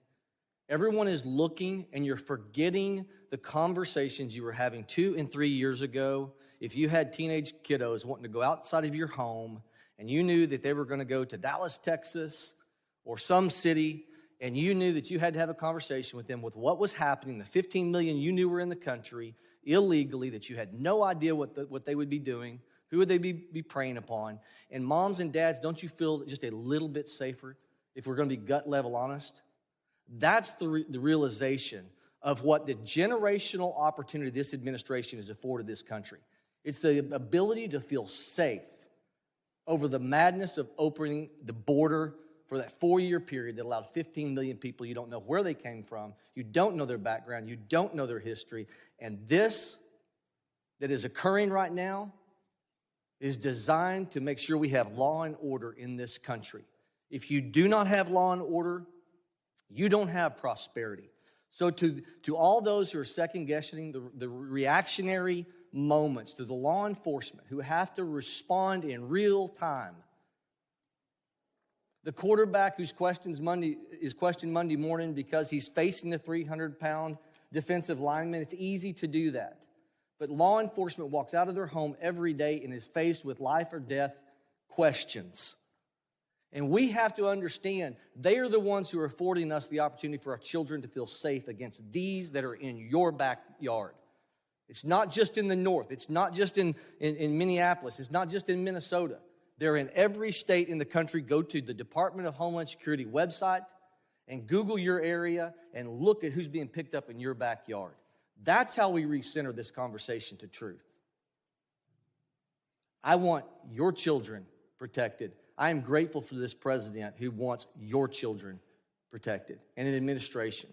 everyone is looking and you're forgetting the conversations you were having 2 and 3 years ago. If you had teenage kiddos wanting to go outside of your home and you knew that they were going to go to Dallas, Texas, or some city, and you knew that you had to have a conversation with them with what was happening, the 15 million you knew were in the country illegally, that you had no idea what they would be doing, who would they be preying upon. And moms and dads, don't you feel just a little bit safer if we're going to be gut level honest? That's the realization of what the generational opportunity this administration has afforded this country. It's the ability to feel safe over the madness of opening the border for that 4-year period that allowed 15 million people. You don't know where they came from. You don't know their background. You don't know their history. And this that is occurring right now is designed to make sure we have law and order in this country. If you do not have law and order, you don't have prosperity. So to all those who are second-guessing the reactionary moments, to the law enforcement who have to respond in real time, the quarterback who's questioned Monday morning because he's facing a 300-pound defensive lineman, it's easy to do that. But law enforcement walks out of their home every day and is faced with life or death questions. And we have to understand they are the ones who are affording us the opportunity for our children to feel safe against these that are in your backyard. It's not just in the north. It's not just in Minneapolis. It's not just in Minnesota. They're in every state in the country. Go to the Department of Homeland Security website and Google your area and look at who's being picked up in your backyard. That's how we recenter this conversation to truth. I want your children protected. I am grateful for this president who wants your children protected and an administration.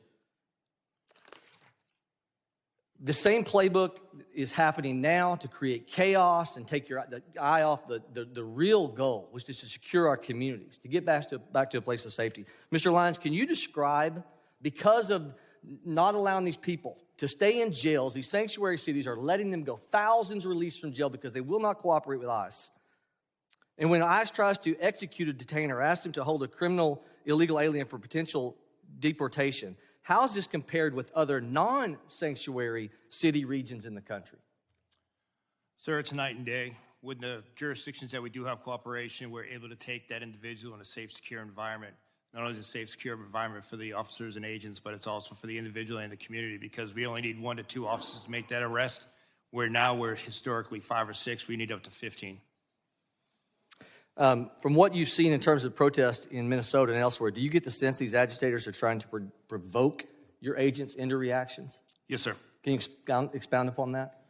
The same playbook is happening now to create chaos and take your eye off the real goal, which is to secure our communities, to get back to a place of safety. Mr. Lyons, can you describe, because of not allowing these people to stay in jails, these sanctuary cities are letting them go, thousands released from jail because they will not cooperate with ICE. And when ICE tries to execute a detainer, ask them to hold a criminal illegal alien for potential deportation, how is this compared with other non-sanctuary city regions in the country? Sir, it's night and day. With the jurisdictions that we do have cooperation, we're able to take that individual in a safe, secure environment. Not only is it a safe, secure environment for the officers and agents, but it's also for the individual and the community, because we only need 1 to 2 officers to make that arrest, where now we're historically 5 or 6. We need up to 15. From what you've seen in terms of protests in Minnesota and elsewhere, do you get the sense these agitators are trying to provoke your agents into reactions? Yes, sir. Can you expound upon that?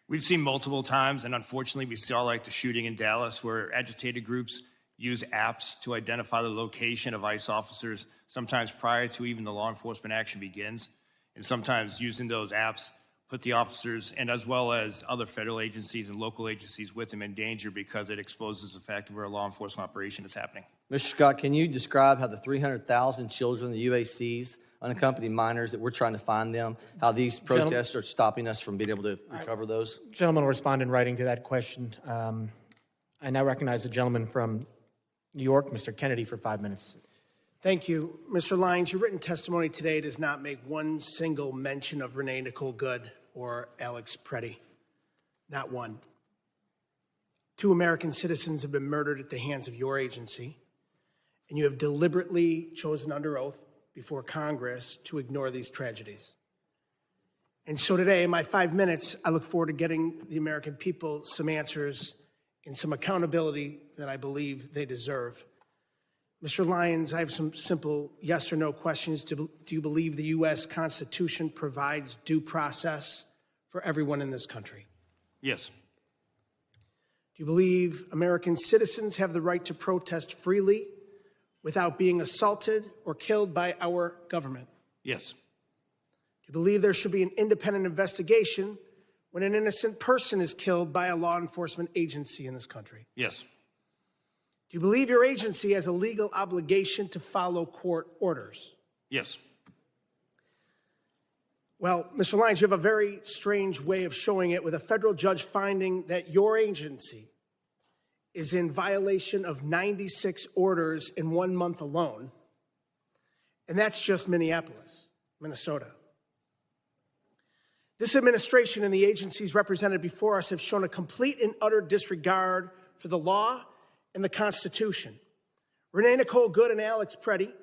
We've seen multiple times, and unfortunately we saw like the shooting in Dallas, where agitated groups use apps to identify the location of ICE officers, sometimes prior to even the law enforcement action begins, and sometimes using those apps put the officers and as well as other federal agencies and local agencies with them in danger, because it exposes the fact of where a law enforcement operation is happening. Mr. Scott, can you describe how the 300,000 children, the UACs, unaccompanied minors, that we're trying to find them, how these protests are stopping us from being able to recover those? Gentleman will respond in writing to that question. I now recognize the gentleman from New York, Mr. Kennedy, for 5 minutes. Thank you. Mr. Lyons, your written testimony today does not make one single mention of Renee Nicole Good or Alex Preddy. Not one. 2 American citizens have been murdered at the hands of your agency, and you have deliberately chosen under oath before Congress to ignore these tragedies. And so today, in my 5 minutes, I look forward to getting the American people some answers and some accountability that I believe they deserve. Mr. Lyons, I have some simple yes or no questions. Do you believe the U.S. Constitution provides due process for everyone in this country? Yes. Do you believe American citizens have the right to protest freely without being assaulted or killed by our government? Yes. Do you believe there should be an independent investigation when an innocent person is killed by a law enforcement agency in this country? Yes. Do you believe your agency has a legal obligation to follow court orders? Yes. Well, Mr. Lyons, you have a very strange way of showing it, with a federal judge finding that your agency is in violation of 96 orders in 1 month alone, and that's just Minneapolis, Minnesota. This administration and the agencies represented before us have shown a complete and utter disregard for the law and the Constitution. Renee Nicole Good and Alex Preddy,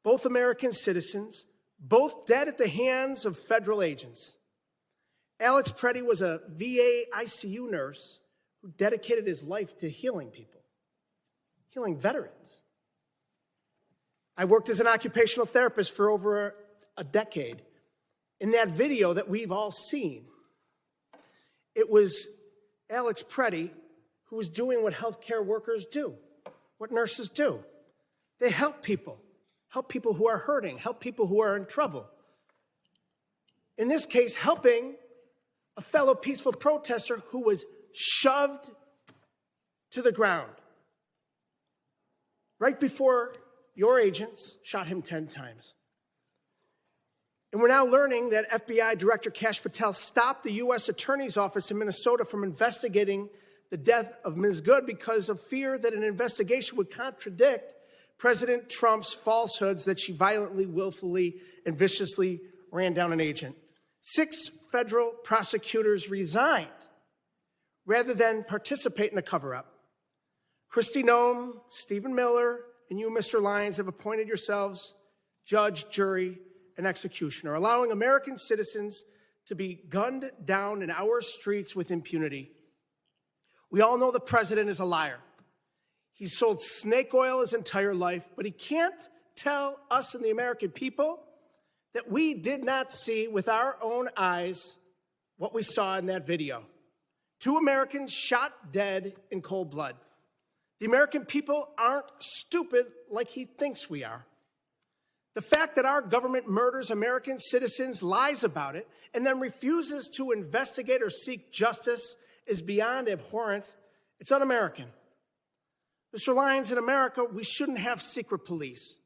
both American citizens, both dead at the hands of federal agents. Alex Preddy was a VA ICU nurse who dedicated his life to healing people, healing veterans. I worked as an occupational therapist for over a decade. In that video that we've all seen, it was Alex Preddy who was doing what healthcare workers do, what nurses do. They help people who are hurting, help people who are in trouble. In this case, helping a fellow peaceful protester who was shoved to the ground right before your agents shot him 10 times. And we're now learning that FBI Director Kash Patel stopped the U.S. Attorney's Office in Minnesota from investigating the death of Ms. Good because of fear that an investigation would contradict President Trump's falsehoods that she violently, willfully, and viciously ran down an agent. 6 federal prosecutors resigned rather than participate in a cover-up. Kristi Noem, Stephen Miller, and you, Mr. Lyons, have appointed yourselves judge, jury, and executioner, allowing American citizens to be gunned down in our streets with impunity. We all know the president is a liar. He's sold snake oil his entire life, but he can't tell us and the American people that we did not see with our own eyes what we saw in that video. 2 Americans shot dead in cold blood. The American people aren't stupid like he thinks we are. The fact that our government murders American citizens, lies about it, and then refuses to investigate or seek justice is beyond abhorrent. It's un-American. Mr. Lyons, in America, we shouldn't have secret police.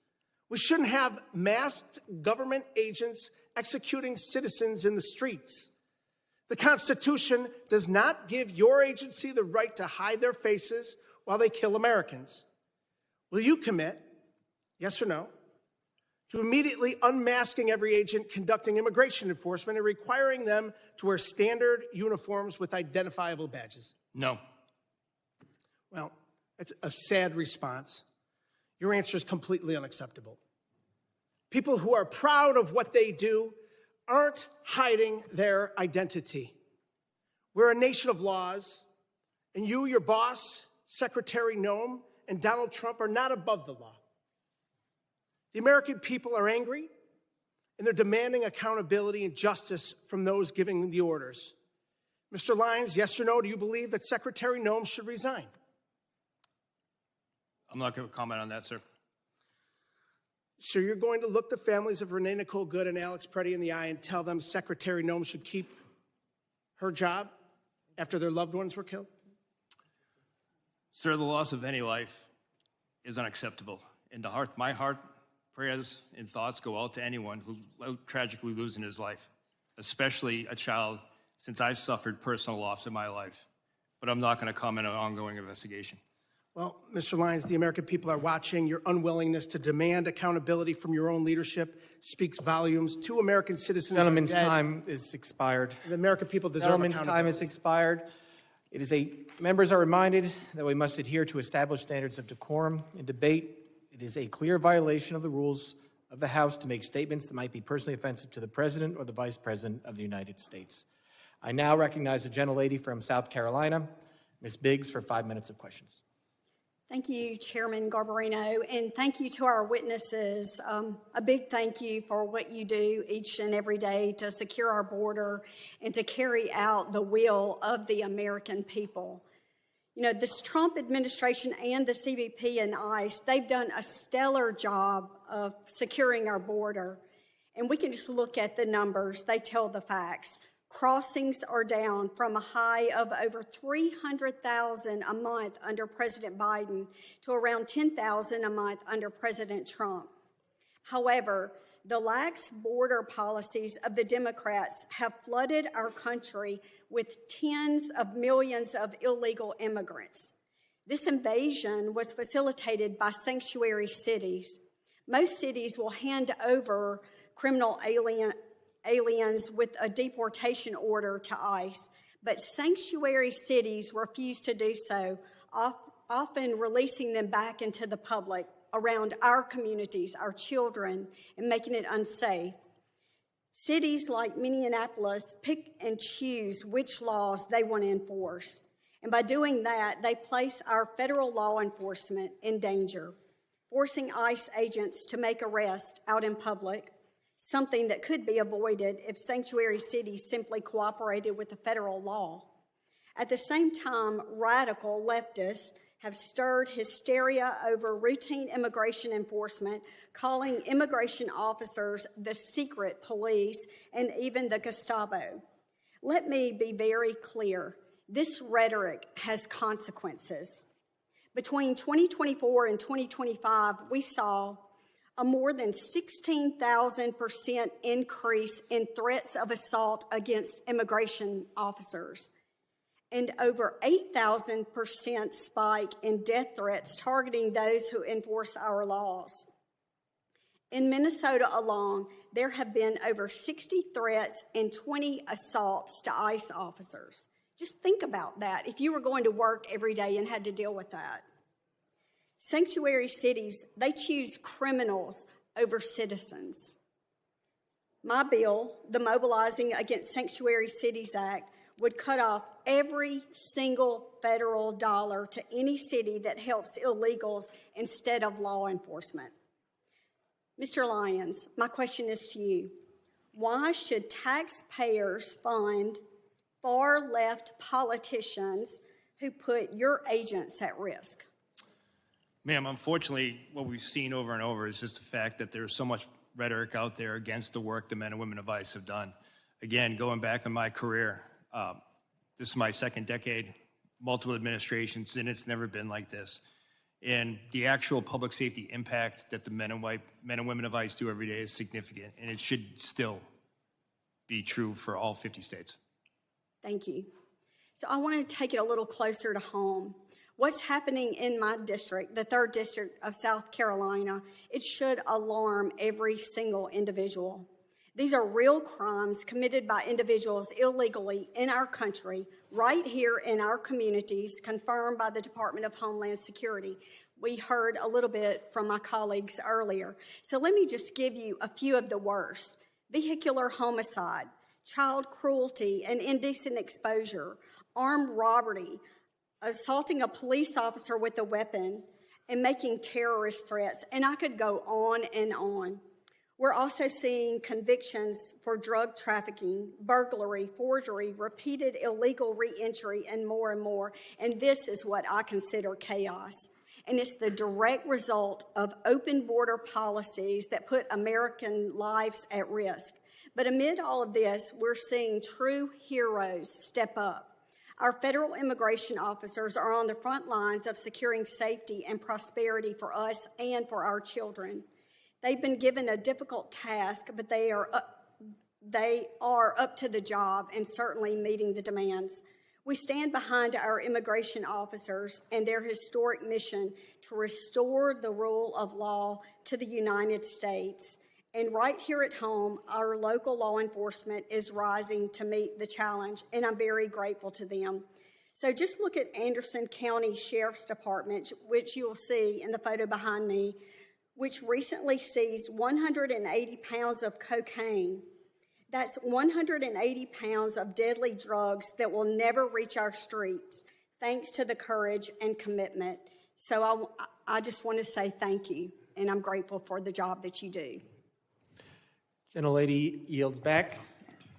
We shouldn't have masked government agents executing citizens in the streets. The Constitution does not give your agency the right to hide their faces while they kill Americans. Will you commit, yes or no, to immediately unmasking every agent conducting immigration enforcement and requiring them to wear standard uniforms with identifiable badges? No. Well, that's a sad response. Your answer is completely unacceptable. People who are proud of what they do aren't hiding their identity. We're a nation of laws, and you, your boss, Secretary Noem, and Donald Trump are not above the law. The American people are angry, and they're demanding accountability and justice from those giving the orders. Mr. Lyons, yes or no, do you believe that Secretary Noem should resign? I'm not going to comment on that, sir. So you're going to look the families of Renee Nicole Good and Alex Preddy in the eye and tell them Secretary Noem should keep her job after their loved ones were killed? Sir, the loss of any life is unacceptable. In my heart, prayers and thoughts go out to anyone who tragically losing his life, especially a child, since I've suffered personal loss in my life. But I'm not going to comment on an ongoing investigation. Well, Mr. Lyons, the American people are watching. Your unwillingness to demand accountability from your own leadership speaks volumes. 2 American citizens Gentleman's are dead. time is expired. The American people deserve Gentleman's accountability. time is expired. Members are reminded that we must adhere to established standards of decorum in debate. It is a clear violation of the rules of the House to make statements that might be personally offensive to the President or the Vice President of the United States. I now recognize the gentlelady from South Carolina, Ms. Biggs, for 5 minutes of questions. Thank you, Chairman Garbarino, and thank you to our witnesses. A big thank you for what you do each and every day to secure our border and to carry out the will of the American people. You know, this Trump administration and the CBP and ICE, they've done a stellar job of securing our border. And we can just look at the numbers. They tell the facts. Crossings are down from a high of over 300,000 a month under President Biden to around 10,000 a month under President Trump. However, the lax border policies of the Democrats have flooded our country with tens of millions of illegal immigrants. This invasion was facilitated by sanctuary cities. Most cities will hand over criminal aliens with a deportation order to ICE, but sanctuary cities refuse to do so, often releasing them back into the public around our communities, our children, and making it unsafe. Cities like Minneapolis pick and choose which laws they want to enforce, and by doing that, they place our federal law enforcement in danger, forcing ICE agents to make arrests out in public, something that could be avoided if sanctuary cities simply cooperated with the federal law. At the same time, radical leftists have stirred hysteria over routine immigration enforcement, calling immigration officers the secret police and even the Gestapo. Let me be very clear. This rhetoric has consequences. Between 2024 and 2025, we saw a more than 16,000% increase in threats of assault against immigration officers, and over 8,000% spike in death threats targeting those who enforce our laws. In Minnesota alone, there have been over 60 threats and 20 assaults to ICE officers. Just think about that if you were going to work every day and had to deal with that. Sanctuary cities, they choose criminals over citizens. My bill, the Mobilizing Against Sanctuary Cities Act, would cut off every single federal dollar to any city that helps illegals instead of law enforcement. Mr. Lyons, my question is to you. Why should taxpayers fund far-left politicians who put your agents at risk? Ma'am, unfortunately, what we've seen over and over is just the fact that there's so much rhetoric out there against the work the men and women of ICE have done. Again, going back in my career, this is my second decade, multiple administrations, and it's never been like this. And the actual public safety impact that the men and women of ICE do every day is significant, and it should still be true for all 50 states. Thank you. So I want to take it a little closer to home. What's happening in my district, the 3rd District of South Carolina, it should alarm every single individual. These are real crimes committed by individuals illegally in our country, right here in our communities, confirmed by the Department of Homeland Security. We heard a little bit from my colleagues earlier. So let me just give you a few of the worst. Vehicular homicide, child cruelty and indecent exposure, armed robbery, assaulting a police officer with a weapon, and making terrorist threats. And I could go on and on. We're also seeing convictions for drug trafficking, burglary, forgery, repeated illegal reentry, and more and more. And this is what I consider chaos. And it's the direct result of open border policies that put American lives at risk. But amid all of this, we're seeing true heroes step up. Our federal immigration officers are on the front lines of securing safety and prosperity for us and for our children. They've been given a difficult task, but they are up to the job and certainly meeting the demands. We stand behind our immigration officers and their historic mission to restore the rule of law to the United States. And right here at home, our local law enforcement is rising to meet the challenge, and I'm very grateful to them. So just look at Anderson County Sheriff's Department, which you'll see in the photo behind me, which recently seized 180 pounds of cocaine. That's 180 pounds of deadly drugs that will never reach our streets, thanks to the courage and commitment. So I just want to say thank you, and I'm grateful for the job that you do. Gentlelady yields back.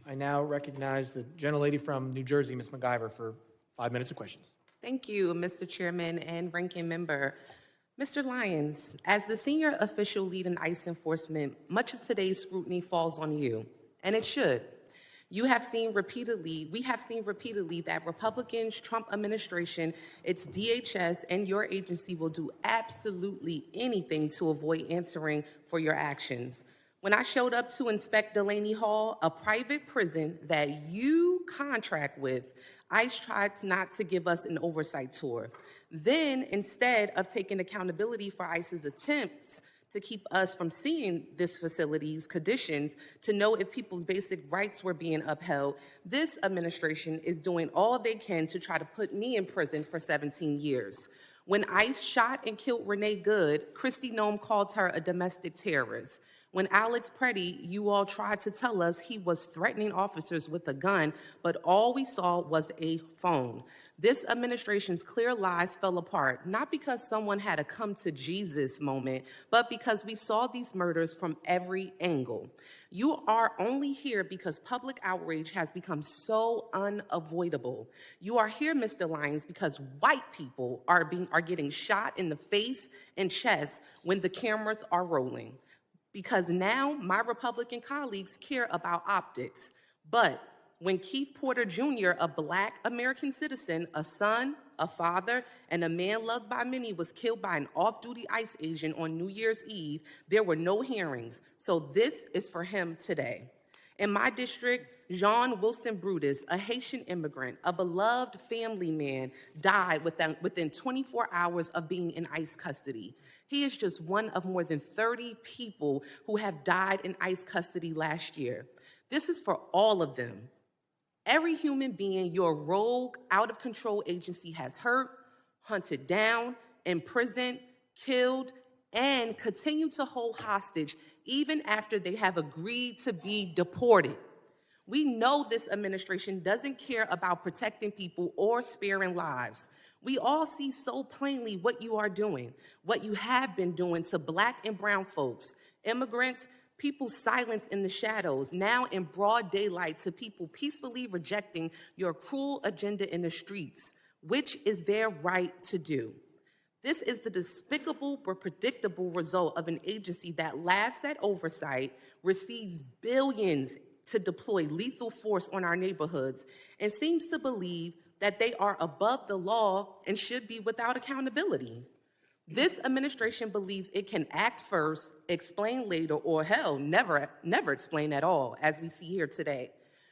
I now recognize the gentlelady from New Jersey, Ms. McIver, for 5 minutes of questions. Thank you, Mr. Chairman and Ranking Member. Mr. Lyons, as the senior official lead in ICE enforcement, much of today's scrutiny falls on you, and it should. We have seen repeatedly that Republicans, Trump administration, its DHS, and your agency will do absolutely anything to avoid answering for your actions. When I showed up to inspect Delaney Hall, a private prison that you contract with, ICE tried not to give us an oversight tour. Then, instead of taking accountability for ICE's attempts to keep us from seeing this facility's conditions to know if people's basic rights were being upheld, this administration is doing all they can to try to put me in prison for 17 years. When ICE shot and killed Renee Good, Kristi Noem called her a domestic terrorist. When Alex Preddy, you all tried to tell us he was threatening officers with a gun, but all we saw was a phone. This administration's clear lies fell apart, not because someone had a come to Jesus moment, but because we saw these murders from every angle. You are only here because public outrage has become so unavoidable. You are here, Mr. Lyons, because white people are getting shot in the face and chest when the cameras are rolling. Because now my Republican colleagues care about optics. But when Keith Porter Jr., a Black American citizen, a son, a father, and a man loved by many was killed by an off-duty ICE agent on New Year's Eve, there were no hearings. So this is for him today. In my district, Jean Wilson Brutus, a Haitian immigrant, a beloved family man, died within 24 hours of being in ICE custody. He is just one of more than 30 people who have died in ICE custody last year. This is for all of them. Every human being your rogue, out-of-control agency has hurt, hunted down, imprisoned, killed, and continue to hold hostage even after they have agreed to be deported. We know this administration doesn't care about protecting people or sparing lives. We all see so plainly what you are doing, what you have been doing to Black and brown folks, immigrants, people silenced in the shadows, now in broad daylight, to people peacefully rejecting your cruel agenda in the streets, which is their right to do. This is the despicable but predictable result of an agency that laughs at oversight, receives billions to deploy lethal force on our neighborhoods, and seems to believe that they are above the law and should be without accountability. This administration believes it can act first, explain later, or hell, never explain at all, as we see here today.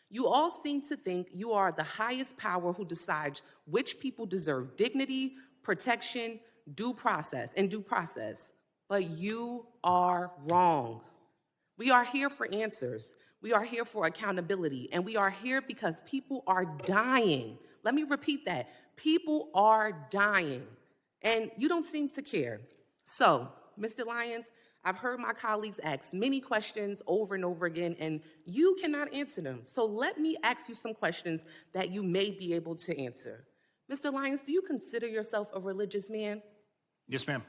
You all seem to think you are the highest power who decides which people deserve dignity, protection, due process, but you are wrong. We are here for answers. We are here for accountability, and we are here because people are dying. Let me repeat that. People are dying, and you don't seem to care. So, Mr. Lyons, I've heard my colleagues ask many questions over and over again, and you cannot answer them. So let me ask you some questions that you may be able to answer. Mr. Lyons, do you consider yourself a religious man? Yes, ma'am.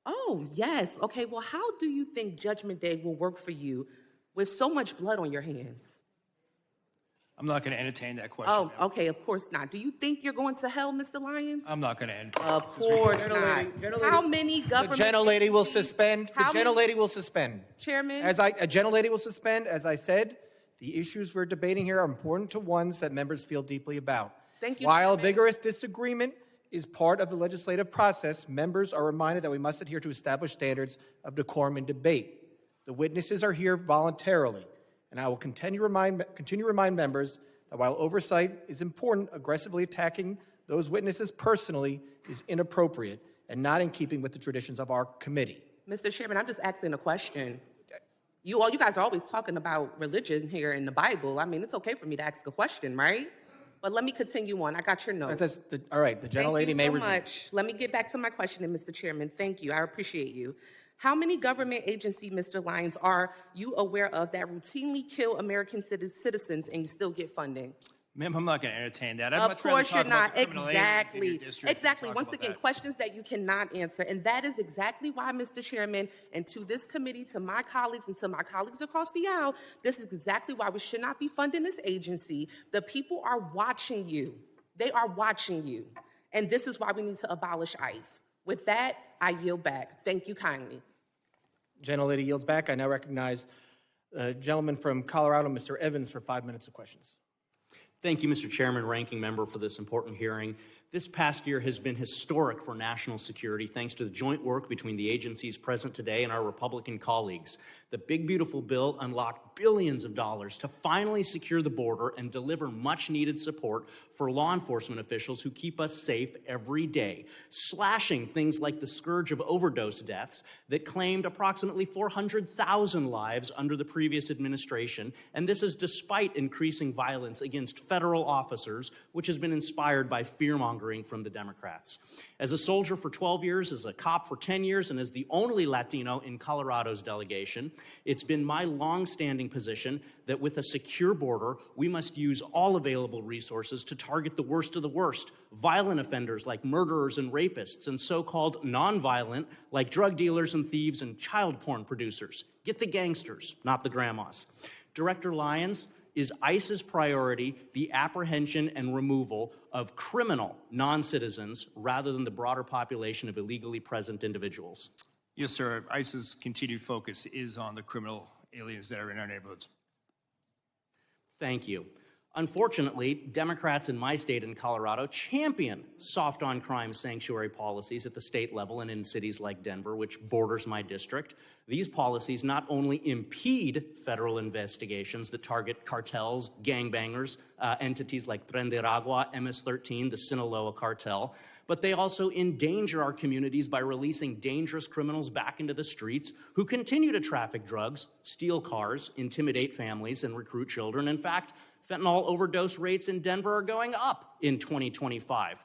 Oh, yes. Okay, well, how do you think Judgment Day will work for you with so much blood on your hands? I'm not going to entertain that question. Oh, okay, of course not. Do you think you're going to hell, Mr. Lyons? I'm not going to entertain. Of course not. How many government The gentlelady will agencies- suspend. The How many- gentlelady will suspend. Chairman? A gentlelady will suspend. As I said, the issues we're debating here are important to ones that members feel deeply about. Thank you, While Chairman. vigorous disagreement is part of the legislative process, members are reminded that we must adhere to established standards of decorum and debate. The witnesses are here voluntarily, and I will continue to remind members that while oversight is important, aggressively attacking those witnesses personally is inappropriate and not in keeping with the traditions of our committee. Mr. Chairman, I'm just asking a question. You guys are always talking about religion here in the Bible. I mean, it's okay for me to ask a question, right? But let me continue on. I got your note. All right, the gentlelady may resume. Thank you so much. Let me get back to my question, Mr. Chairman. Thank you. I appreciate you. How many government agencies, Mr. Lyons, are you aware of that routinely kill American citizens and still get funding? Ma'am, I'm not going to entertain that. I'm Of not trying to course you're talk about not. the criminal aliens in your Exactly. district. Exactly. Talk Once about again, that. questions that you cannot answer. And that is exactly why, Mr. Chairman, and to this committee, to my colleagues, and to my colleagues across the aisle, this is exactly why we should not be funding this agency. The people are watching you. They are watching you. And this is why we need to abolish ICE. With that, I yield back. Thank you kindly. Gentlelady yields back. I now recognize the gentleman from Colorado, Mr. Evans, for 5 minutes of questions. Thank you, Mr. Chairman, Ranking Member, for this important hearing. This past year has been historic for national security thanks to the joint work between the agencies present today and our Republican colleagues. The Big Beautiful Bill unlocked billions of dollars to finally secure the border and deliver much-needed support for law enforcement officials who keep us safe every day, slashing things like the scourge of overdose deaths that claimed approximately 400,000 lives under the previous administration, and this is despite increasing violence against federal officers, which has been inspired by fear-mongering from the Democrats. As a soldier for 12 years, as a cop for 10 years, and as the only Latino in Colorado's delegation, it's been my long-standing position that with a secure border, we must use all available resources to target the worst of the worst, violent offenders like murderers and rapists, and so-called nonviolent like drug dealers and thieves and child porn producers. Get the gangsters, not the grandmas. Director Lyons, is ICE's priority the apprehension and removal of criminal non-citizens rather than the broader population of illegally present individuals? Yes, sir. ICE's continued focus is on the criminal aliens that are in our neighborhoods. Thank you. Unfortunately, Democrats in my state in Colorado champion soft on crime sanctuary policies at the state level and in cities like Denver, which borders my district. These policies not only impede federal investigations that target cartels, gangbangers, entities like Tren de Aragua, MS-13, the Sinaloa cartel, but they also endanger our communities by releasing dangerous criminals back into the streets who continue to traffic drugs, steal cars, intimidate families, and recruit children. In fact, fentanyl overdose rates in Denver are going up in 2025.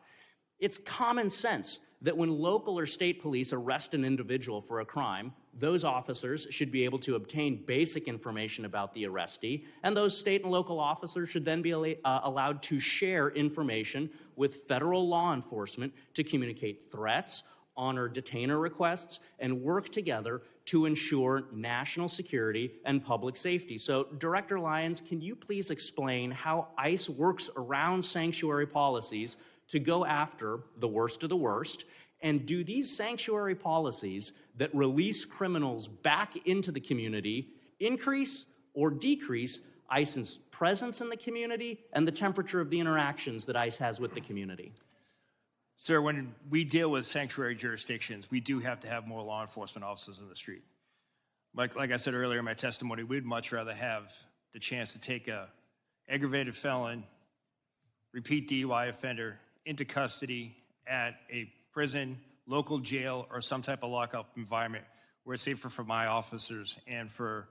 It's common sense that when local or state police arrest an individual for a crime, those officers should be able to obtain basic information about the arrestee, and those state and local officers should then be allowed to share information with federal law enforcement to communicate threats, honor detainer requests, and work together to ensure national security and public safety. So, Director Lyons, can you please explain how ICE works around sanctuary policies to go after the worst of the worst? And do these sanctuary policies that release criminals back into the community increase or decrease ICE's presence in the community and the temperature of the interactions that ICE has with the community? Sir, when we deal with sanctuary jurisdictions, we do have to have more law enforcement officers in the street. Like I said earlier in my testimony, we'd much rather have the chance to take a aggravated felon, repeat DUI offender into custody at a prison, local jail, or some type of lockup environment where it's safer for my officers and for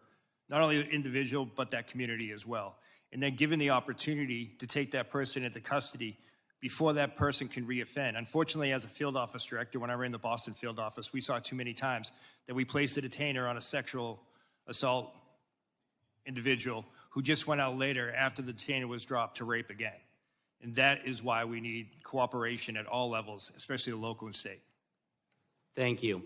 not only the individual, but that community as well. And then given the opportunity to take that person into custody before that person can reoffend. Unfortunately, as a field office director, when I ran the Boston field office, we saw too many times that we placed a detainer on a sexual assault individual who just went out later after the detainer was dropped to rape again. And that is why we need cooperation at all levels, especially the local and state. Thank you.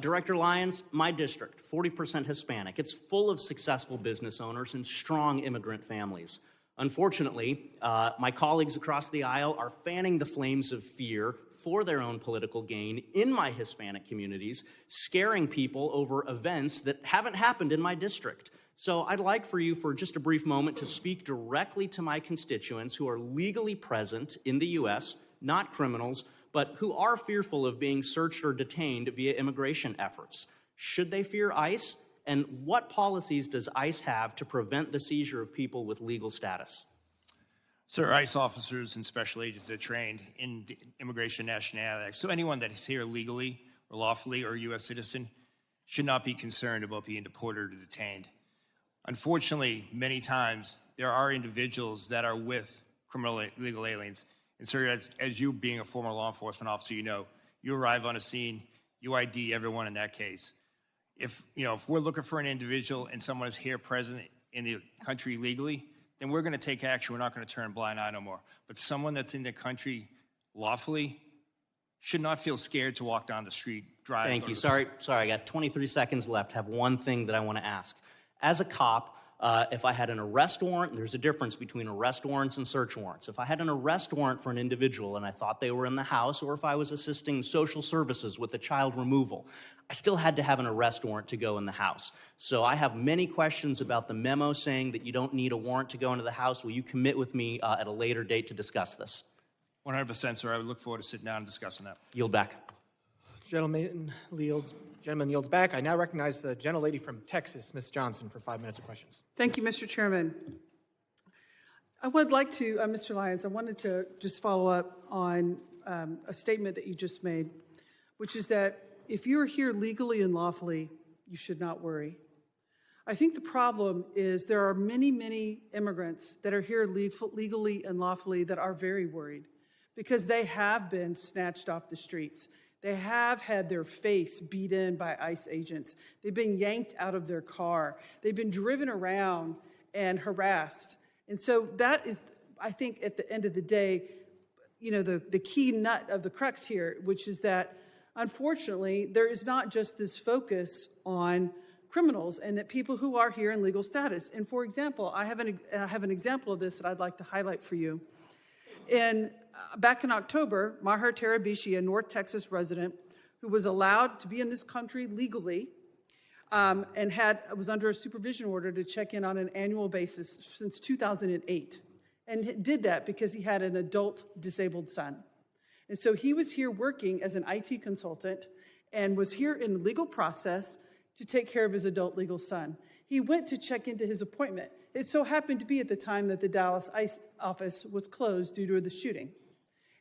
Director Lyons, my district, 40% Hispanic. It's full of successful business owners and strong immigrant families. Unfortunately, my colleagues across the aisle are fanning the flames of fear for their own political gain in my Hispanic communities, scaring people over events that haven't happened in my district. So I'd like for you for just a brief moment to speak directly to my constituents who are legally present in the U.S., not criminals, but who are fearful of being searched or detained via immigration efforts. Should they fear ICE? And what policies does ICE have to prevent the seizure of people with legal status? Sir, ICE officers and special agents are trained in the Immigration and Nationality Act. So anyone that is here legally or lawfully or a U.S. citizen should not be concerned about being deported or detained. Unfortunately, many times there are individuals that are with criminal illegal aliens. And sir, as you being a former law enforcement officer, you know, you arrive on a scene, you ID everyone in that case. If we're looking for an individual and someone is here present in the country legally, then we're going to take action. We're not going to turn a blind eye no more. But someone that's in the country lawfully should not feel scared to walk down the street, drive. Thank you. Sorry, I got 23 seconds left. I have one thing that I want to ask. As a cop, if I had an arrest warrant, there's a difference between arrest warrants and search warrants. If I had an arrest warrant for an individual and I thought they were in the house, or if I was assisting social services with a child removal, I still had to have an arrest warrant to go in the house. So I have many questions about the memo saying that you don't need a warrant to go into the house. Will you commit with me at a later date to discuss this? 100%, sir. I would look forward to sitting down and discussing that. Yield back. Gentleman yields back. I now recognize the gentlelady from Texas, Ms. Johnson, for 5 minutes of questions. Thank you, Mr. Chairman. I would like to, Mr. Lyons, I wanted to just follow up on a statement that you just made, which is that if you're here legally and lawfully, you should not worry. I think the problem is there are many, many immigrants that are here legally and lawfully that are very worried because they have been snatched off the streets. They have had their face beat in by ICE agents. They've been yanked out of their car. They've been driven around and harassed. And so that is, I think, at the end of the day, the key nut of the crux here, which is that, unfortunately, there is not just this focus on criminals and that people who are here in legal status. And for example, I have an example of this that I'd like to highlight for you. Back in October, Maher Tarabishi, a North Texas resident who was allowed to be in this country legally and was under a supervision order to check in on an annual basis since 2008, and did that because he had an adult disabled son. And so he was here working as an IT consultant and was here in legal process to take care of his adult legal son. He went to check into his appointment. It so happened to be at the time that the Dallas ICE office was closed due to the shooting.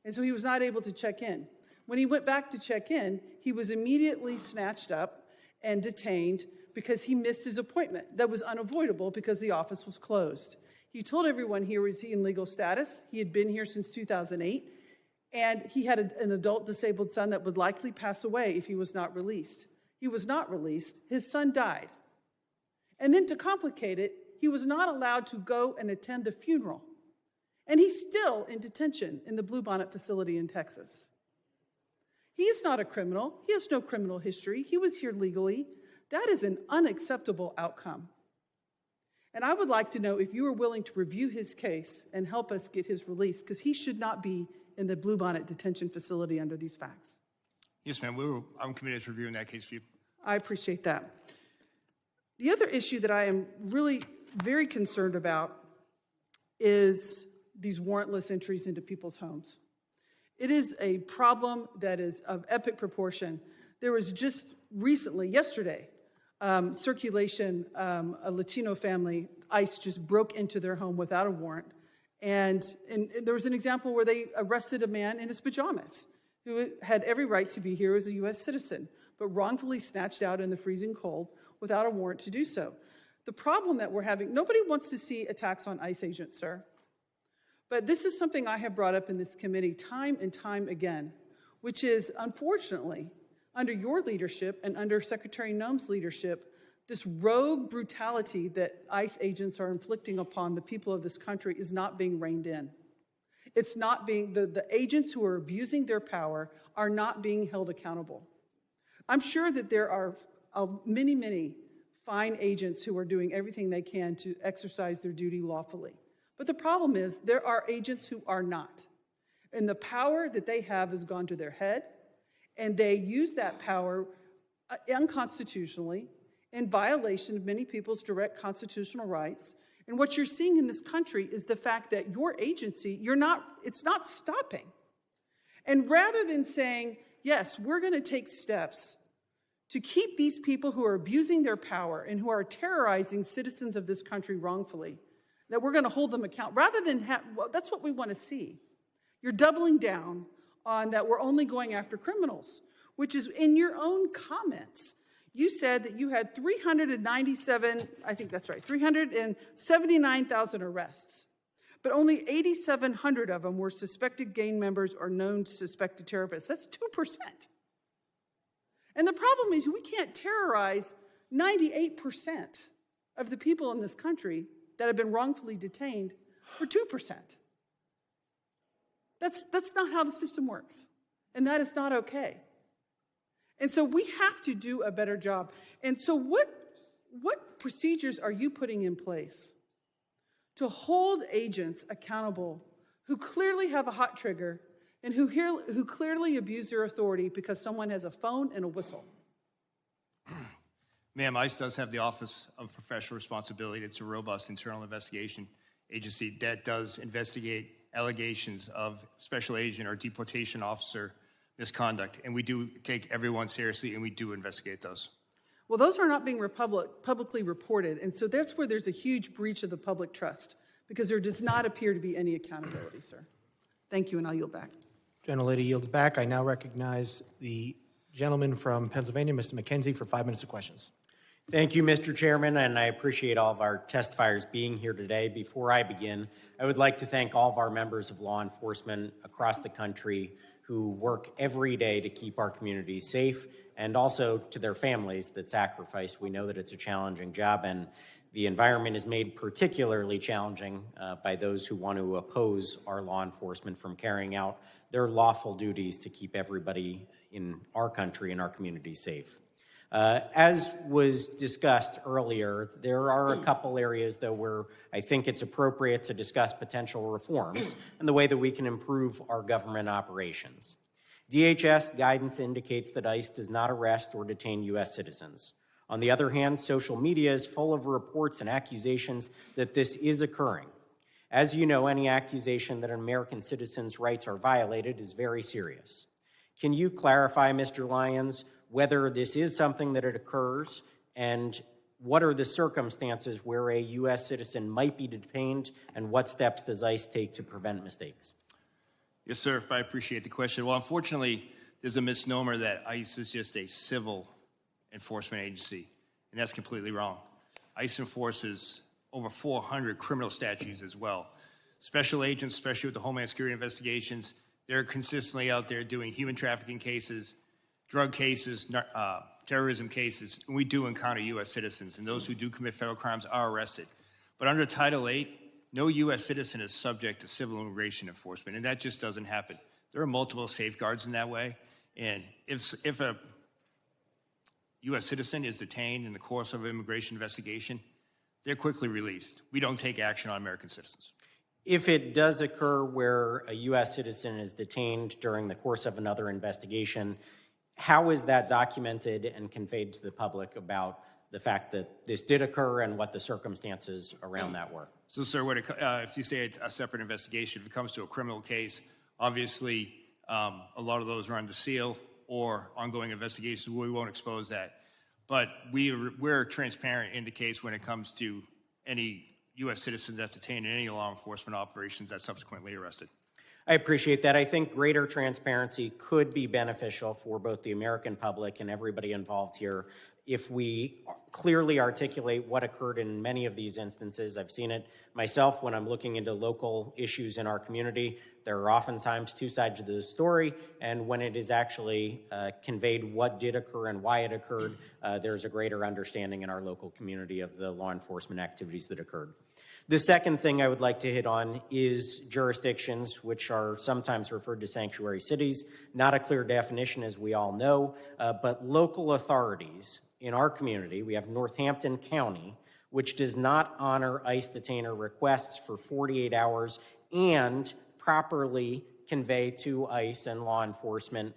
And so he was not able to check in. When he went back to check in, he was immediately snatched up and detained because he missed his appointment. That was unavoidable because the office was closed. He told everyone he was in legal status. He had been here since 2008. And he had an adult disabled son that would likely pass away if he was not released. He was not released. His son died. And then to complicate it, he was not allowed to go and attend the funeral. And he's still in detention in the Bluebonnet facility in Texas. He is not a criminal. He has no criminal history. He was here legally. That is an unacceptable outcome. And I would like to know if you are willing to review his case and help us get his release, because he should not be in the Bluebonnet detention facility under these facts. Yes, ma'am. I'm committed to reviewing that case for you. I appreciate that. The other issue that I am really very concerned about is these warrantless entries into people's homes. It is a problem that is of epic proportion. There was just recently, yesterday, circulation, a Latino family, ICE just broke into their home without a warrant. And there was an example where they arrested a man in his pajamas who had every right to be here as a U.S. citizen, but wrongfully snatched out in the freezing cold without a warrant to do so. The problem that we're having, nobody wants to see attacks on ICE agents, sir. But this is something I have brought up in this committee time and time again, which is, unfortunately, under your leadership and under Secretary Noem's leadership, this rogue brutality that ICE agents are inflicting upon the people of this country is not being reined in. It's not being, the agents who are abusing their power are not being held accountable. I'm sure that there are many, many fine agents who are doing everything they can to exercise their duty lawfully. But the problem is there are agents who are not. And the power that they have has gone to their head, and they use that power unconstitutionally in violation of many people's direct constitutional rights. And what you're seeing in this country is the fact that your agency, it's not stopping. And rather than saying, yes, we're going to take steps to keep these people who are abusing their power and who are terrorizing citizens of this country wrongfully, that we're going to hold them accountable, rather than that's what we want to see. You're doubling down on that we're only going after criminals, which is in your own comments. You said that you had 379,000 arrests, but only 8,700 of them were suspected gang members or known suspected terrorists. That's 2%. And the problem is we can't terrorize 98% of the people in this country that have been wrongfully detained for 2%. That's not how the system works, and that is not okay. And so we have to do a better job. And so what procedures are you putting in place to hold agents accountable who clearly have a hot trigger and who clearly abuse their authority because someone has a phone and a whistle? Ma'am, ICE does have the Office of Professional Responsibility. It's a robust internal investigation agency that does investigate allegations of special agent or deportation officer misconduct. And we do take everyone seriously, and we do investigate those. Well, those are not being publicly reported. And so that's where there's a huge breach of the public trust, because there does not appear to be any accountability, sir. Thank you, and I'll yield back. Gentlelady yields back. I now recognize the gentleman from Pennsylvania, Mr. McKenzie, for 5 minutes of questions. Thank you, Mr. Chairman, and I appreciate all of our testifiers being here today. Before I begin, I would like to thank all of our members of law enforcement across the country who work every day to keep our communities safe, and also to their families that sacrifice. We know that it's a challenging job, and the environment is made particularly challenging by those who want to oppose our law enforcement from carrying out their lawful duties to keep everybody in our country and our communities safe. As was discussed earlier, there are a couple areas, though, where I think it's appropriate to discuss potential reforms and the way that we can improve our government operations. DHS guidance indicates that ICE does not arrest or detain U.S. citizens. On the other hand, social media is full of reports and accusations that this is occurring. As you know, any accusation that an American citizen's rights are violated is very serious. Can you clarify, Mr. Lyons, whether this is something that it occurs, and what are the circumstances where a U.S. citizen might be detained, and what steps does ICE take to prevent mistakes? Yes, sir. I appreciate the question. Well, unfortunately, there's a misnomer that ICE is just a civil enforcement agency, and that's completely wrong. ICE enforces over 400 criminal statutes as well. Special agents, especially with the Homeland Security investigations, They're consistently out there doing human trafficking cases, drug cases, terrorism cases, and we do encounter U.S. citizens, and those who do commit federal crimes are arrested. But under Title VIII, no U.S. citizen is subject to civil immigration enforcement, and that just doesn't happen. There are multiple safeguards in that way, and if a U.S. citizen is detained in the course of an immigration investigation, they're quickly released. We don't take action on American citizens. If it does occur where a U.S. citizen is detained during the course of another investigation, how is that documented and conveyed to the public about the fact that this did occur and what the circumstances around that were? So, sir, if you say it's a separate investigation, if it comes to a criminal case, obviously a lot of those are under seal or ongoing investigations. We won't expose that. But we're transparent in the case when it comes to any U.S. citizens that's detained in any law enforcement operations that's subsequently arrested. I appreciate that. I think greater transparency could be beneficial for both the American public and everybody involved here if we clearly articulate what occurred in many of these instances. I've seen it myself when I'm looking into local issues in our community. There are oftentimes two sides to the story, and when it is actually conveyed what did occur and why it occurred, there's a greater understanding in our local community of the law enforcement activities that occurred. The second thing I would like to hit on is jurisdictions, which are sometimes referred to sanctuary cities. Not a clear definition, as we all know, but local authorities in our community. We have Northampton County, which does not honor ICE detainer requests for 48 hours and properly convey to ICE and law enforcement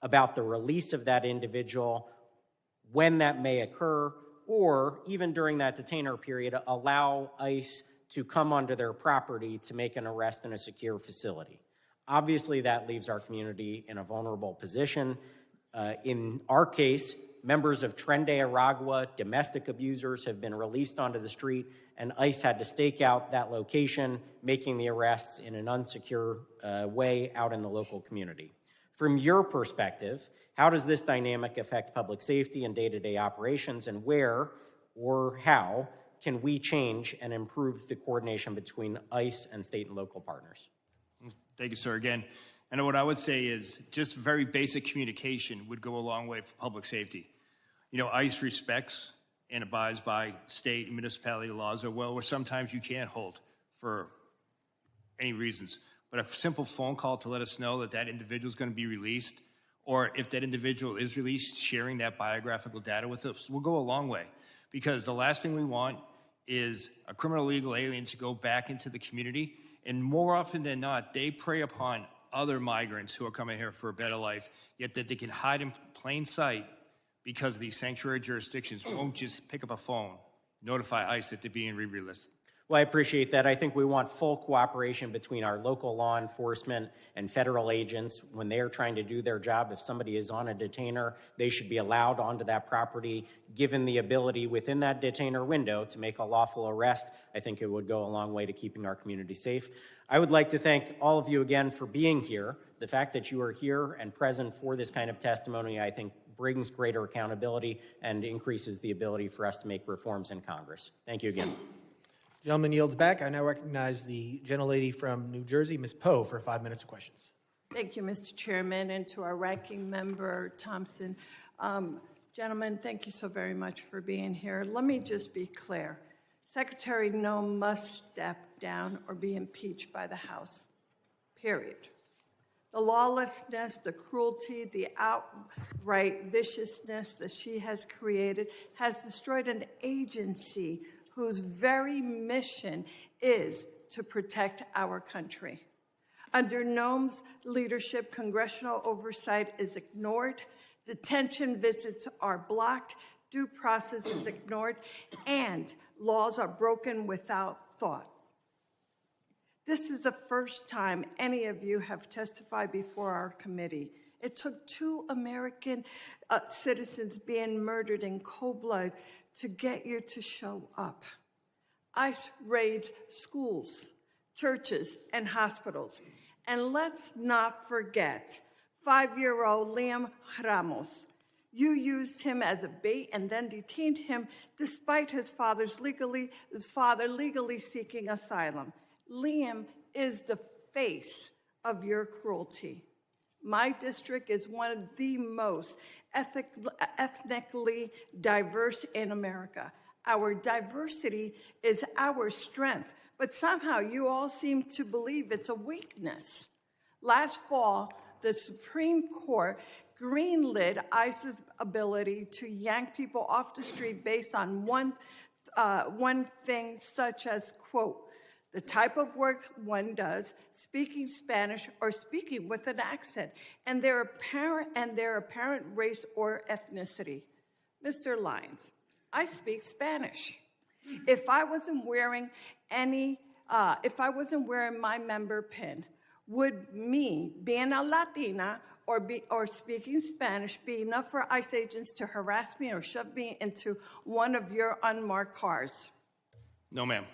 about the release of that individual, when that may occur, or even during that detainer period, allow ICE to come onto their property to make an arrest in a secure facility. Obviously, that leaves our community in a vulnerable position. In our case, members of Tren de Aragua, domestic abusers, have been released onto the street, and ICE had to stake out that location, making the arrests in an unsecure way out in the local community. From your perspective, how does this dynamic affect public safety and day-to-day operations, and where or how can we change and improve the coordination between ICE and state and local partners? Thank you, sir, again. And what I would say is just very basic communication would go a long way for public safety. You know, ICE respects and abides by state and municipality laws where sometimes you can't hold for any reasons. But a simple phone call to let us know that that individual is going to be released, or if that individual is released, sharing that biographical data with us will go a long way. Because the last thing we want is a criminal illegal alien to go back into the community, and more often than not, they prey upon other migrants who are coming here for a better life, yet that they can hide in plain sight because these sanctuary jurisdictions won't just pick up a phone, notify ICE that they're being re-released. Well, I appreciate that. I think we want full cooperation between our local law enforcement and federal agents when they are trying to do their job. If somebody is on a detainer, they should be allowed onto that property, given the ability within that detainer window to make a lawful arrest. I think it would go a long way to keeping our community safe. I would like to thank all of you again for being here. The fact that you are here and present for this kind of testimony, I think, brings greater accountability and increases the ability for us to make reforms in Congress. Thank you again. Gentleman yields back. I now recognize the gentlelady from New Jersey, Ms. Poe, for 5 minutes of questions. Thank you, Mr. Chairman, and to our ranking member, Thompson. Gentlemen, thank you so very much for being here. Let me just be clear. Secretary Noem must step down or be impeached by the House, period. The lawlessness, the cruelty, the outright viciousness that she has created has destroyed an agency whose very mission is to protect our country. Under Noem's leadership, congressional oversight is ignored, detention visits are blocked, due process is ignored, and laws are broken without thought. This is the first time any of you have testified before our committee. It took 2 American citizens being murdered in cold blood to get you to show up. ICE raids schools, churches, and hospitals. And let's not forget 5-year-old Liam Ramos. You used him as a bait and then detained him despite his father legally seeking asylum. Liam is the face of your cruelty. My district is one of the most ethnically diverse in America. Our diversity is our strength, but somehow you all seem to believe it's a weakness. Last fall, the Supreme Court greenlit ICE's ability to yank people off the street based on one thing, such as, quote, the type of work one does, speaking Spanish or speaking with an accent, and their apparent race or ethnicity. Mr. Lyons, I speak Spanish. If I wasn't wearing my member pin, would me being a Latina or speaking Spanish be enough for ICE agents to harass me or shove me into one of your unmarked cars? No, ma'am.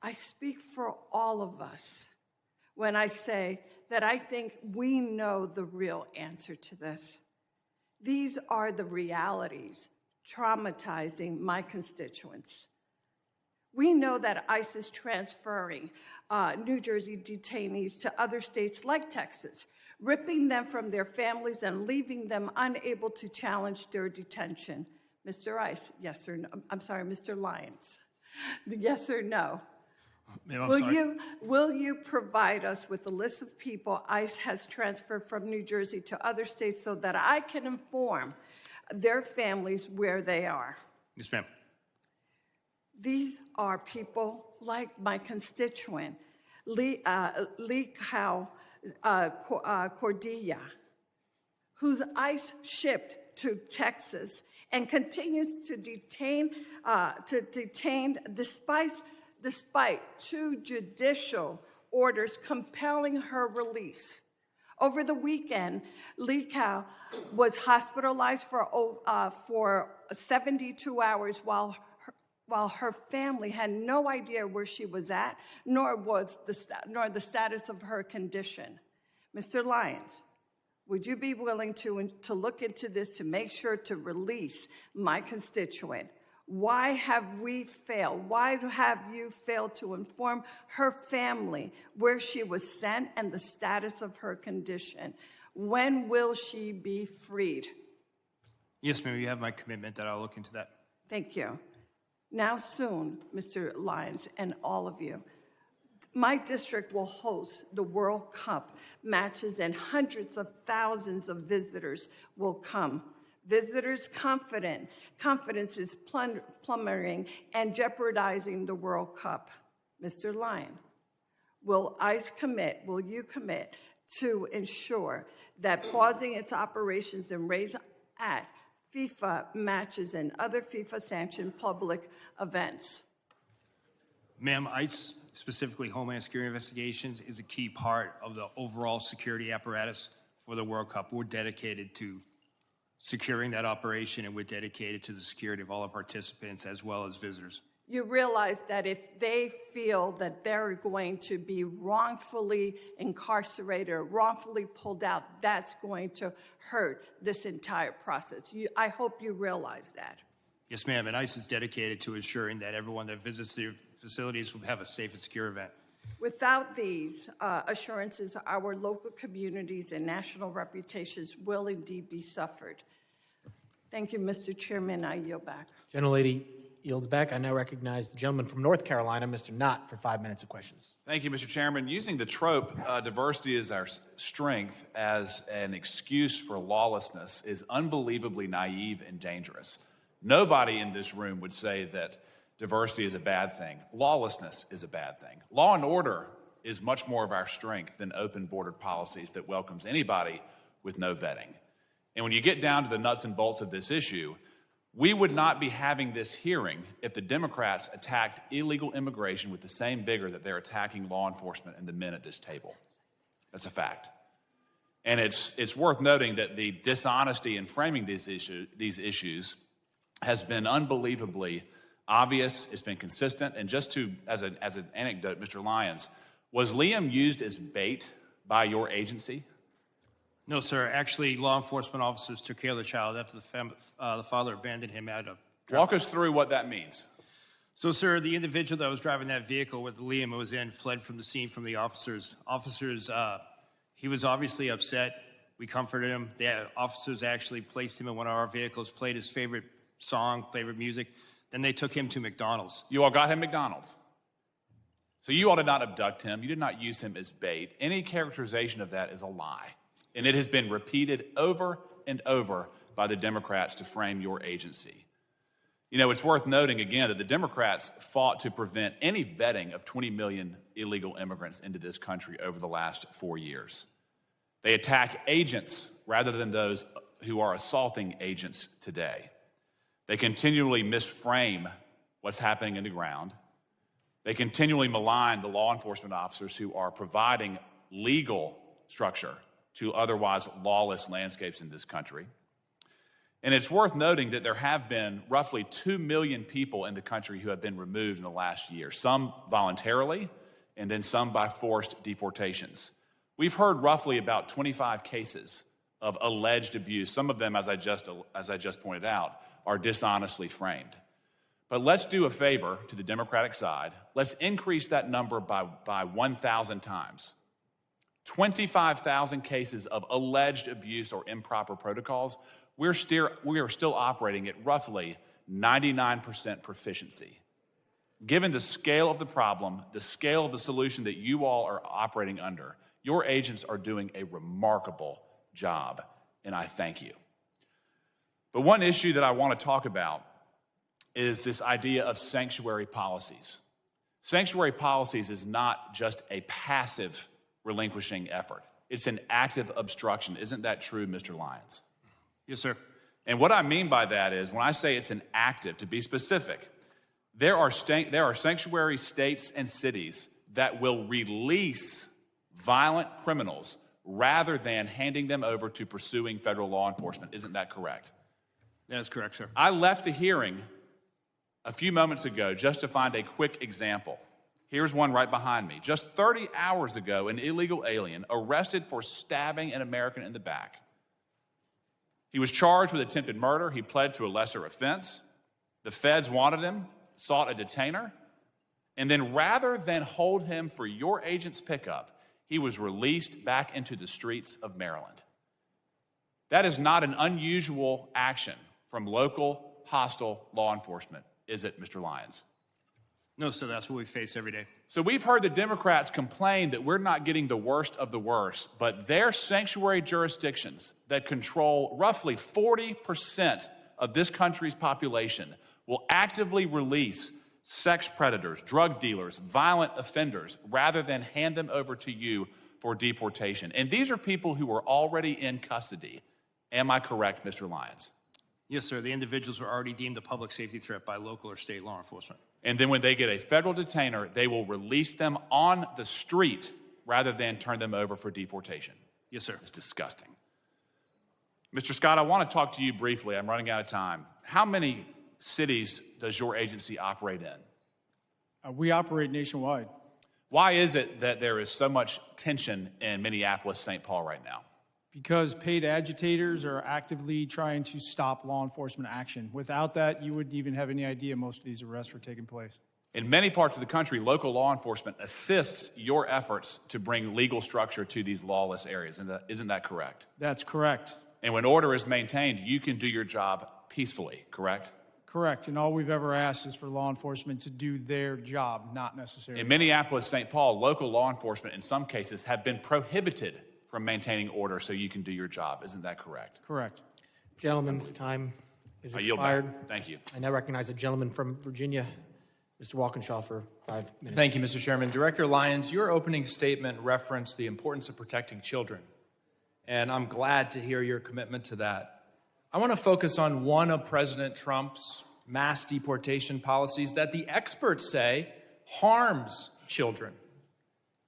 I speak for all of us when I say that I think we know the real answer to this. These are the realities traumatizing my constituents. We know that ICE is transferring New Jersey detainees to other states like Texas, ripping them from their families and leaving them unable to challenge their detention. Mr. ICE, yes or no? I'm sorry, Mr. Lyons. Yes or no? Ma'am, Will you provide us with a list of people ICE has transferred from New Jersey to other states so that I can inform their families where they are? Yes, ma'am. These are people like my constituent, Lee Cordilla, whose ICE shipped to Texas and continues to detain despite two judicial orders compelling her release. Over the weekend, Lee Cow was hospitalized for 72 hours while her family had no idea where she was at, nor the status of her condition. Mr. Lyons, would you be willing to look into this to make sure to release my constituent? Why have we failed? Why have you failed to inform her family where she was sent and the status of her condition? When will she be freed? Yes, ma'am. You have my commitment that I'll look into that. Thank you. Now soon, Mr. Lyons and all of you, my district will host the World Cup matches and hundreds of thousands of visitors will come. Visitors' confidence is plummeting and jeopardizing the World Cup. Mr. Lyon, will you commit to ensure that pausing its operations and raise at FIFA matches and other FIFA-sanctioned public events? Ma'am, ICE, specifically Homeland Security Investigations, is a key part of the overall security apparatus for the World Cup. We're dedicated to securing that operation, and we're dedicated to the security of all our participants as well as visitors. You realize that if they feel that they're going to be wrongfully incarcerated or wrongfully pulled out, that's going to hurt this entire process. I hope you realize that. Yes, ma'am, and ICE is dedicated to ensuring that everyone that visits the facilities will have a safe and secure event. Without these assurances, our local communities and national reputations will indeed be suffered. Thank you, Mr. Chairman. I yield back. Gentlelady yields back. I now recognize the gentleman from North Carolina, Mr. Knott, for 5 minutes of questions. Thank you, Mr. Chairman. Using the trope, diversity is our strength as an excuse for lawlessness is unbelievably naive and dangerous. Nobody in this room would say that diversity is a bad thing. Lawlessness is a bad thing. Law and order is much more of our strength than open bordered policies that welcomes anybody with no vetting. And when you get down to the nuts and bolts of this issue, we would not be having this hearing if the Democrats attacked illegal immigration with the same vigor that they're attacking law enforcement and the men at this table. That's a fact. And it's worth noting that the dishonesty in framing these issues has been unbelievably obvious. It's been consistent. And just as an anecdote, Mr. Lyons, was Liam used as bait by your agency? No, sir. Actually, law enforcement officers took care of the child after the father abandoned him at a... Walk us through what that means. So, sir, the individual that was driving that vehicle with Liam was in fled from the scene from the officers. Officers He was obviously upset. We comforted him. The officers actually placed him in one of our vehicles, played his favorite song, favorite music. Then they took him to McDonald's. You all got him McDonald's. So you all did not abduct him. You did not use him as bait. Any characterization of that is a lie. And it has been repeated over and over by the Democrats to frame your agency. You know, it's worth noting again that the Democrats fought to prevent any vetting of 20 million illegal immigrants into this country over the last 4 years. They attack agents rather than those who are assaulting agents today. They continually misframe what's happening in the ground. They continually malign the law enforcement officers who are providing legal structure to otherwise lawless landscapes in this country. And it's worth noting that there have been roughly 2 million people in the country who have been removed in the last year, some voluntarily and then some by forced deportations. We've heard roughly about 25 cases of alleged abuse. Some of them, as I just pointed out, are dishonestly framed. But let's do a favor to the Democratic side. Let's increase that number by 1,000 times. 25,000 cases of alleged abuse or improper protocols. We are still operating at roughly 99% proficiency. Given the scale of the problem, the scale of the solution that you all are operating under, your agents are doing a remarkable job, and I thank you. But one issue that I want to talk about is this idea of sanctuary policies. Sanctuary policies is not just a passive relinquishing effort. It's an active obstruction. Isn't that true, Mr. Lyons? Yes, sir. And what I mean by that is, when I say it's an active, to be specific, there are sanctuary states and cities that will release violent criminals rather than handing them over to pursuing federal law enforcement. Isn't that correct? That is correct, sir. I left the hearing a few moments ago just to find a quick example. Here's one right behind me. Just 30 hours ago, an illegal alien arrested for stabbing an American in the back. He was charged with attempted murder. He pled to a lesser offense. The feds wanted him, sought a detainer, and then rather than hold him for your agent's pickup, he was released back into the streets of Maryland. That is not an unusual action from local hostile law enforcement, is it, Mr. Lyons? No, sir, that's what we face every day. So we've heard the Democrats complain that we're not getting the worst of the worst, but their sanctuary jurisdictions that control roughly 40% of this country's population will actively release sex predators, drug dealers, violent offenders, rather than hand them over to you for deportation. And these are people who are already in custody. Am I correct, Mr. Lyons? Yes, sir. The individuals were already deemed a public safety threat by local or state law enforcement. And then when they get a federal detainer, they will release them on the street rather than turn them over for deportation. Yes, sir. It's disgusting. Mr. Scott, I want to talk to you briefly. I'm running out of time. How many cities does your agency operate in? We operate nationwide. Why is it that there is so much tension in Minneapolis, St. Paul right now? Because paid agitators are actively trying to stop law enforcement action. Without that, you wouldn't even have any idea most of these arrests were taking place. In many parts of the country, local law enforcement assists your efforts to bring legal structure to these lawless areas. Isn't that correct? That's correct. And when order is maintained, you can do your job peacefully, correct? Correct. And all we've ever asked is for law enforcement to do their job, not necessarily. In Minneapolis, St. Paul, local law enforcement in some cases have been prohibited from maintaining order so you can do your job. Isn't that correct? Correct. Gentleman's time is I yield expired. back. Thank you. I now recognize a gentleman from Virginia, Mr. Walkinshaw, for 5 minutes. Thank you, Mr. Chairman. Director Lyons, your opening statement referenced the importance of protecting children, and I'm glad to hear your commitment to that. I want to focus on one of President Trump's mass deportation policies that the experts say harms children: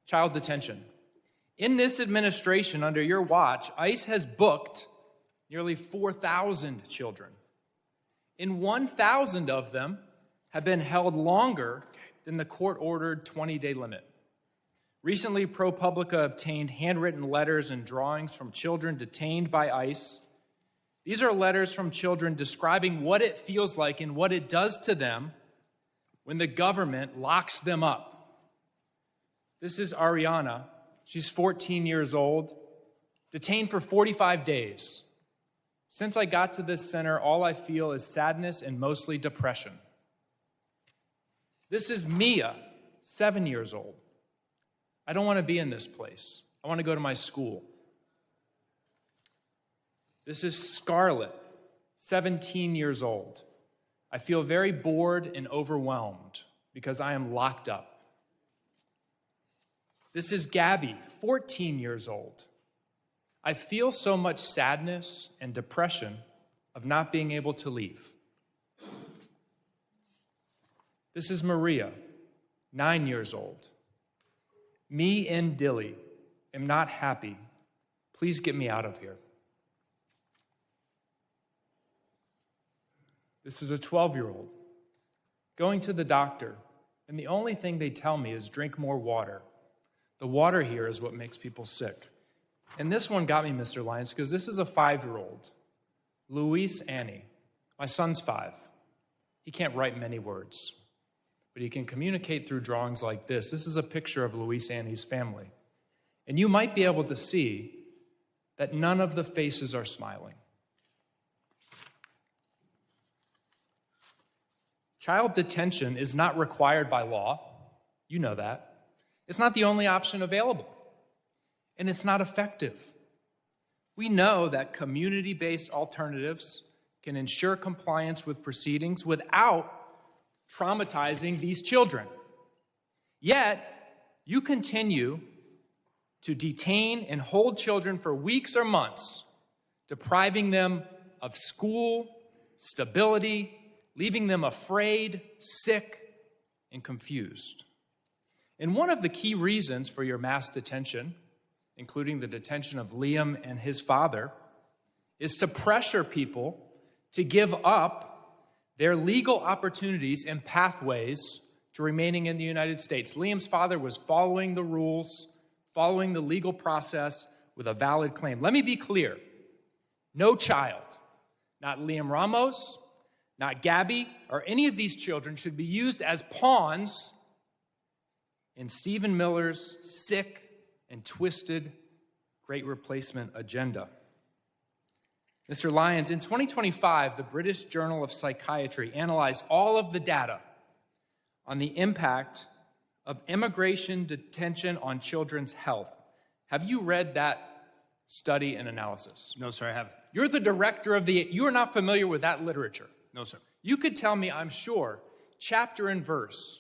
child detention. In this administration, under your watch, ICE has booked nearly 4,000 children. And 1,000 of them have been held longer than the court-ordered 20-day limit. Recently, ProPublica obtained handwritten letters and drawings from children detained by ICE. These are letters from children describing what it feels like and what it does to them when the government locks them up. This is Ariana. She's 14 years old, detained for 45 days. Since I got to this center, all I feel is sadness and mostly depression. This is Mia, 7 years old. I don't want to be in this place. I want to go to my school. This is Scarlett, 17 years old. I feel very bored and overwhelmed because I am locked up. This is Gabby, 14 years old. I feel so much sadness and depression of not being able to leave. This is Maria, 9 years old. Me and Dilly am not happy. Please get me out of here. This is a 12-year-old going to the doctor, and the only thing they tell me is drink more water. The water here is what makes people sick. And this one got me, Mr. Lyons, because this is a 5-year-old, Luis Annie. My son's 5. He can't write many words, but he can communicate through drawings like this. This is a picture of Luis Annie's family. And you might be able to see that none of the faces are smiling. Child detention is not required by law. You know that. It's not the only option available, and it's not effective. We know that community-based alternatives can ensure compliance with proceedings without traumatizing these children. Yet, you continue to detain and hold children for weeks or months, depriving them of school, stability, leaving them afraid, sick, and confused. And one of the key reasons for your mass detention, including the detention of Liam and his father, is to pressure people to give up their legal opportunities and pathways to remaining in the United States. Liam's father was following the rules, following the legal process with a valid claim. Let me be clear. No child, not Liam Ramos, not Gabby, or any of these children should be used as pawns in Stephen Miller's sick and twisted Great Replacement agenda. Mr. Lyons, in 2025, the British Journal of Psychiatry analyzed all of the data on the impact of immigration detention on children's health. Have you read that study and analysis? No, sir, I haven't. You're the director of you are not familiar with that literature. No, sir. You could tell me, I'm sure, chapter and verse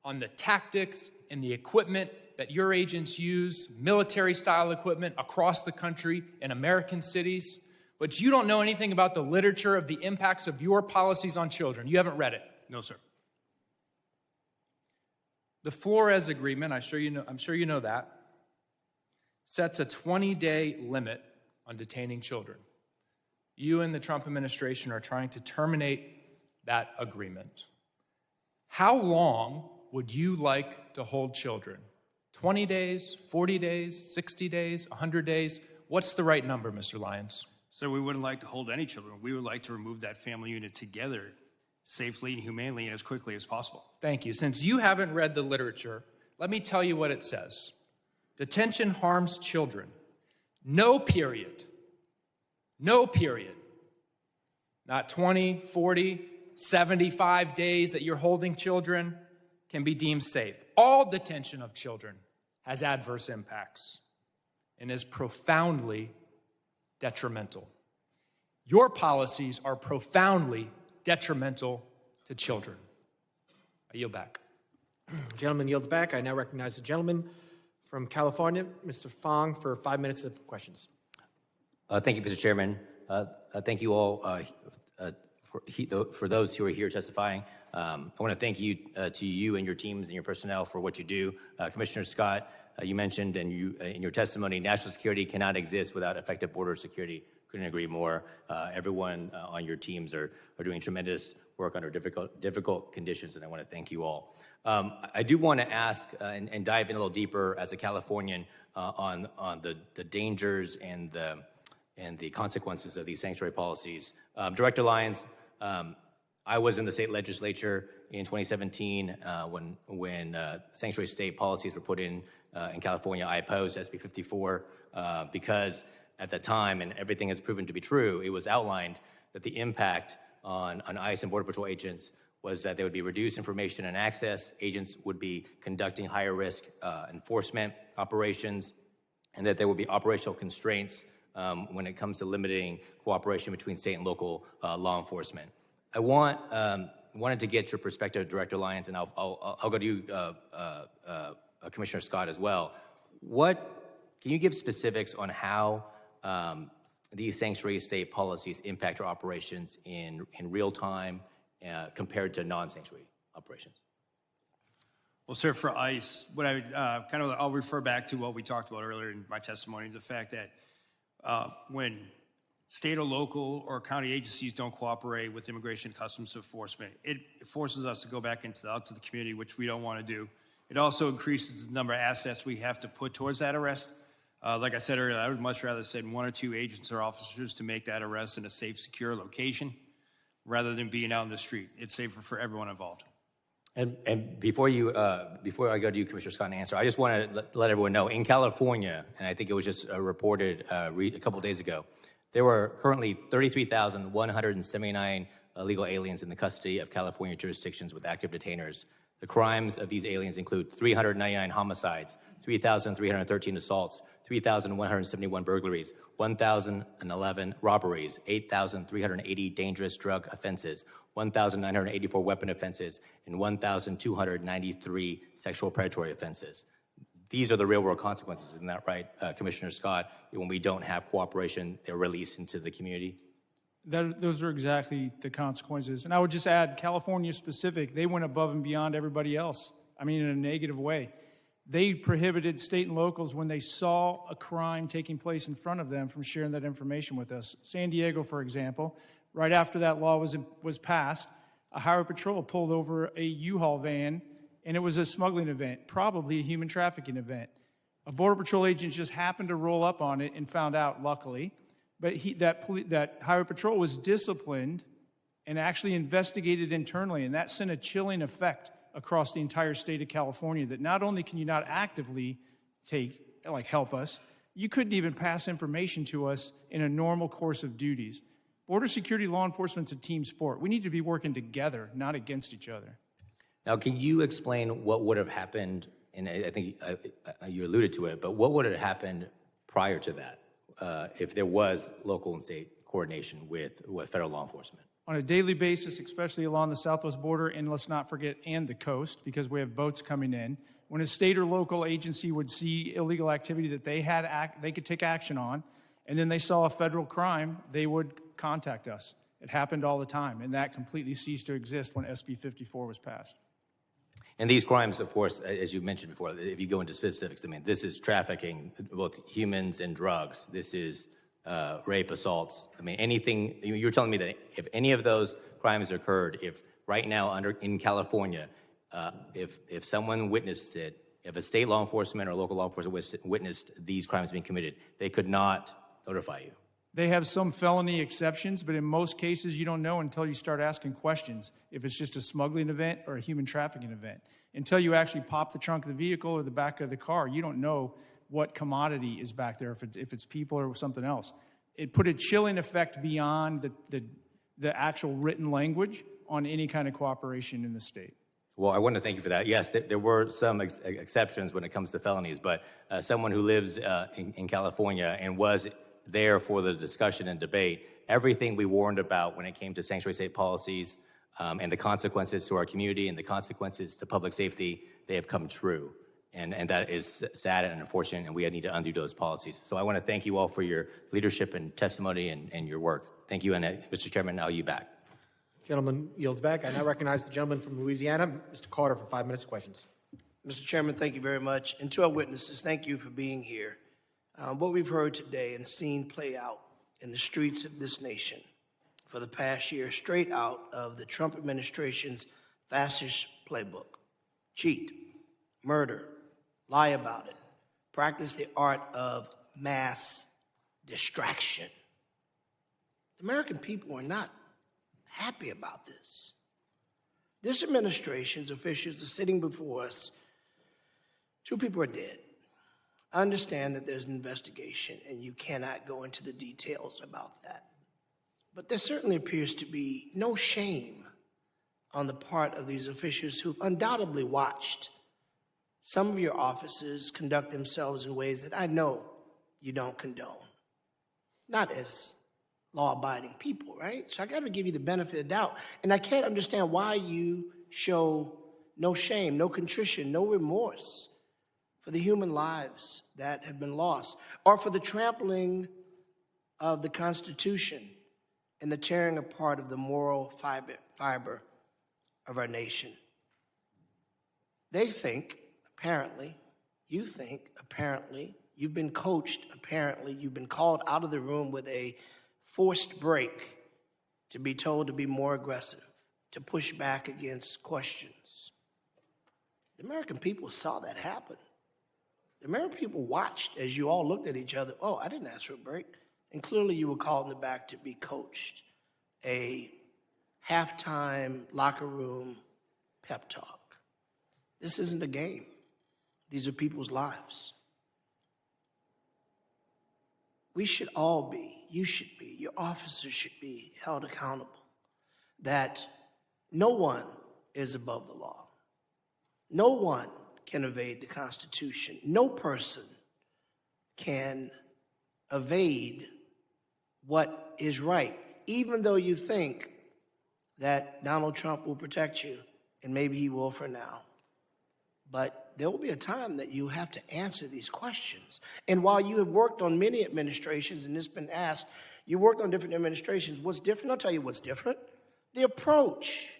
on the tactics and the equipment that your agents use, military-style equipment across the country in American cities, but you don't know anything about the literature of the impacts of your policies on children. You haven't read it. No, sir. The Flores Agreement, I'm sure you know that, sets a 20-day limit on detaining children. You and the Trump administration are trying to terminate that agreement. How long would you like to hold children? 20 days, 40 days, 60 days, 100 days? What's the right number, Mr. Lyons? So we wouldn't like to hold any children. We would like to remove that family unit together safely and humanely and as quickly as possible. Thank you. Since you haven't read the literature, let me tell you what it says. Detention harms children. No period. No period. Not 20, 40, 75 days that you're holding children can be deemed safe. All detention of children has adverse impacts and is profoundly detrimental. Your policies are profoundly detrimental to children. I yield back. Gentleman yields back. I now recognize the gentleman from California, Mr. Fong, for 5 minutes of questions. Thank you, Mr. Chairman. Thank you all for those who are here testifying. I want to thank you to you and your teams and your personnel for what you do. Commissioner Scott, you mentioned in your testimony, national security cannot exist without effective border security. Couldn't agree more. Everyone on your teams are doing tremendous work under difficult conditions, and I want to thank you all. I do want to ask and dive in a little deeper as a Californian on the dangers and the consequences of these sanctuary policies. Director Lyons, I was in the state legislature in 2017 when sanctuary state policies were put in California. I opposed SB 54 because at the time, and everything has proven to be true, it was outlined that the impact on ICE and Border Patrol agents was that there would be reduced information and access, agents would be conducting higher risk enforcement operations, and that there would be operational constraints when it comes to limiting cooperation between state and local law enforcement. I wanted to get your perspective, Director Lyons, and I'll go to you, Commissioner Scott, as well. Can you give specifics on how these sanctuary state policies impact your operations in real time compared to non-sanctuary operations? Well, sir, for ICE, what I would I'll refer back to what we talked about earlier in my testimony, the fact that when state or local or county agencies don't cooperate with Immigration and Customs Enforcement, it forces us to go back out to the community, which we don't want to do. It also increases the number of assets we have to put towards that arrest. Like I said earlier, I would much rather send 1 or 2 agents or officers to make that arrest in a safe, secure location rather than being out in the street. It's safer for everyone involved. And before I go to you, Commissioner Scott, and answer, I just want to let everyone know, in California, and I think it was just reported a couple of days ago, there were currently 33,179 illegal aliens in the custody of California jurisdictions with active detainers. The crimes of these aliens include 399 homicides, 3,313 assaults, 3,171 burglaries, 1,011 robberies, 8,380 dangerous drug offenses, 1,984 weapon offenses, and 1,293 sexual predatory offenses. These are the real-world consequences, isn't that right, Commissioner Scott? When we don't have cooperation, they're released into the community? Those are exactly the consequences. And I would just add, California specific, they went above and beyond everybody else. I mean, in a negative way. They prohibited state and locals when they saw a crime taking place in front of them from sharing that information with us. San Diego, for example, right after that law was passed, a highway patrol pulled over a U-Haul van, and it was a smuggling event, probably a human trafficking event. A Border Patrol agent just happened to roll up on it and found out, luckily. But that highway patrol was disciplined and actually investigated internally, and that sent a chilling effect across the entire state of California, that not only can you not actively help us, you couldn't even pass information to us in a normal course of duties. Border security law enforcement's a team sport. We need to be working together, not against each other. Now, can you explain what would have happened, and I think you alluded to it, but what would have happened prior to that if there was local and state coordination with federal law enforcement? On a daily basis, especially along the southwest border, and let's not forget, and the coast, because we have boats coming in, when a state or local agency would see illegal activity that they could take action on, and then they saw a federal crime, they would contact us. It happened all the time, and that completely ceased to exist when SB 54 was passed. And these crimes, of course, as you mentioned before, if you go into specifics, I mean, this is trafficking, both humans and drugs. This is rape, assaults. I mean, anything. You're telling me that if any of those crimes occurred, if right now in California, if someone witnessed it, if a state law enforcement or local law enforcement witnessed these crimes being committed, they could not notify you. They have some felony exceptions, but in most cases, you don't know until you start asking questions if it's just a smuggling event or a human trafficking event. Until you actually pop the trunk of the vehicle or the back of the car, you don't know what commodity is back there, if it's people or something else. It put a chilling effect beyond the actual written language on any kind of cooperation in the state. Well, I want to thank you for that. Yes, there were some exceptions when it comes to felonies, but someone who lives in California and was there for the discussion and debate, everything we warned about when it came to sanctuary state policies and the consequences to our community and the consequences to public safety, they have come true. And that is sad and unfortunate, and we need to undo those policies. So I want to thank you all for your leadership and testimony and your work. Thank you, and Mr. Chairman, now you back. Gentleman yields back. I now recognize the gentleman from Louisiana, Mr. Carter, for 5 minutes of questions. Mr. Chairman, thank you very much. And to our witnesses, thank you for being here. What we've heard today and seen play out in the streets of this nation for the past year, straight out of the Trump administration's fascist playbook. Cheat, murder, lie about it, practice the art of mass distraction. The American people are not happy about this. This administration's officials are sitting before us. 2 people are dead. I understand that there's an investigation and you cannot go into the details about that. But there certainly appears to be no shame on the part of these officials who've undoubtedly watched some of your officers conduct themselves in ways that I know you don't condone. Not as law-abiding people, right? So I got to give you the benefit of the doubt. And I can't understand why you show no shame, no contrition, no remorse for the human lives that have been lost, or for the trampling of the Constitution and the tearing apart of the moral fiber of our nation. They think, apparently, you think, apparently, you've been coached, apparently, you've been called out of the room with a forced break to be told to be more aggressive, to push back against questions. The American people saw that happen. The American people watched as you all looked at each other. Oh, I didn't ask for a break. And clearly you were called in the back to be coached. A halftime locker room pep talk. This isn't a game. These are people's lives. We should all be, you should be, your officers should be held accountable that no one is above the law. No one can evade the Constitution. No person can evade what is right, even though you think that Donald Trump will protect you, and maybe he will for now. But there will be a time that you have to answer these questions. And while you have worked on many administrations, and it's been asked, you worked on different administrations, what's different? I'll tell you what's different. The approach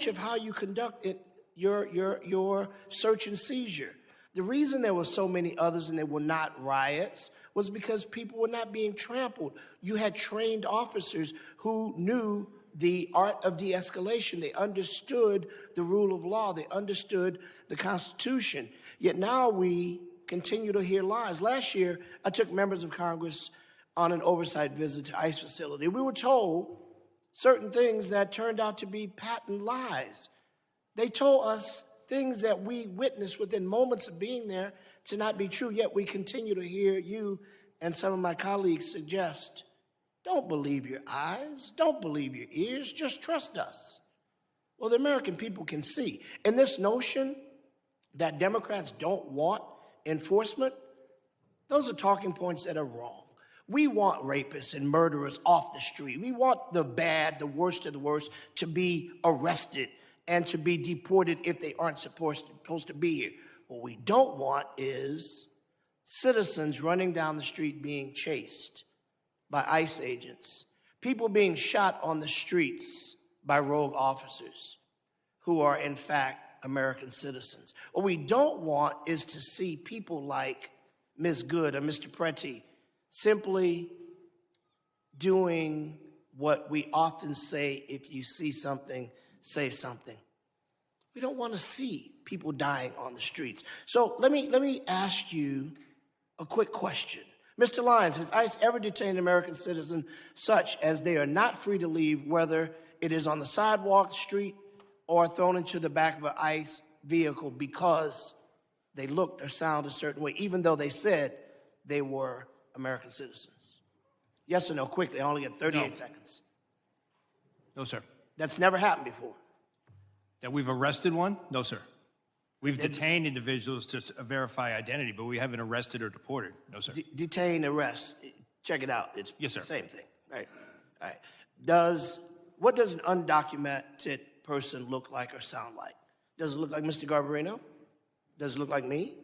of how you conduct it, your search and seizure. The reason there were so many others and there were not riots was because people were not being trampled. You had trained officers who knew the art of de-escalation. They understood the rule of law. They understood the Constitution. Yet now we continue to hear lies. Last year, I took members of Congress on an oversight visit to ICE facility. We were told certain things that turned out to be patent lies. They told us things that we witnessed within moments of being there to not be true, yet we continue to hear you and some of my colleagues suggest, don't believe your eyes, don't believe your ears, just trust us. Well, the American people can see. And this notion that Democrats don't want enforcement, those are talking points that are wrong. We want rapists and murderers off the street. We want the bad, the worst of the worst, to be arrested and to be deported if they aren't supposed to be here. What we don't want is citizens running down the street being chased by ICE agents, people being shot on the streets by rogue officers who are, in fact, American citizens. What we don't want is to see people like Ms. Good or Mr. Preti simply doing what we often say, if you see something, say something. We don't want to see people dying on the streets. So let me ask you a quick question. Mr. Lyons, has ICE ever detained an American citizen such as they are not free to leave, whether it is on the sidewalk, the street, or thrown into the back of an ICE vehicle because they looked or sounded a certain way, even though they said they were American citizens? Yes or no, quickly, I only get 38 seconds. No, sir. That's never happened before. That we've arrested one? No, sir. We've detained individuals to verify identity, but we haven't arrested or deported. No, sir. Detain, arrest. Check it out. It's yes, sir. The same thing. Right. All right. What does an undocumented person look like or sound like? Does it look like Mr. Garbarino? Does it look like me?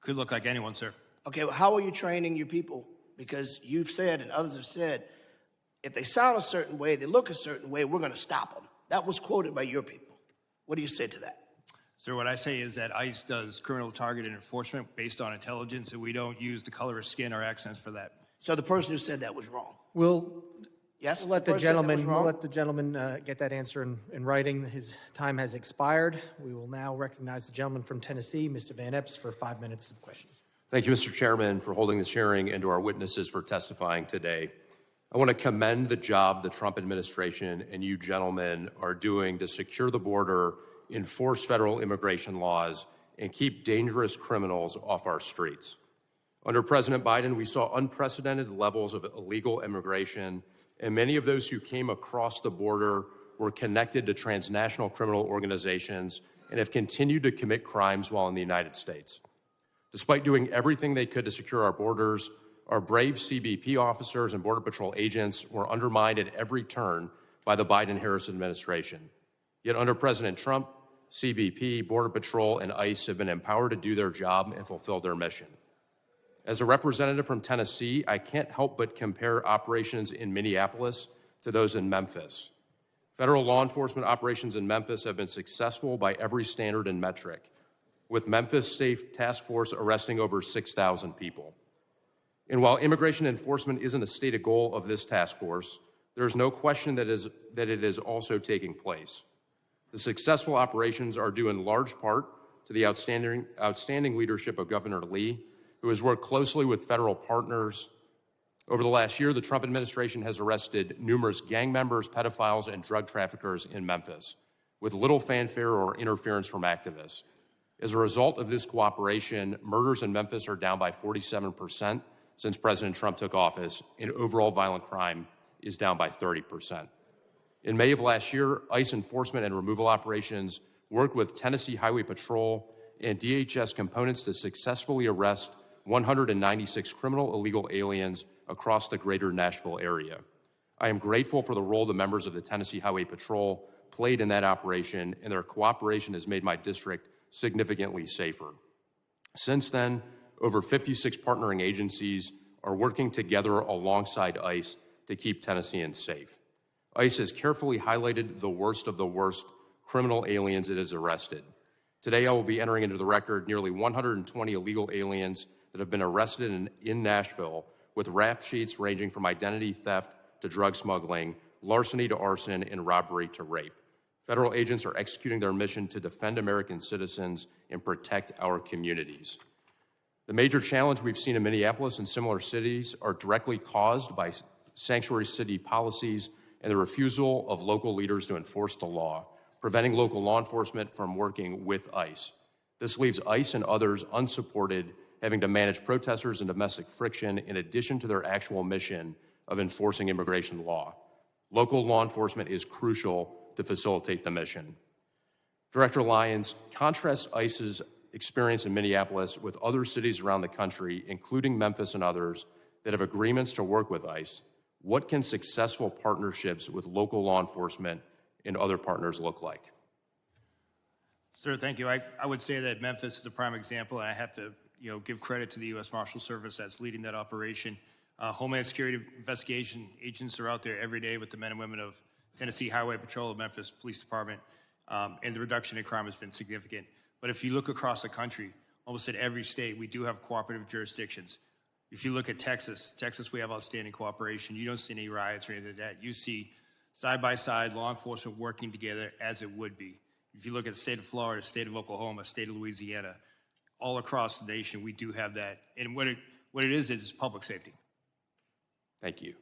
Could look like anyone, sir. Okay, well, how are you training your people? Because you've said and others have said, if they sound a certain way, they look a certain way, we're going to stop them. That was quoted by your people. What do you say to that? Sir, what I say is that ICE does criminal targeted enforcement based on intelligence, and we don't use the color of skin or accents for that. So the person who said that was wrong? We'll let the gentleman get that answer in writing. His time has expired. We will now recognize the gentleman from Tennessee, Mr. Van Epps, for 5 minutes of questions. Thank you, Mr. Chairman, for holding this hearing and to our witnesses for testifying today. I want to commend the job the Trump administration and you gentlemen are doing to secure the border, enforce federal immigration laws, and keep dangerous criminals off our streets. Under President Biden, we saw unprecedented levels of illegal immigration, and many of those who came across the border were connected to transnational criminal organizations and have continued to commit crimes while in the United States. Despite doing everything they could to secure our borders, our brave CBP officers and Border Patrol agents were undermined at every turn by the Biden-Harris administration. Yet under President Trump, CBP, Border Patrol, and ICE have been empowered to do their job and fulfill their mission. As a representative from Tennessee, I can't help but compare operations in Minneapolis to those in Memphis. Federal law enforcement operations in Memphis have been successful by every standard and metric, with Memphis State Task Force arresting over 6,000 people. And while immigration enforcement isn't a stated goal of this task force, there is no question that it is also taking place. The successful operations are due in large part to the outstanding leadership of Governor Lee, who has worked closely with federal partners. Over the last year, the Trump administration has arrested numerous gang members, pedophiles, and drug traffickers in Memphis, with little fanfare or interference from activists. As a result of this cooperation, murders in Memphis are down by 47% since President Trump took office, and overall violent crime is down by 30%. In May of last year, ICE enforcement and removal operations worked with Tennessee Highway Patrol and DHS components to successfully arrest 196 criminal illegal aliens across the greater Nashville area. I am grateful for the role the members of the Tennessee Highway Patrol played in that operation, and their cooperation has made my district significantly safer. Since then, over 56 partnering agencies are working together alongside ICE to keep Tennesseans safe. ICE has carefully highlighted the worst of the worst criminal aliens it has arrested. Today, I will be entering into the record nearly 120 illegal aliens that have been arrested in Nashville, with rap sheets ranging from identity theft to drug smuggling, larceny to arson, and robbery to rape. Federal agents are executing their mission to defend American citizens and protect our communities. The major challenge we've seen in Minneapolis and similar cities are directly caused by sanctuary city policies and the refusal of local leaders to enforce the law, preventing local law enforcement from working with ICE. This leaves ICE and others unsupported, having to manage protesters and domestic friction in addition to their actual mission of enforcing immigration law. Local law enforcement is crucial to facilitate the mission. Director Lyons, contrast ICE's experience in Minneapolis with other cities around the country, including Memphis and others, that have agreements to work with ICE. What can successful partnerships with local law enforcement and other partners look like? Sir, thank you. I would say that Memphis is a prime example, and I have to give credit to the U.S. Marshal Service that's leading that operation. Homeland Security investigation agents are out there every day with the men and women of Tennessee Highway Patrol, Memphis Police Department, and the reduction in crime has been significant. But if you look across the country, almost in every state, we do have cooperative jurisdictions. If you look at Texas, we have outstanding cooperation. You don't see any riots or anything like that. You see side-by-side law enforcement working together as it would be. If you look at the state of Florida, state of Oklahoma, state of Louisiana, all across the nation, we do have that. And what it is public safety. Thank you.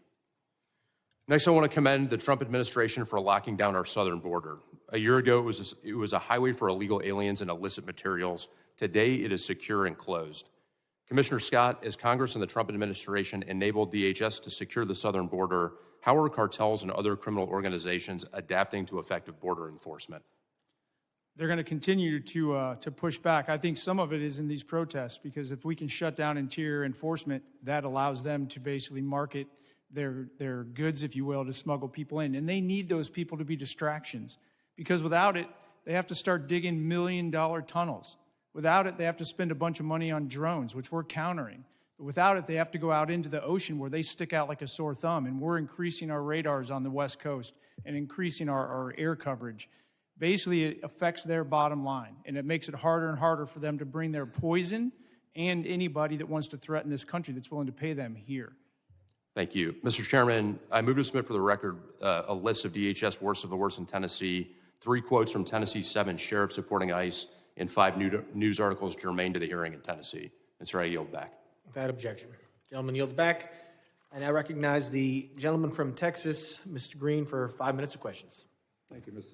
Next, I want to commend the Trump administration for locking down our southern border. A year ago, it was a highway for illegal aliens and illicit materials. Today, it is secure and closed. Commissioner Scott, as Congress and the Trump administration enabled DHS to secure the southern border, how are cartels and other criminal organizations adapting to effective border enforcement? They're going to continue to push back. I think some of it is in these protests, because if we can shut down interior enforcement, that allows them to basically market their goods, if you will, to smuggle people in. And they need those people to be distractions, because without it, they have to start digging $1 million tunnels. Without it, they have to spend a bunch of money on drones, which we're countering. But without it, they have to go out into the ocean where they stick out like a sore thumb. And we're increasing our radars on the West Coast and increasing our air coverage. Basically, it affects their bottom line, and it makes it harder and harder for them to bring their poison and anybody that wants to threaten this country that's willing to pay them here. Thank you. Mr. Chairman, I move to submit for the record a list of DHS worst of the worst in Tennessee, 3 quotes from Tennessee's 7 sheriffs supporting ICE, and 5 news articles germane to the hearing in Tennessee. Mr. I yield back. Without objection. Gentleman yields back. And I recognize the gentleman from Texas, Mr. Green, for 5 minutes of questions. Thank you, Mr.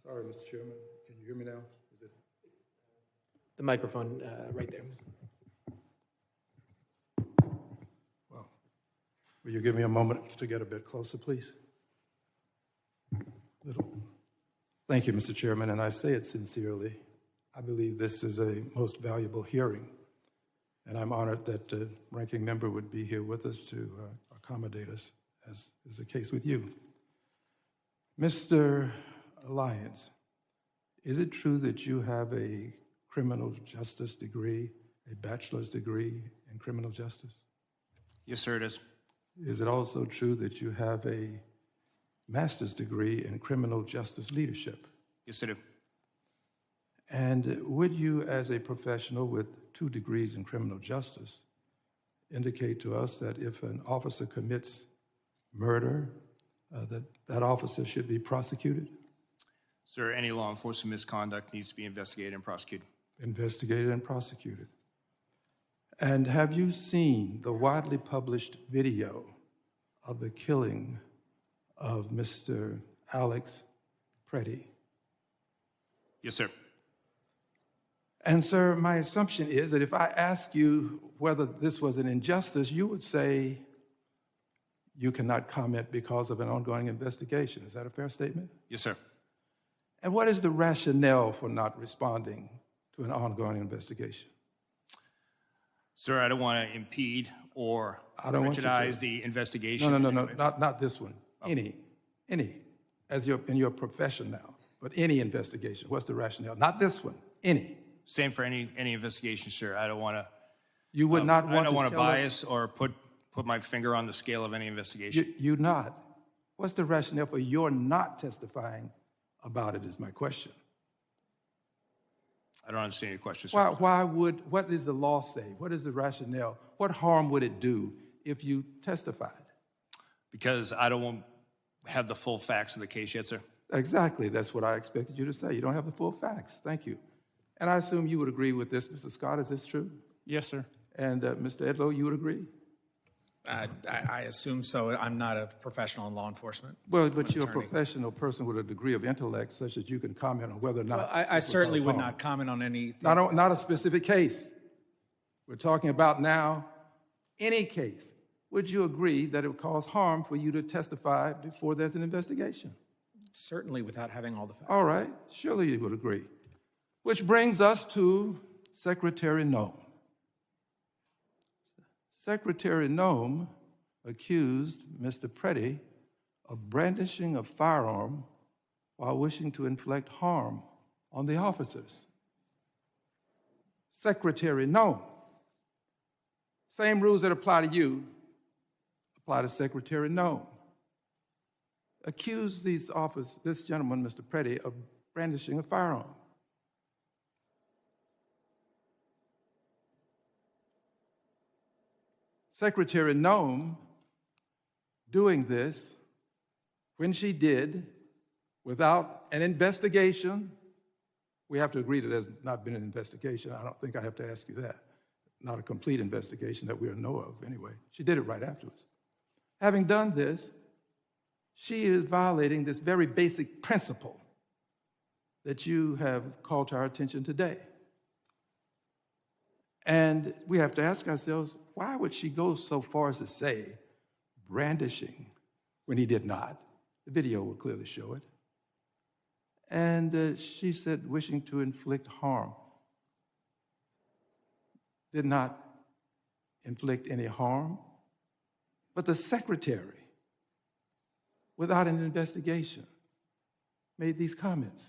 Sorry, Mr. Chairman. Can you hear me now? Is it? The microphone right there. Well, will you give me a moment to get a bit closer, please? Thank you, Mr. Chairman, and I say it sincerely. I believe this is a most valuable hearing, and I'm honored that the ranking member would be here with us to accommodate us, as is the case with you. Mr. Lyons, is it true that you have a criminal justice degree, a bachelor's degree in criminal justice? Yes, sir, it is. Is it also true that you have a master's degree in criminal justice leadership? Yes, I do. And would you, as a professional with 2 degrees in criminal justice, indicate to us that if an officer commits murder, that officer should be prosecuted? Sir, any law enforcement misconduct needs to be investigated and prosecuted. Investigated and prosecuted. And have you seen the widely published video of the killing of Mr. Alex Preddy? Yes, sir. And, sir, my assumption is that if I ask you whether this was an injustice, you would say you cannot comment because of an ongoing investigation. Is that a fair statement? Yes, sir. And what is the rationale for not responding to an ongoing investigation? Sir, I don't want to impede or prejudice the investigation. No, not this one. Oh. Any, in your profession now, but any investigation. What's the rationale? Not this one, any. Same for any investigation, sir. I don't want to. You would not want to. I don't want to bias or put my finger on the scale of any investigation. You not. What's the rationale for your not testifying about it? Is my question. I don't understand your question, sir. What does the law say? What is the rationale? What harm would it do if you testified? Because I don't have the full facts of the case yet, sir. Exactly. That's what I expected you to say. You don't have the full facts. Thank you. And I assume you would agree with this, Mr. Scott. Is this true? Yes, sir. And Mr. Edlow, you would agree? I assume so. I'm not a professional in law enforcement. Well, but you're a professional person with a degree of intellect such that you can comment on whether or not. Well, I certainly would not comment on anything. Not a specific case. We're talking about now any case. Would you agree that it would cause harm for you to testify before there's an investigation? Certainly, without having all the facts. All right. Surely you would agree. Which brings us to Secretary Noem. Secretary Noem accused Mr. Preddy of brandishing a firearm while wishing to inflict harm on the officers. Secretary Noem. Same rules that apply to you apply to Secretary Noem. Accused this gentleman, Mr. Preddy, of brandishing a firearm. Secretary Noem doing this when she did without an investigation. We have to agree that there's not been an investigation. I don't think I have to ask you that. Not a complete investigation that we know of anyway. She did it right afterwards. Having done this, she is violating this very basic principle that you have called to our attention today. And we have to ask ourselves, why would she go so far as to say brandishing when he did not? The video will clearly show it. And she said wishing to inflict harm. Did not inflict any harm. But the secretary, without an investigation, made these comments.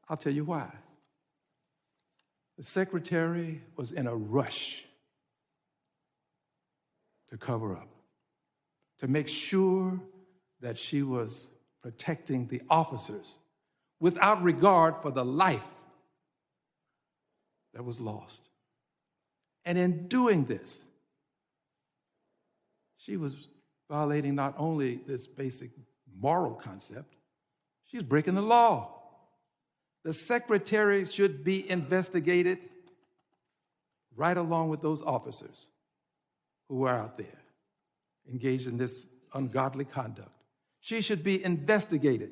I'll tell you why. The secretary was in a rush to cover up, to make sure that she was protecting the officers without regard for the life that was lost. And in doing this, she was violating not only this basic moral concept, she was breaking the law. The secretary should be investigated right along with those officers who are out there engaged in this ungodly conduct. She should be investigated.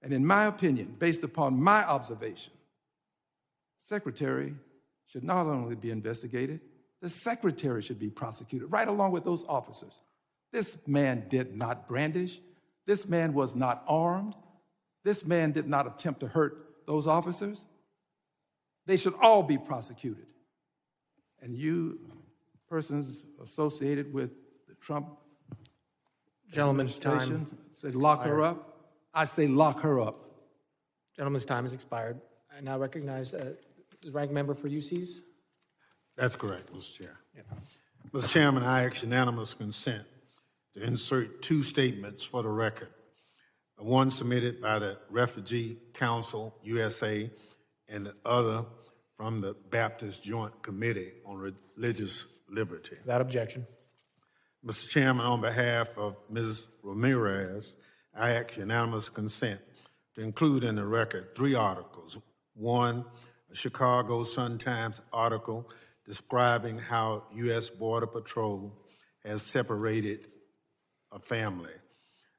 And in my opinion, based upon my observation, Secretary should not only be investigated, the Secretary should be prosecuted right along with those officers. This man did not brandish. This man was not armed. This man did not attempt to hurt those officers. They should all be prosecuted. And you, persons associated with the Trump Gentleman's administration, time say has lock her expired. up. I say lock her up. Gentleman's time has expired. I now recognize the ranking member for UCs. That's correct, Mr. Chair. Mr. Chairman, I ask unanimous consent to insert two statements for the record. One submitted by the Refugee Council USA and the other from the Baptist Joint Committee on Religious Liberty. Without objection. Mr. Chairman, on behalf of Ms. Ramirez, I ask unanimous consent to include in the record three articles. One, a Chicago Sun-Times article describing how U.S. Border Patrol has separated a family.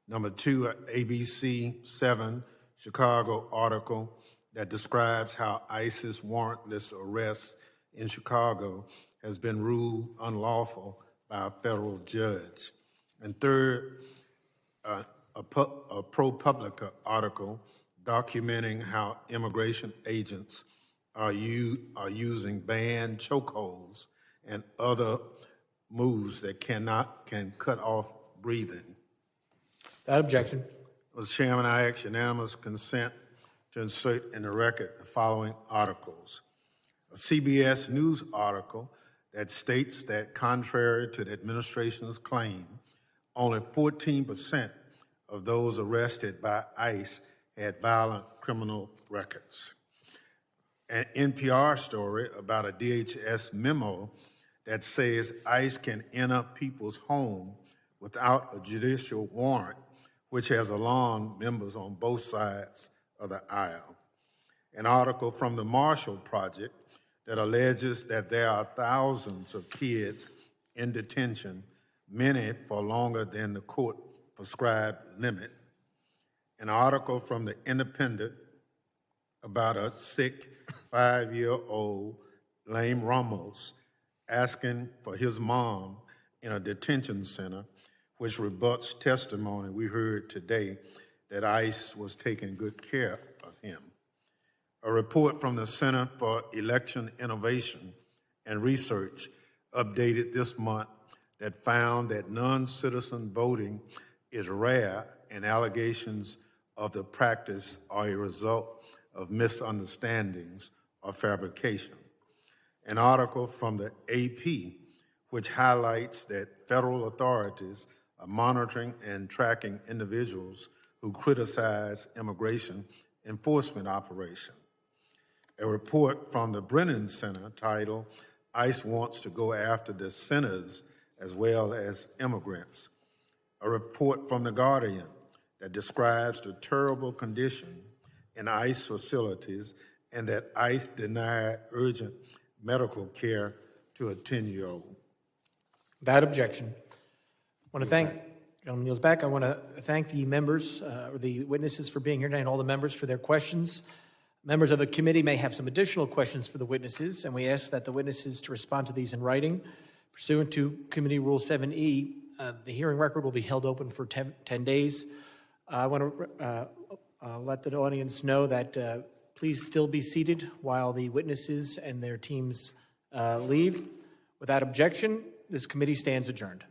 Number two, an ABC 7 Chicago article that describes how ISIS warrantless arrest in Chicago has been ruled unlawful by a federal judge. And third, a ProPublica article documenting how immigration agents are using banned chokeholds and other moves that can cut off breathing. Without objection. Mr. Chairman, I ask unanimous consent to insert in the record the following articles. A CBS News article that states that contrary to the administration's claim, only 14% of those arrested by ICE had violent criminal records. An NPR story about a DHS memo that says ICE can enter people's home without a judicial warrant, which has alarmed members on both sides of the aisle. An article from the Marshall Project that alleges that there are thousands of kids in detention, many for longer than the court-prescribed limit. An article from the Independent about a sick 5-year-old, Lame Ramos, asking for his mom in a detention center, which rebuts testimony we heard today that ICE was taking good care of him. A report from the Center for Election Innovation and Research updated this month that found that non-citizen voting is rare and allegations of the practice are a result of misunderstandings or fabrication. An article from the AP which highlights that federal authorities are monitoring and tracking individuals who criticize immigration enforcement operations. A report from the Brennan Center titled, ICE Wants to Go After the Sinners as Well as Immigrants. A report from The Guardian that describes the terrible condition in ICE facilities and that ICE denied urgent medical care to a 10-year-old. Without objection. I want to thank, Gentleman yields back. I want to thank the members, or the witnesses for being here tonight, and all the members for their questions. Members of the committee may have some additional questions for the witnesses, and we ask that the witnesses to respond to these in writing. Pursuant to Committee Rule 7E, the hearing record will be held open for 10 days. I want to let the audience know that please still be seated while the witnesses and their teams leave. Without objection, this committee stands adjourned.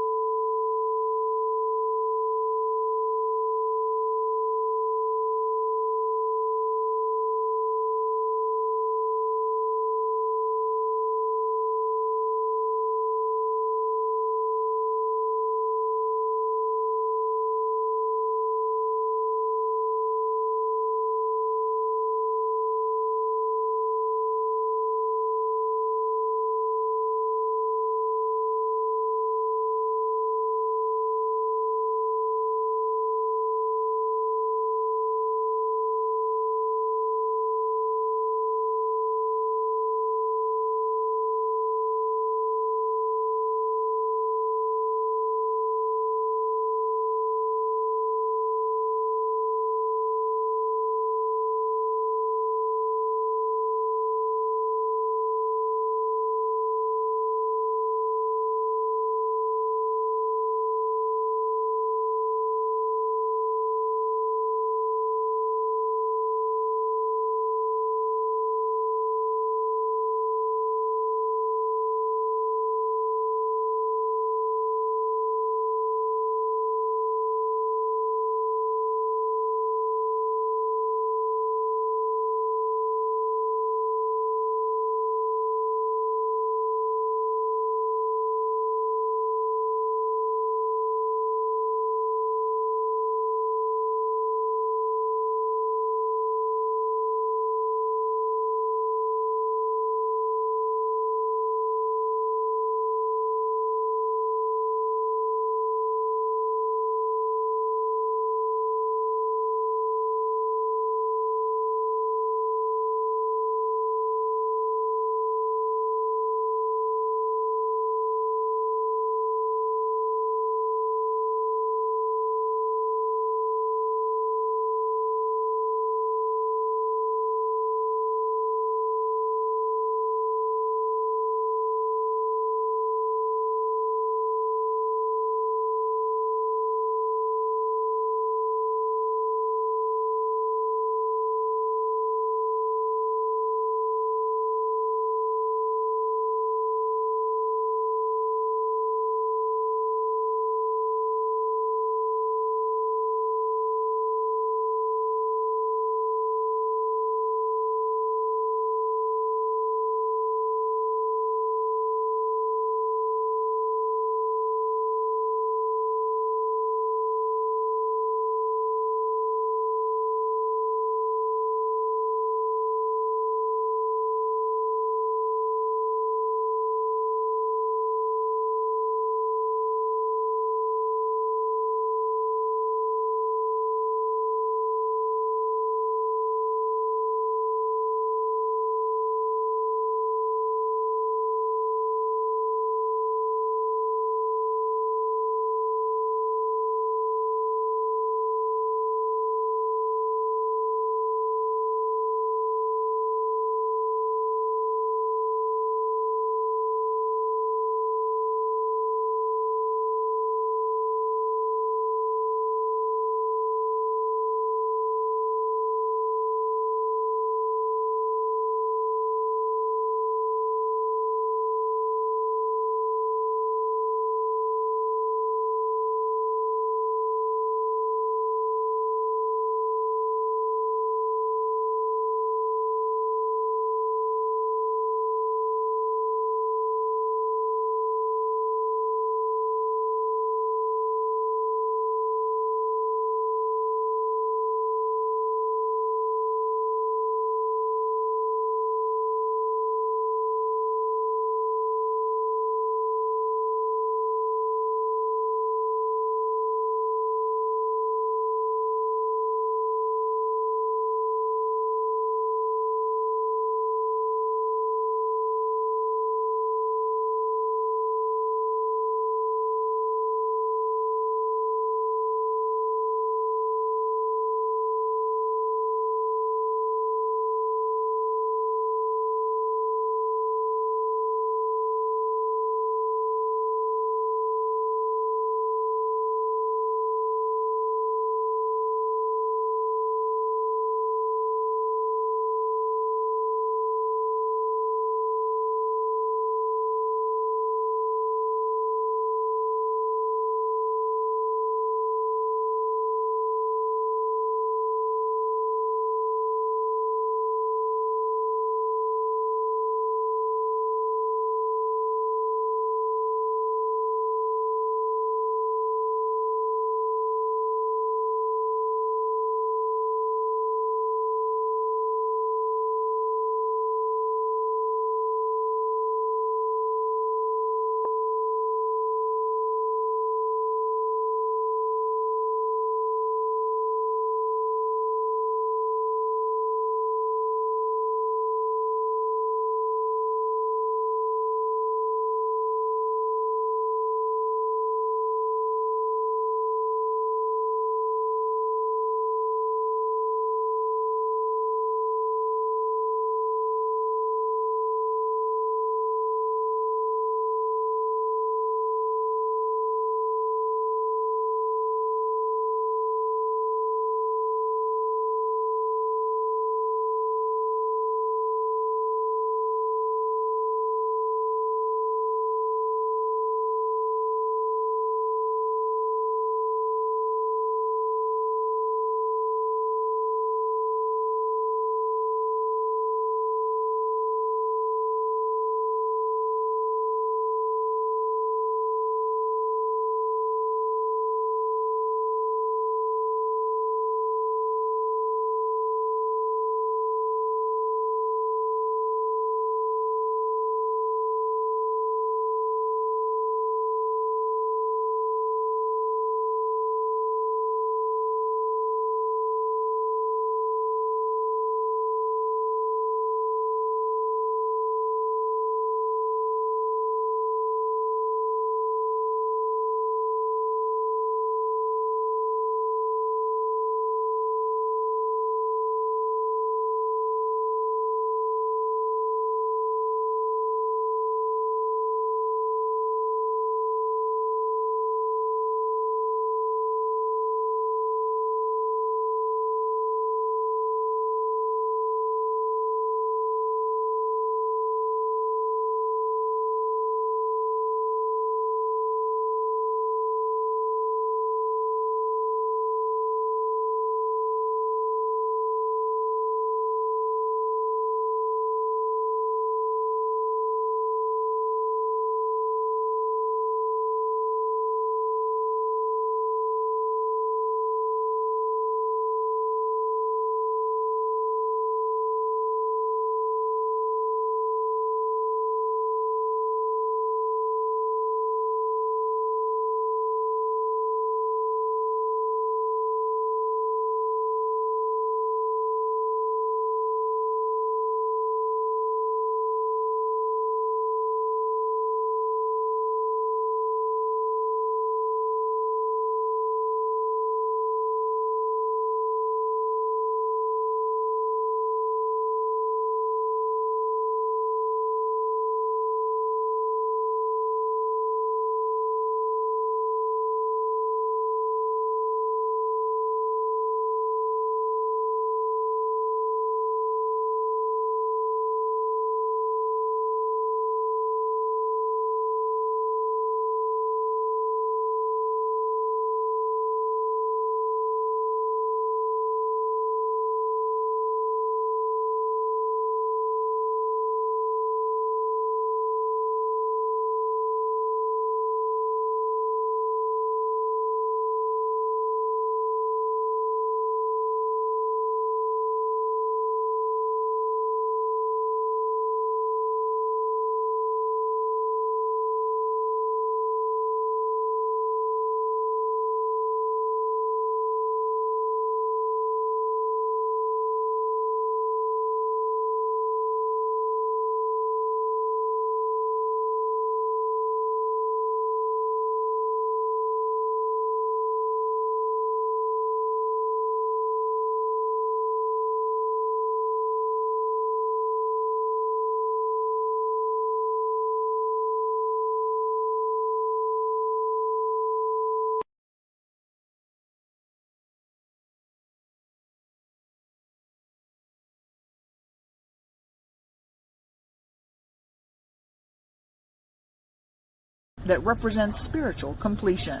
that represents spiritual completion.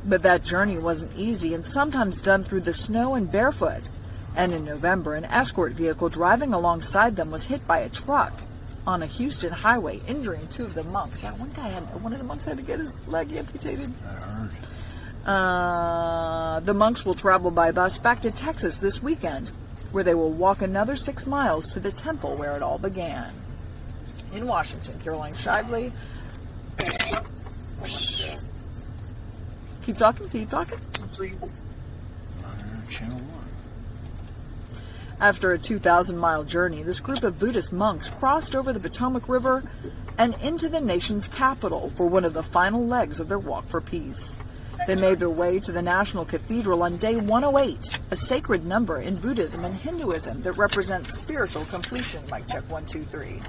But that journey wasn't easy and sometimes done through the snow and barefoot. And in November, an escort vehicle driving alongside them was hit by a truck on a Houston highway, injuring 2 of the monks. Yeah, one of the monks had to get his leg amputated. The monks will travel by bus back to Texas this weekend, where they will walk another 6 miles to the temple where it all began. In Washington, Caroline Shively. Keep talking, keep talking. Channel 1. After a 2,000-mile journey, this group of Buddhist monks crossed over the Potomac River and into the nation's capital for one of the final legs of their walk for peace. They made their way to the National Cathedral on day 108, a sacred number in Buddhism and Hinduism that represents spiritual completion. Mic check 1, 2, 3.